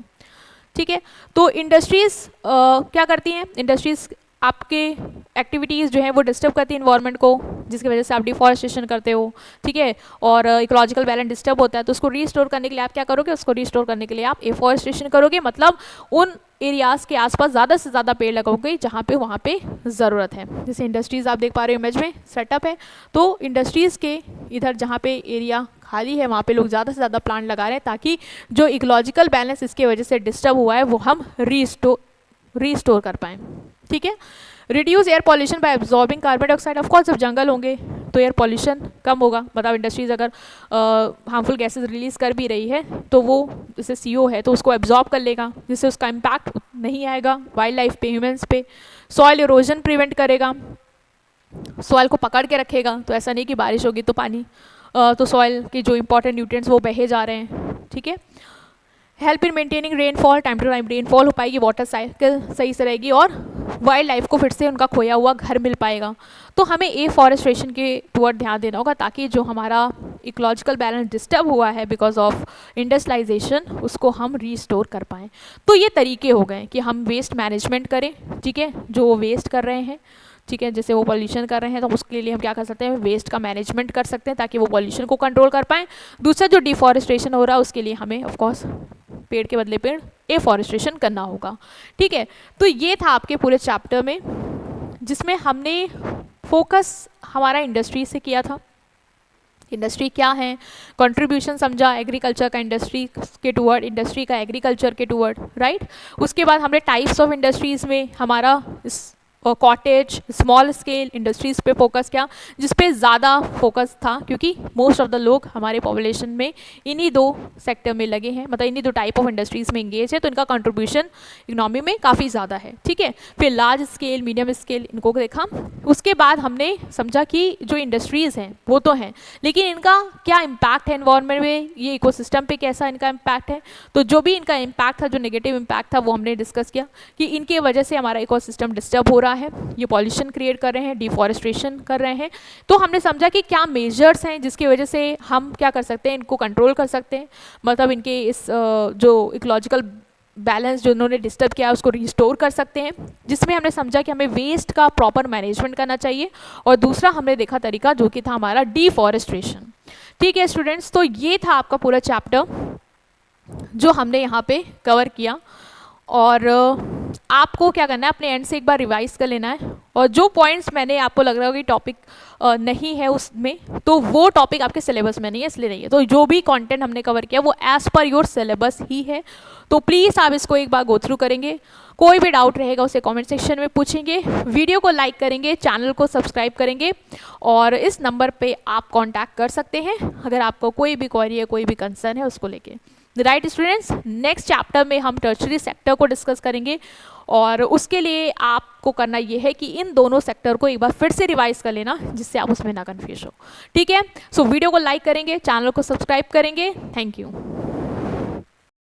ठीक है। तो इंडस्ट्रीज़ क्या करती हैं, इंडस्ट्रीज़ आपके एक्टिविटीज़ जो हैं वो डिस्टर्ब करती है इन्वायरमेंट को, जिसकी वजह से आप डिफॉरेस्टेशन करते हो, ठीक है, और इकोलॉजिकल बैलेंस डिस्टर्ब होता है, तो उसको रीस्टोर करने के लिए आप क्या करोगे, उसको रीस्टोर करने के लिए आप एफॉरेस्टेशन करोगे, मतलब उन एरियाज़ के आसपास ज़्यादा से ज़्यादा पेड़ लगाओगे जहाँ पे वहाँ पे ज़रूरत है। जैसे इंडस्ट्रीज़ आप देख पा रहे हो इमेज में सेटअप है, तो इंडस्ट्रीज़ के इधर जहाँ पे एरिया खाली है वहाँ पे लोग ज़्यादा से ज़्यादा प्लांट लगा रहे हैं, ताकि जो इकोलॉजिकल बैलेंस इसके वजह से डिस्टर्ब हुआ है वो हम रीस्टोर कर पाएँ, ठीक है। Reduce air pollution bye absorbing carbon dioxide, of course जब जंगल होंगे तो एयर पॉल्यूशन कम होगा, मतलब इंडस्ट्रीज अगर हार्मफुल गैसेज रिलीज कर भी रही है तो वो जैसे CO है तो उसको एब्जॉर्ब कर लेगा, जिससे उसका इम्पैक्ट नहीं आएगा वाइल्ड लाइफ पे, ह्यूमन्स पे। सॉइल इरोजन प्रिवेंट करेगा, सॉइल को पकड़ के रखेगा, तो ऐसा नहीं कि बारिश होगी तो पानी तो सॉइल के जो इंपॉर्टेंट न्यूट्रिएंट्स वो बहे जा रहे हैं, ठीक है। Help in maintaining rainfall, time to time rainfall हो पाएगी, वाटर साइकिल सही से रहेगी, और वाइल्ड लाइफ को फिर से उनका खोया हुआ घर मिल पाएगा। तो हमें एफॉरेस्टेशन के टुवर्ड ध्यान देना होगा, ताकि जो हमारा इकोलॉजिकल बैलेंस डिस्टर्ब हुआ है बिकॉज ऑफ इंडस्ट्रियलाइजेशन उसको हम रीस्टोर कर पाएँ। तो ये तरीके हो गए कि हम वेस्ट मैनेजमेंट करें, ठीक है, जो वो वेस्ट कर रहे हैं, ठीक है, जैसे वो पॉल्यूशन कर रहे हैं तो उसके लिए हम क्या कर सकते हैं, वेस्ट का मैनेजमेंट कर सकते हैं ताकि वो पॉल्यूशन को कंट्रोल कर पाएँ। दूसरा जो डिफॉरेस्टेशन हो रहा है उसके लिए हमें ऑफकोर्स पेड़ के बदले पेड़ एफॉरेस्टेशन करना होगा, ठीक है। तो ये था आपके पूरे चैप्टर में, जिसमें हमने फोकस हमारा इंडस्ट्री से किया था। इंडस्ट्री क्या है, कंट्रीब्यूशन समझा एग्रीकल्चर का इंडस्ट्री के टूवर्ड, इंडस्ट्री का एग्रीकल्चर के टूवर्ड, राइट। उसके बाद हमने टाइप्स ऑफ इंडस्ट्रीज़ में हमारा कॉटेज स्मॉल स्केल इंडस्ट्रीज़ पे फोकस किया, जिस पे ज़्यादा फोकस था क्योंकि मोस्ट ऑफ द लोग हमारे पॉपुलेशन में इन्हीं दो सेक्टर में लगे हैं, मतलब इन्हीं दो टाइप ऑफ इंडस्ट्रीज़ में इंगेज है, तो इनका कंट्रीब्यूशन इकोनॉमी में काफ़ी ज़्यादा है, ठीक है। फिर लार्ज स्केल मीडियम स्केल इनको देखा। उसके बाद हमने समझा कि जो इंडस्ट्रीज़ हैं वो तो हैं, लेकिन इनका क्या इम्पैक्ट है एनवायरनमेंट में, ये इकोसिस्टम पे कैसा इनका इम्पैक्ट है। तो जो भी इनका इम्पैक्ट था, जो नेगेटिव इम्पैक्ट था, वो हमने डिस्कस किया कि इनके वजह से हमारा इकोसिस्टम डिस्टर्ब हो रहा है, ये पॉल्यूशन क्रिएट कर रहे हैं, डिफॉरेस्टेशन कर रहे हैं। तो हमने समझा कि क्या मेजर्स हैं जिसकी वजह से हम क्या कर सकते हैं, इनको कंट्रोल कर सकते हैं, मतलब इनके इस जो इकोलॉजिकल बैलेंस जो उन्होंने डिस्टर्ब किया उसको रिस्टोर कर सकते हैं, जिसमें हमने समझा कि हमें वेस्ट का प्रॉपर मैनेजमेंट करना चाहिए। और दूसरा हमने देखा तरीका जो कि था हमारा डिफॉरेस्टेशन, ठीक है स्टूडेंट्स। तो ये था आपका पूरा चैप्टर जो हमने यहाँ पे कवर किया, और आपको क्या करना है, अपने एंड से एक बार रिवाइज कर लेना है, और जो पॉइंट्स मैंने आपको लग रहा हो कि टॉपिक नहीं है उसमें, तो वो टॉपिक आपके सिलेबस में नहीं है, इसलिए नहीं है। तो जो भी कंटेंट हमने कवर किया वो एज पर योर सिलेबस ही है, तो प्लीज़ आप इसको एक बार गो थ्रू करेंगे। कोई भी डाउट रहेगा उसे कमेंट सेक्शन में पूछेंगे, वीडियो को लाइक करेंगे, चैनल को सब्सक्राइब करेंगे, और इस नंबर पे आप कांटेक्ट कर सकते हैं अगर आपको कोई भी क्वेरी है, कोई भी कंसर्न है उसको लेके। राइट स्टूडेंट्स, नेक्स्ट चैप्टर में हम टर्शरी सेक्टर को डिस्कस करेंगे, और उसके लिए आपको करना ये है कि इन दोनों सेक्टर को एक बार फिर से रिवाइज कर लेना, जिससे आप उसमें ना कन्फ्यूज हो, ठीक है। सो वीडियो को लाइक करेंगे, चैनल को सब्सक्राइब करेंगे। Thank you.